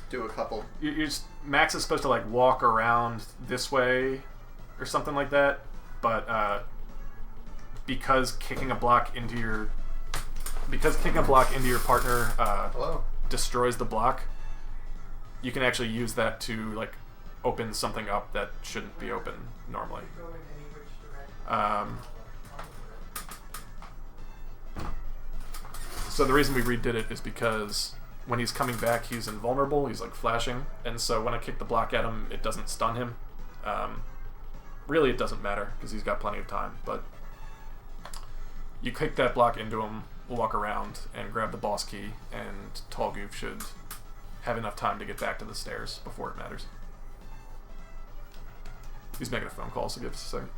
do a couple... Max is supposed to, like, walk around this way or something like that, but because kicking a block into your partner destroys the block, you can actually use that to, like, open something up that shouldn't be open normally. So the reason we redid it is because when he's coming back, he's invulnerable. He's like flashing, and so when I kick the block at him, it doesn't stun him. Really, it doesn't matter because he's got plenty of time. But you kick that block into him, walk around, and grab the boss key, and Tall Goof should have enough time to get back to the stairs before it matters. He's making a phone call, so give us a second.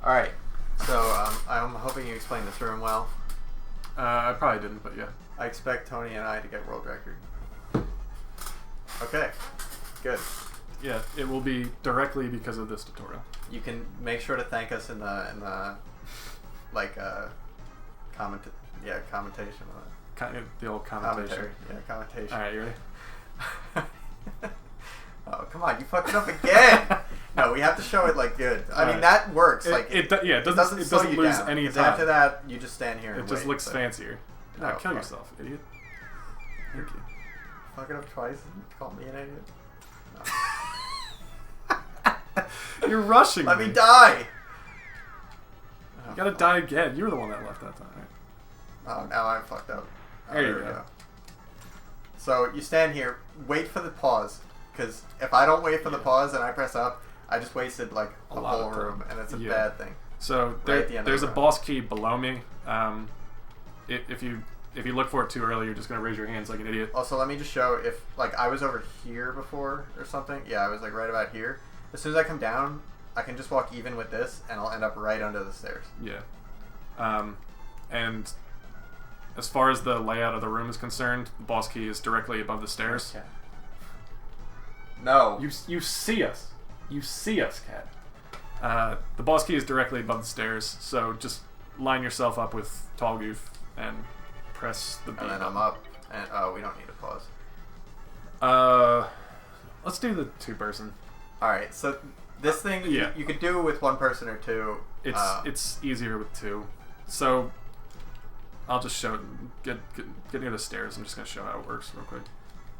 Alright, so I'm hoping you explained this room well. I probably didn't, but yeah. I expect Tony and I to get world record. Okay, good. Yeah, it will be directly because of this tutorial. You can make sure to thank us in the like commentation. The old commentation. Yeah, commentation. All right, you ready? Oh, come on, you fucked it up again. No, we have to show it like good. I mean, that works. It doesn't lose any time. After that, you just stand here. It just looks fancier. No, kill fuck. yourself, idiot. Thank you. Fuck it up twice and call me an idiot. No. You're rushing. Let me die. You gotta die again. You were the one that left that time, right? Oh, now I'm fucked up. There you go. So you stand here, wait for the pause, because if I don't wait for the pause and I press up, I just wasted like a whole room, and it's a bad thing. So Right at the end of there's the a room. boss key below me. If you look for it too early, you're just gonna raise your hands like an idiot. Also, let me just show if like I was over here before or something. Yeah, I was like right about here. As soon as I come down, I can just walk even with this, and I'll end up right under the stairs. Yeah. And as far as the layout of the room is concerned, the boss key is directly above the stairs. Okay. No. You see us. You see us, Cat. The boss key is directly above the stairs, so just line yourself up with Tall Goof and press the B. And then I'm up, and oh, we don't need a pause. Let's do the 2-person. All right, so this thing Yeah. you could do with 1 person or 2. It's easier with 2. So I'll just show get near the stairs. I'm just gonna show how it works real quick.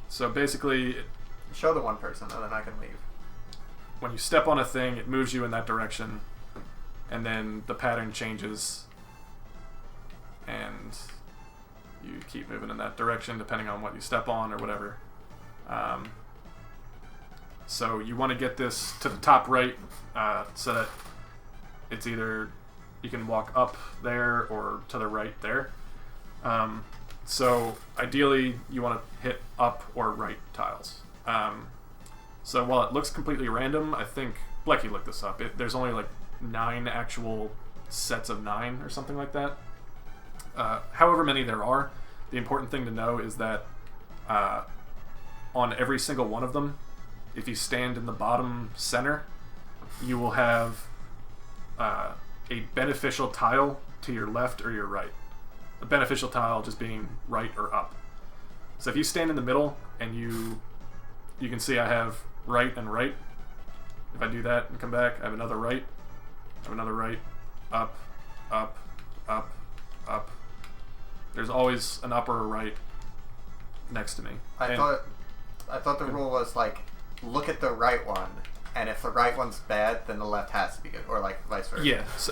So basically, Show the 1 person, and then I can leave. when you step on a thing, it moves you in that direction, and then the pattern changes, and you keep moving in that direction depending on what you step on or whatever. So you want to get this to the top right, so that it's either you can walk up there or to the right there. So ideally you want to hit up or right tiles. So while it looks completely random, I think Blecky looked this up. There's only like 9 actual sets of 9 or something like that. However many there are, the important thing to know is that on every single one of them, if you stand in the bottom center, you will have a beneficial tile to your left or your right. A beneficial tile just being right or up. So if you stand in the middle and you can see I have right and right. If I do that and come back, I have another right, up, up, up, up. There's always an up or a right next to me. I thought the rule was like, look at the right one, and if the right one's bad, then the left has to be good, or like vice versa.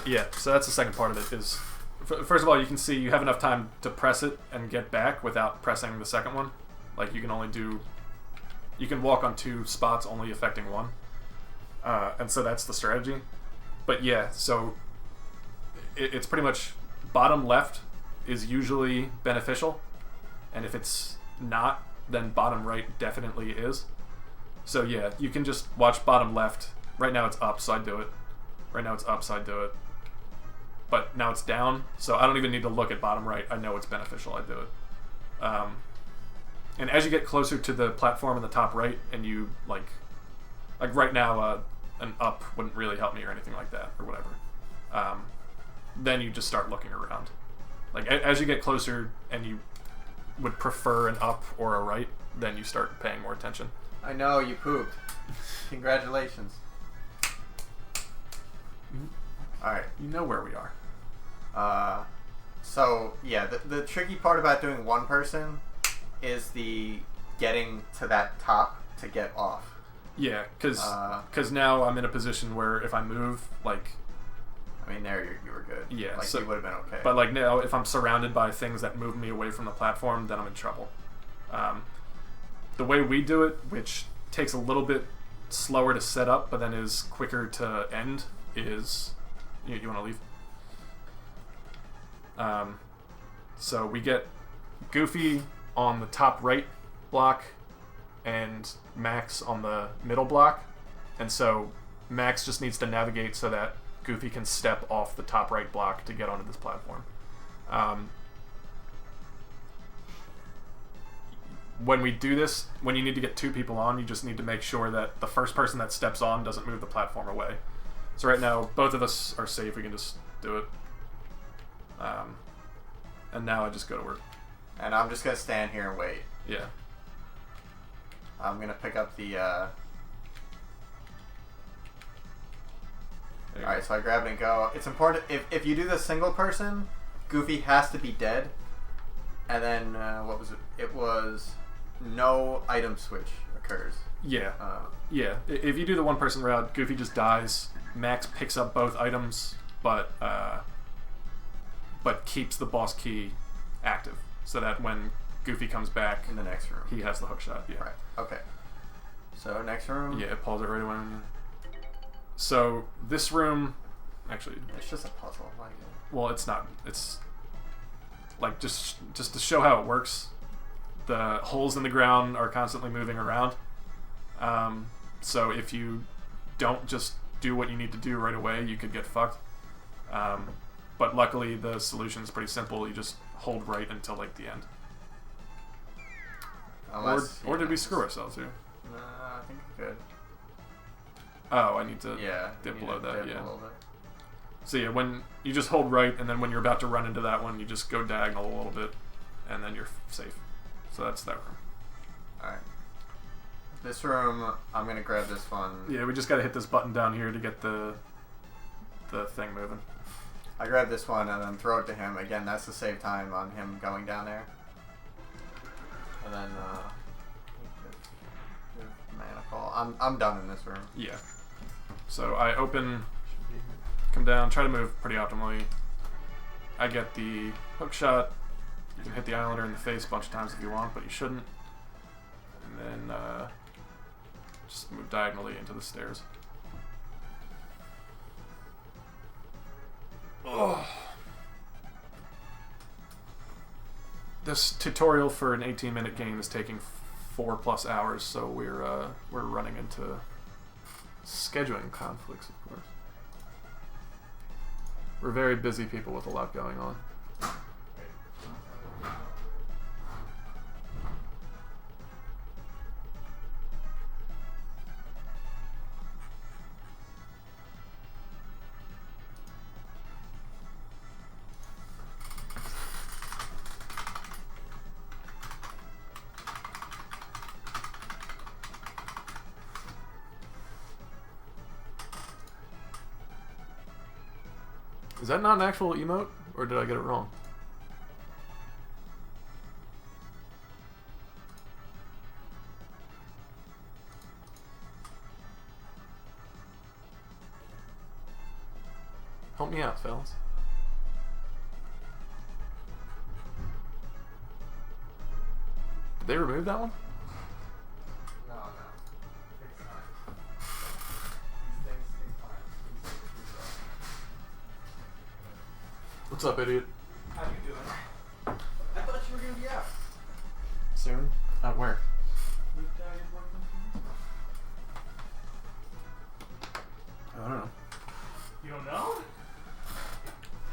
Yeah, so that's the second part of it is, first of all, you can see you have enough time to press it and get back without pressing the second one. Like you can walk on 2 spots only affecting 1. And so that's the strategy. But yeah, so it's pretty much bottom left is usually beneficial, and if it's not, then bottom right definitely is. So yeah, you can just watch bottom left. Right now it's up, so I do it. Right now it's up, so I do it. But now it's down, so I don't even need to look at bottom right. I know it's beneficial, I do it. And as you get closer to the platform in the top right, and you like right now, an up wouldn't really help me or anything like that or whatever. Then you just start looking around. Like as you get closer and you would prefer an up or a right, then you start paying more attention. I know, you pooped. Congratulations. Alright. You know where we are. So, yeah, the tricky part about doing 1 person is the getting to that top to get off. Yeah, because now I'm in a position where if I move, like... I mean, there you were good. Yeah. Like, so, you would have been okay. But, like, now, if I'm surrounded by things that move me away from the platform, then I'm in trouble. The way we do it, which takes a little bit slower to set up, but then is quicker to end, is... You want to leave? So we get Goofy on the top right block and Max on the middle block, and so Max just needs to navigate so that Goofy can step off the top right block to get onto this platform. When we do this, when you need to get 2 people on, you just need to make sure that the first person that steps on doesn't move the platform away. So right now, both of us are safe. We can just do it. And now I just go to work. And I'm just going to stand here and wait. Yeah. I'm going to pick up the... Alright, so I grab it and go. It's important, if you do the single person, Goofy has to be dead. And then, what was it? It was no item switch occurs. Yeah. Yeah. If you do the 1-person route, Goofy just dies. Max picks up both items, but keeps the boss key active, so that when Goofy comes back in the next room, he has the hook shot. Yeah. Right. Okay. So next room. Yeah, it pulls it right away. So this room actually. It's just a puzzle. Like, Well, it's not. It's like just to show how it works. The holes in the ground are constantly moving around. So if you don't just do what you need to do right away, you could get fucked. But luckily, the solution is pretty simple. You just hold right until like the end. unless, Or did we screw ourselves here? No, I think we're good. Oh, I need to you dip need below to that. dip Yeah. a little bit. So yeah, when you just hold right, and then when you're about to run into that one, you just go diagonal a little bit, and then you're safe. So that's that room. Alright. This room, I'm gonna grab this one. Yeah, we just gotta hit this button down here to get the thing moving. I grab this one and then throw it to him. Again, that's to save time on him going down there. And then, give man a call. I'm done in this room. Yeah. So I open, come down, try to move pretty optimally. I get the hook shot. You can hit the Islander in the face a bunch of times if you want, but you shouldn't. And then just move diagonally into the stairs. Oh. This tutorial for an 18-minute game is taking 4+ hours, so we're running into scheduling conflicts, of course. We're very busy people with a lot going on. Is that not an actual emote, or did I get it wrong? Help me out, fellas. Did they remove that one? No. Takes time. These things take time. What's up, idiot? How you doing? I thought you were gonna be out. Soon? Out where? I don't know. You don't know?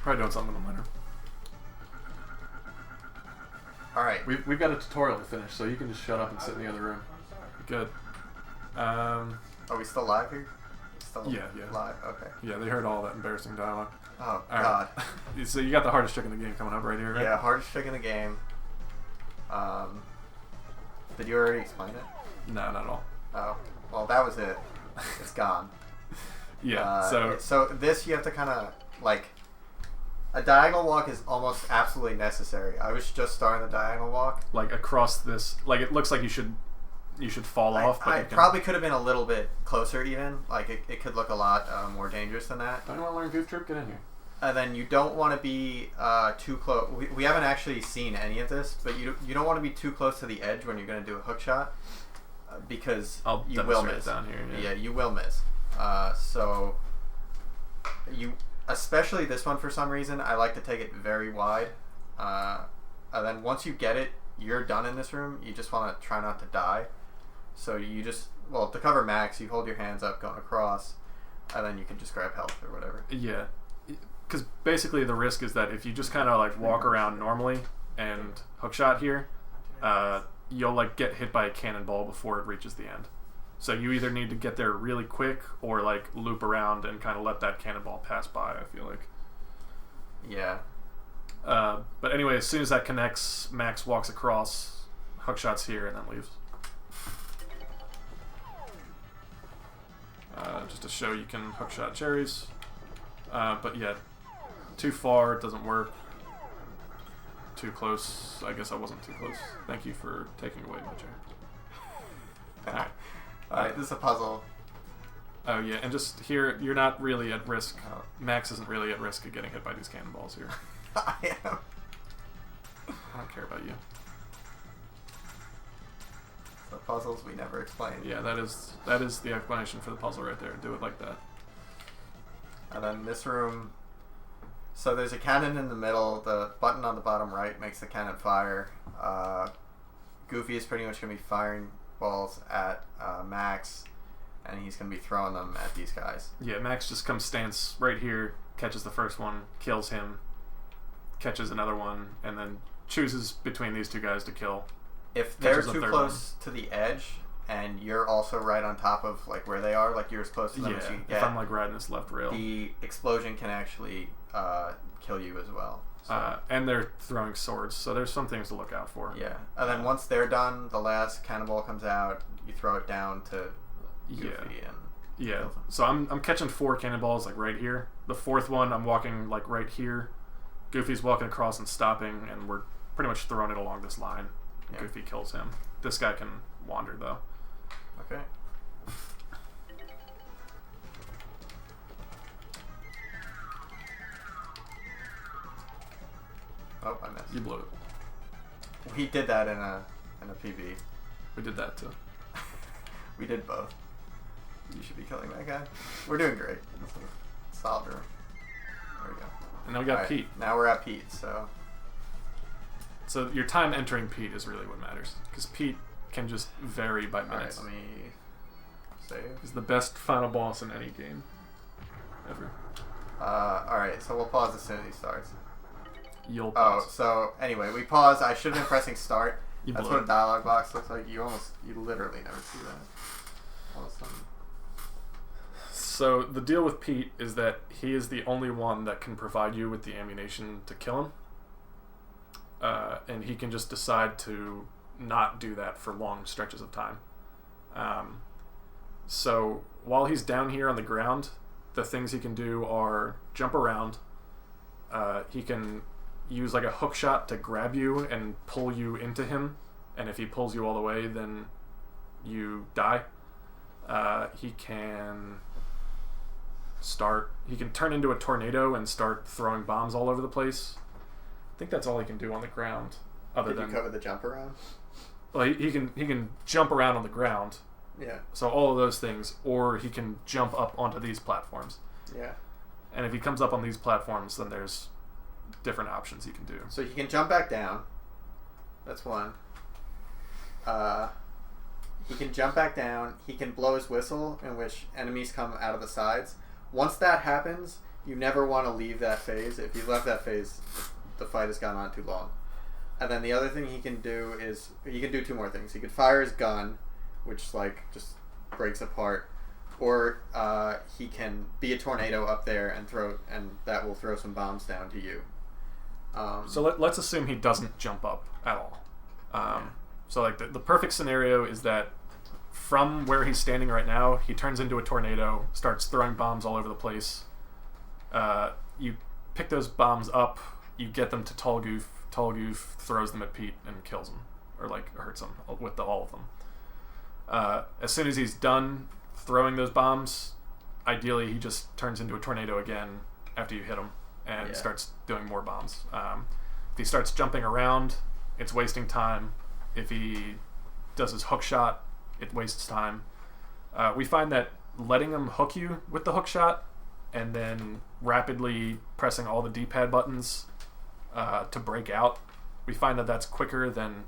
Probably doing something in the winter. Alright. We've got a tutorial to finish, so you can just shut up and sit in the other room. Good. Are we still live here? Still Yeah. live? Okay. Yeah, they heard all that embarrassing dialogue. Oh, All God. Right. So you got the hardest trick in the game coming up right here, right? Yeah, hardest trick in the game. Did you already explain it? No, not at all. Oh. Well, that was it. It's gone. Yeah, So this you have to kind of, like... A diagonal walk is almost absolutely necessary. I was just starting the diagonal walk. like across this, like it looks like you should fall off, but I you can... probably could have been a little bit closer even. Like it could look a lot more dangerous than that. Don't you want to learn Goof Troop? Get in here. And then you don't want to be too close. We haven't actually seen any of this, but you don't want to be too close to the edge when you're going to do a hook shot because I'll you will demonstrate miss. down here. Yeah, you will miss. So you, especially this one for some reason, I like to take it very wide. And then once you get it, you're done in this room. You just want to try not to die. So you just, well, to cover max, you hold your hands up going across, and then you can just grab health or whatever. Yeah, because basically the risk is that if you just kind of like walk around normally and hookshot here, you'll like get hit by a cannonball before it reaches the end. So you either need to get there really quick or like loop around and kind of let that cannonball pass by, I feel like. Yeah. But anyway, as soon as that connects, Max walks across, hookshot's here, and then leaves. Just to show you can hookshot cherries. But yeah, too far, it doesn't work. Too close, I guess I wasn't too close. Thank you for taking away my chair. Alright. Alright, this is a puzzle. Oh yeah, and just here, you're not really at risk. Oh. Max isn't really at risk of getting hit by these cannonballs here. I am. I don't care about you. The puzzles we never explained. Yeah, that is the explanation for the puzzle right there. Do it like that. And then this room... So there's a cannon in the middle. The button on the bottom right makes the cannon fire. Goofy is pretty much going to be firing balls at Max, and he's going to be throwing them at these guys. Yeah, Max just stands right here, catches the first one, kills him, catches another one, and then chooses between these two guys to kill. If they're too close to the edge, and you're also right on top of like where they are, like you're as close to them as you can get. If I'm like riding this left rail, the explosion can actually kill you as well. So. And they're throwing swords, so there's some things to look out for. Yeah, and then once they're done, the last cannonball comes out. You throw it down to Goofy and So I'm catching 4 cannonballs like right here. The 4th one I'm walking like right here. Goofy's walking across and stopping, and we're pretty much throwing it along this line. Yeah. Goofy kills him. This guy can wander though. Okay. Oh, I missed. You blew it. We did that in a PB. We did that too. We did both. You should be killing that guy. We're doing great. Solid room. There we go. And now we got Pete. Now we're at Pete, so... So your time entering Pete is really what matters, because Pete can just vary by minutes. Alright, let me save. He's the best final boss in any game ever. Alright, so we'll pause as soon as he starts. You'll pause. Oh, so anyway, we paused. I should have been pressing start. That's what a it. dialogue box looks like. You literally never see that. All of a sudden. So the deal with Pete is that he is the only one that can provide you with the ammunition to kill him. And he can just decide to not do that for long stretches of time. So while he's down here on the ground, the things he can do are jump around. He can use like a hook shot to grab you and pull you into him, and if he pulls you all the way, then you die. He can turn into a tornado and start throwing bombs all over the place. I think that's all he can do on the ground. Did you cover the jump around? Well, he can jump around on the ground. Yeah. So all of those things, or he can jump up onto these platforms. Yeah. And if he comes up on these platforms, then there's different options he can do. So he can jump back down. That's one. He can jump back down. He can blow his whistle, in which enemies come out of the sides. Once that happens, you never want to leave that phase. If you left that phase, the fight has gone on too long. And then the other thing he can do is he can do 2 more things. He can fire his gun, which like just breaks apart, or he can be a tornado up there and that will throw some bombs down to you. So let's assume he doesn't jump up at all. So like the perfect scenario is that from where he's standing right now, he turns into a tornado, starts throwing bombs all over the place. You pick those bombs up, you get them to Tall Goof. Tall Goof throws them at Pete and kills him, or like hurts him with all of them. As soon as he's done throwing those bombs, ideally he just turns into a tornado again after you hit him and starts doing more bombs. If he starts jumping around, it's wasting time. If he does his hook shot, it wastes time. We find that letting him hook you with the hook shot and then rapidly pressing all the D-pad buttons to break out, we find that that's quicker than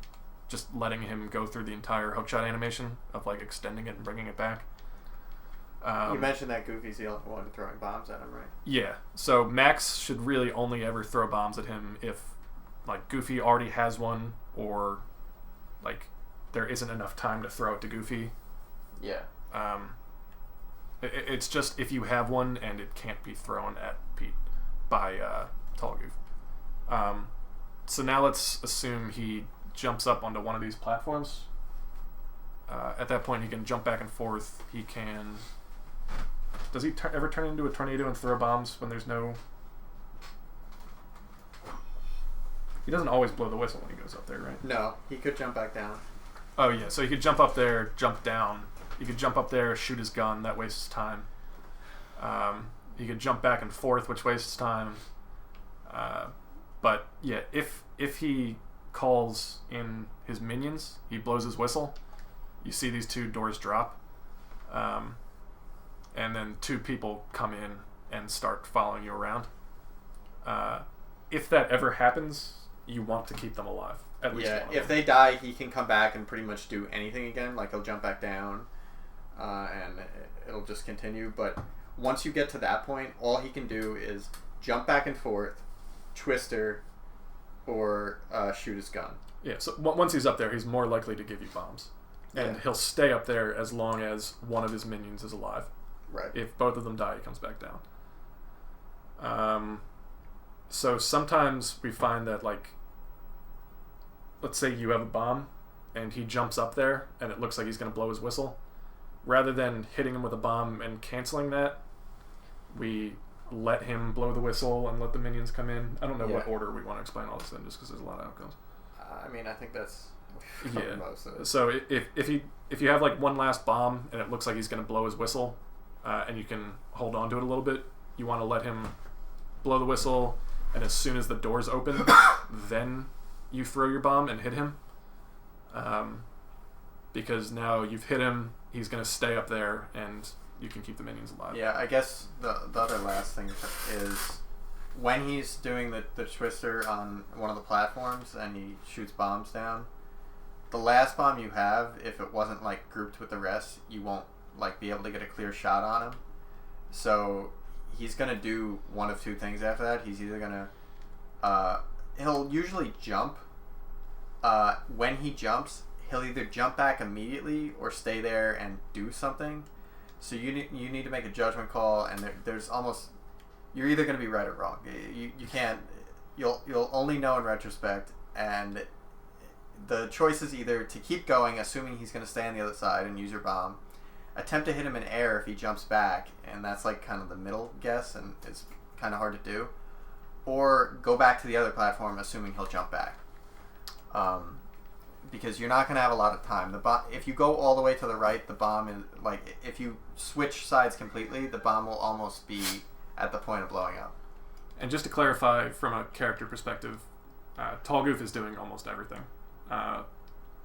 just letting him go through the entire hookshot animation of like extending it and bringing it back. You mentioned that Goofy's the only one throwing bombs at him, right? Yeah. So Max should really only ever throw bombs at him if like Goofy already has one, or like there isn't enough time to throw it to Goofy. Yeah. It's just if you have one and it can't be thrown at Pete by Tall Goof. So now let's assume he jumps up onto one of these platforms. At that point, he can jump back and forth. He can... Does he ever turn into a tornado and throw bombs when there's no... He doesn't always blow the whistle when he goes up there, right? No, he could jump back down. Oh, yeah. So he could jump up there, jump down. He could jump up there, shoot his gun. That wastes time. He could jump back and forth, which wastes time. But yeah, if he calls in his minions, he blows his whistle, you see these 2 doors drop, and then 2 people come in and start following you around. If that ever happens, you want to keep them alive. At least one of if them. they die, he can come back and pretty much do anything again. Like, he'll jump back down, and it'll just continue. But once you get to that point, all he can do is jump back and forth, twister, or shoot his gun. Yeah, so once he's up there, he's more likely to give you bombs. And he'll stay up there as long as one of his minions is alive. Right. If both of them die, he comes back down. So sometimes we find that, like, let's say you have a bomb and he jumps up there and it looks like he's going to blow his whistle. Rather than hitting him with a bomb and canceling that, we let him blow the whistle and let the minions come in. I don't know what order we want to explain all this in, just because there's a lot of outcomes. I mean, I think that's most of it. So if you have like one last bomb and it looks like he's going to blow his whistle, and you can hold on to it a little bit, you want to let him blow the whistle, and as soon as the doors open, then you throw your bomb and hit him. Because now you've hit him, he's going to stay up there, and you can keep the minions alive. Yeah, I guess the other last thing is when he's doing the twister on one of the platforms and he shoots bombs down, the last bomb you have, if it wasn't like grouped with the rest, you won't like be able to get a clear shot on him. So he's gonna do one of two things after that. He's either gonna he'll usually jump. When he jumps, he'll either jump back immediately or stay there and do something. So you need to make a judgment call, and there's almost, you're either going to be right or wrong. You can't, you'll only know in retrospect, and the choice is either to keep going, assuming he's going to stay on the other side and use your bomb, attempt to hit him in air if he jumps back, and that's like kind of the middle guess, and it's kind of hard to do, or go back to the other platform, assuming he'll jump back. Because you're not going to have a lot of time. If you go all the way to the right, the bomb is like, if you switch sides completely, the bomb will almost be at the point of blowing up. And just to clarify from a character perspective, Tall Goof is doing almost everything.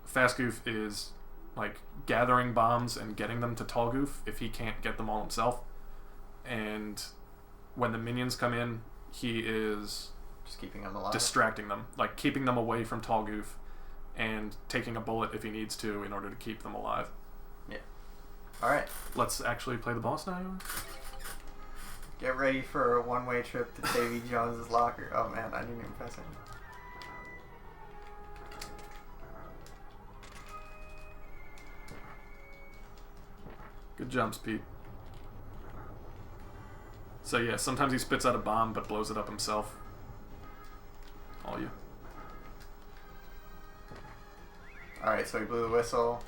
Fast Goof is like gathering bombs and getting them to Tall Goof if he can't get them all himself. And when the minions come in, he is just keeping them alive, distracting them, like keeping them away from Tall Goof, and taking a bullet if he needs to in order to keep them alive. Yeah. All right. Let's actually play the boss now. Get ready for a one-way trip to Davy Jones's locker. Oh man, I didn't even press it. Good jumps, Pete. So yeah, sometimes he spits out a bomb but blows it up himself. All you. Alright, so he blew the whistle.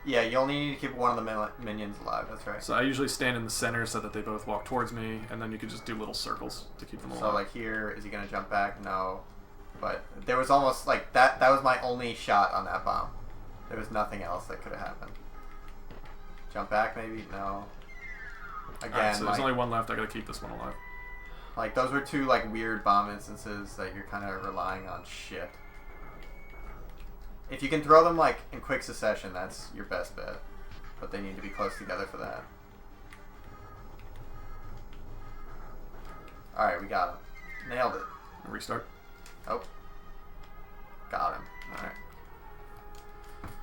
Yeah, you only need to keep one of the minions alive, that's right. So I usually stand in the center so that they both walk towards me, and then you could just do little circles to keep them alive. So like here, is he going to jump back? No. But there was almost like, that was my only shot on that bomb. There was nothing else that could have happened. Jump back maybe? No. Again, right, so there's only one left, I gotta keep this one alive. Like, those were two like weird bomb instances that you're kind of relying on shit. If you can throw them like in quick succession, that's your best bet. But they need to be close together for that. Alright, we got him. Nailed it. Restart. Oh. Got him. Alright.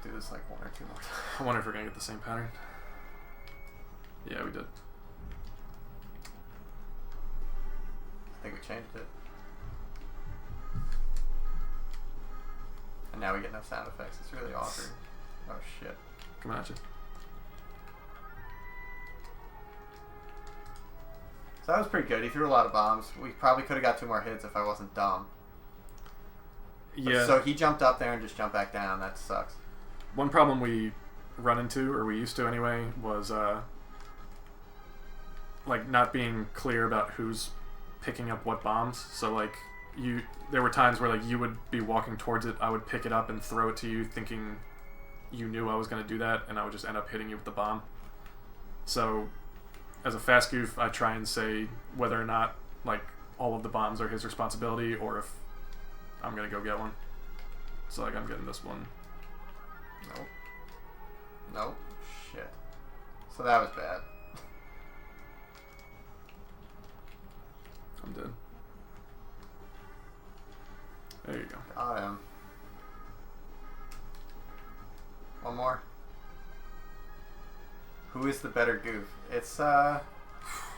Do this like one or two more times. I wonder if we're gonna get the same pattern. Yeah, we did. I think we changed it. And now we get no sound effects. It's really awkward. Oh shit. Come at you. So that was pretty good. He threw a lot of bombs. We probably could have got 2 more hits if I wasn't dumb. Yeah. So he jumped up there and just jumped back down. That sucks. One problem we run into, or we used to anyway, was like not being clear about who's picking up what bombs. So like there were times where like you would be walking towards it, I would pick it up and throw it to you thinking you knew I was going to do that, and I would just end up hitting you with the bomb. So as a Fast Goof, I try and say whether or not like all of the bombs are his responsibility or if I'm going to go get one. So like I'm getting this one. Nope. Nope. Shit. So that was bad. I'm dead. There you go. Got him. One more. Who is the better Goof? It's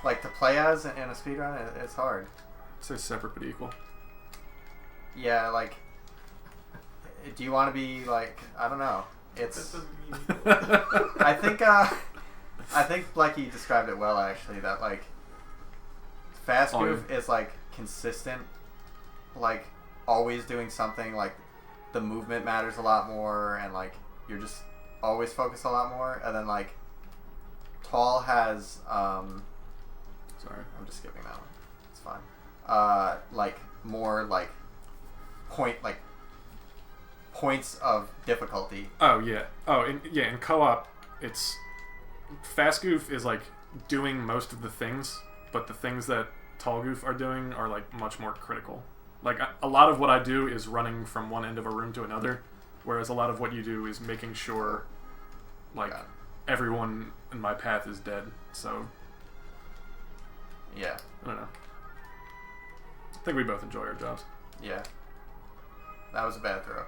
like to play as in a speedrun. It's hard. Say separate but equal. Yeah, like. Do you want to be like? I don't know. It's. I think Blecky described it well actually. That like. Fast Goof is like consistent, like always doing something. Like the movement matters a lot more, and like you're just always focused a lot more. And then like Tall has sorry, I'm just skipping that one. It's fine. Like more like points of difficulty. Oh yeah. Oh in co-op, it's Fast Goof is like doing most of the things, but the things that Tall Goof are doing are like much more critical. Like a lot of what I do is running from one end of a room to another, whereas a lot of what you do is making sure like everyone in my path is dead. So yeah, I don't know. I think we both enjoy our jobs. Yeah. That was a bad throw.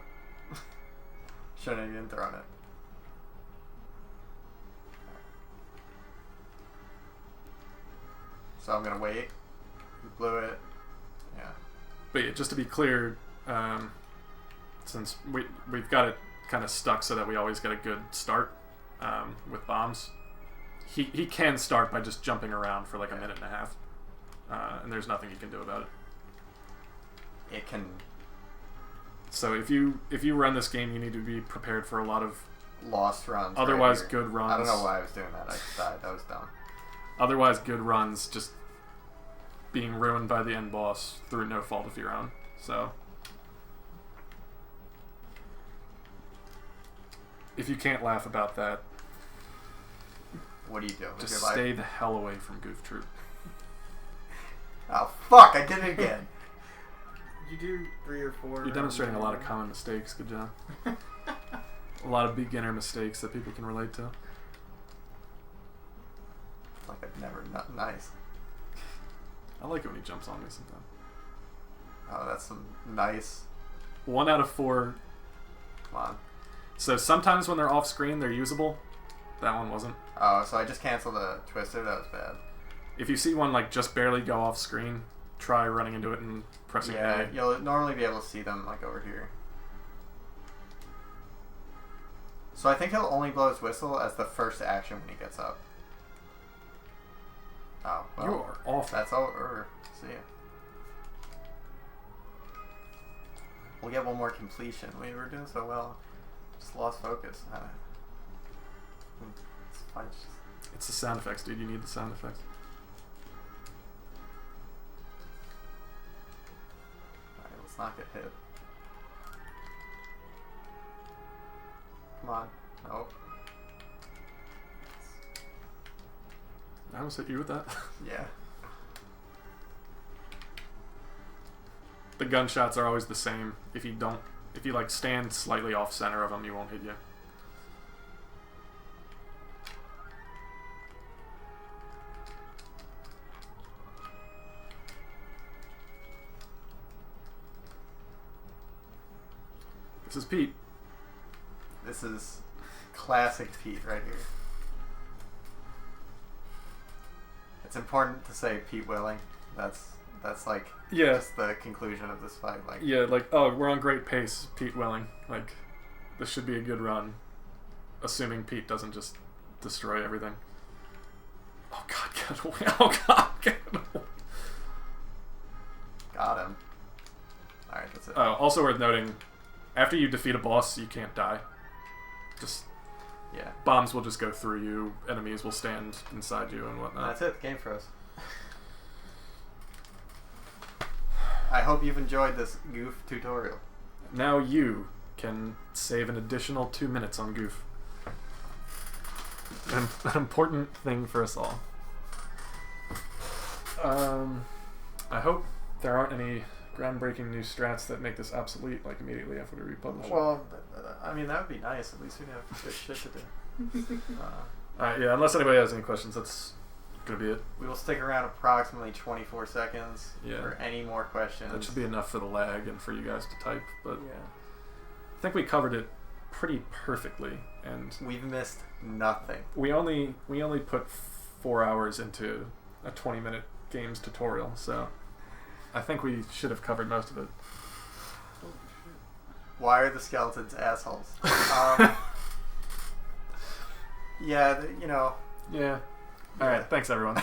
Shouldn't have even thrown it. So I'm gonna wait. You blew it. Yeah. But yeah, just to be clear, since we've got it kind of stuck so that we always get a good start with bombs, he can start by just jumping around for like a minute and a half, and there's nothing you can do about it. It can. So if you run this game, you need to be prepared for a lot of lost runs. Otherwise, right good runs. I don't know why I was doing that. I just died. That was dumb. Otherwise, good runs just being ruined by the end boss through no fault of your own. So if you can't laugh about that, what do you do? Just stay the hell away from Goof Troop. Oh fuck! I did it again. You do 3 or 4. You're demonstrating a lot of common mistakes. Good job. A lot of beginner mistakes that people can relate to. Like I've never. Nice. I like it when he jumps on me sometimes. Oh, that's some nice. 1 out of 4. Come on. So sometimes when they're off screen, they're usable. That one wasn't. Oh, so I just canceled the twister. That was bad. If you see one like just barely go off screen, try running into it and pressing Yeah, A. you'll normally be able to see them like over here. So I think he'll only blow his whistle as the first action when he gets up. Oh, well, You are awful. that's over. See ya. We'll get one more completion. We were doing so well. Just lost focus. It's fine. It's the sound effects, dude. You need the sound effects. Alright, let's not get hit. Come on. Nope. I almost hit you with that. Yeah. The gunshots are always the same. If you like stand slightly off center of them, you won't hit you. This is Pete. This is classic Pete right here. It's important to say Pete Willing. That's like just the conclusion of this fight. Like oh, we're on great pace, Pete Willing. Like this should be a good run, assuming Pete doesn't just destroy everything. Oh God, get away! Oh God, get away! Got him. All right, that's it. Oh, also worth noting, after you defeat a boss, you can't die. Just bombs will just go through you. Enemies will stand inside you and whatnot. That's it. The game froze. I hope you've enjoyed this Goof tutorial. Now you can save an additional 2 minutes on Goof. An important thing for us all. I hope there aren't any groundbreaking new strats that make this obsolete like immediately after we republish it. Well, I mean that would be nice. At least we'd have good shit to do. Yeah, unless anybody has any questions, let's gonna be it. We will stick around approximately 24 seconds Yeah. for any more questions. That should be enough for the lag and for you guys to type. But Yeah. I think we covered it pretty perfectly, and We've missed nothing. we only put 4 hours into a 20-minute games tutorial, so I think we should have covered most of it. Why are the skeletons assholes? Yeah, you know. Yeah. All right. Thanks, everyone.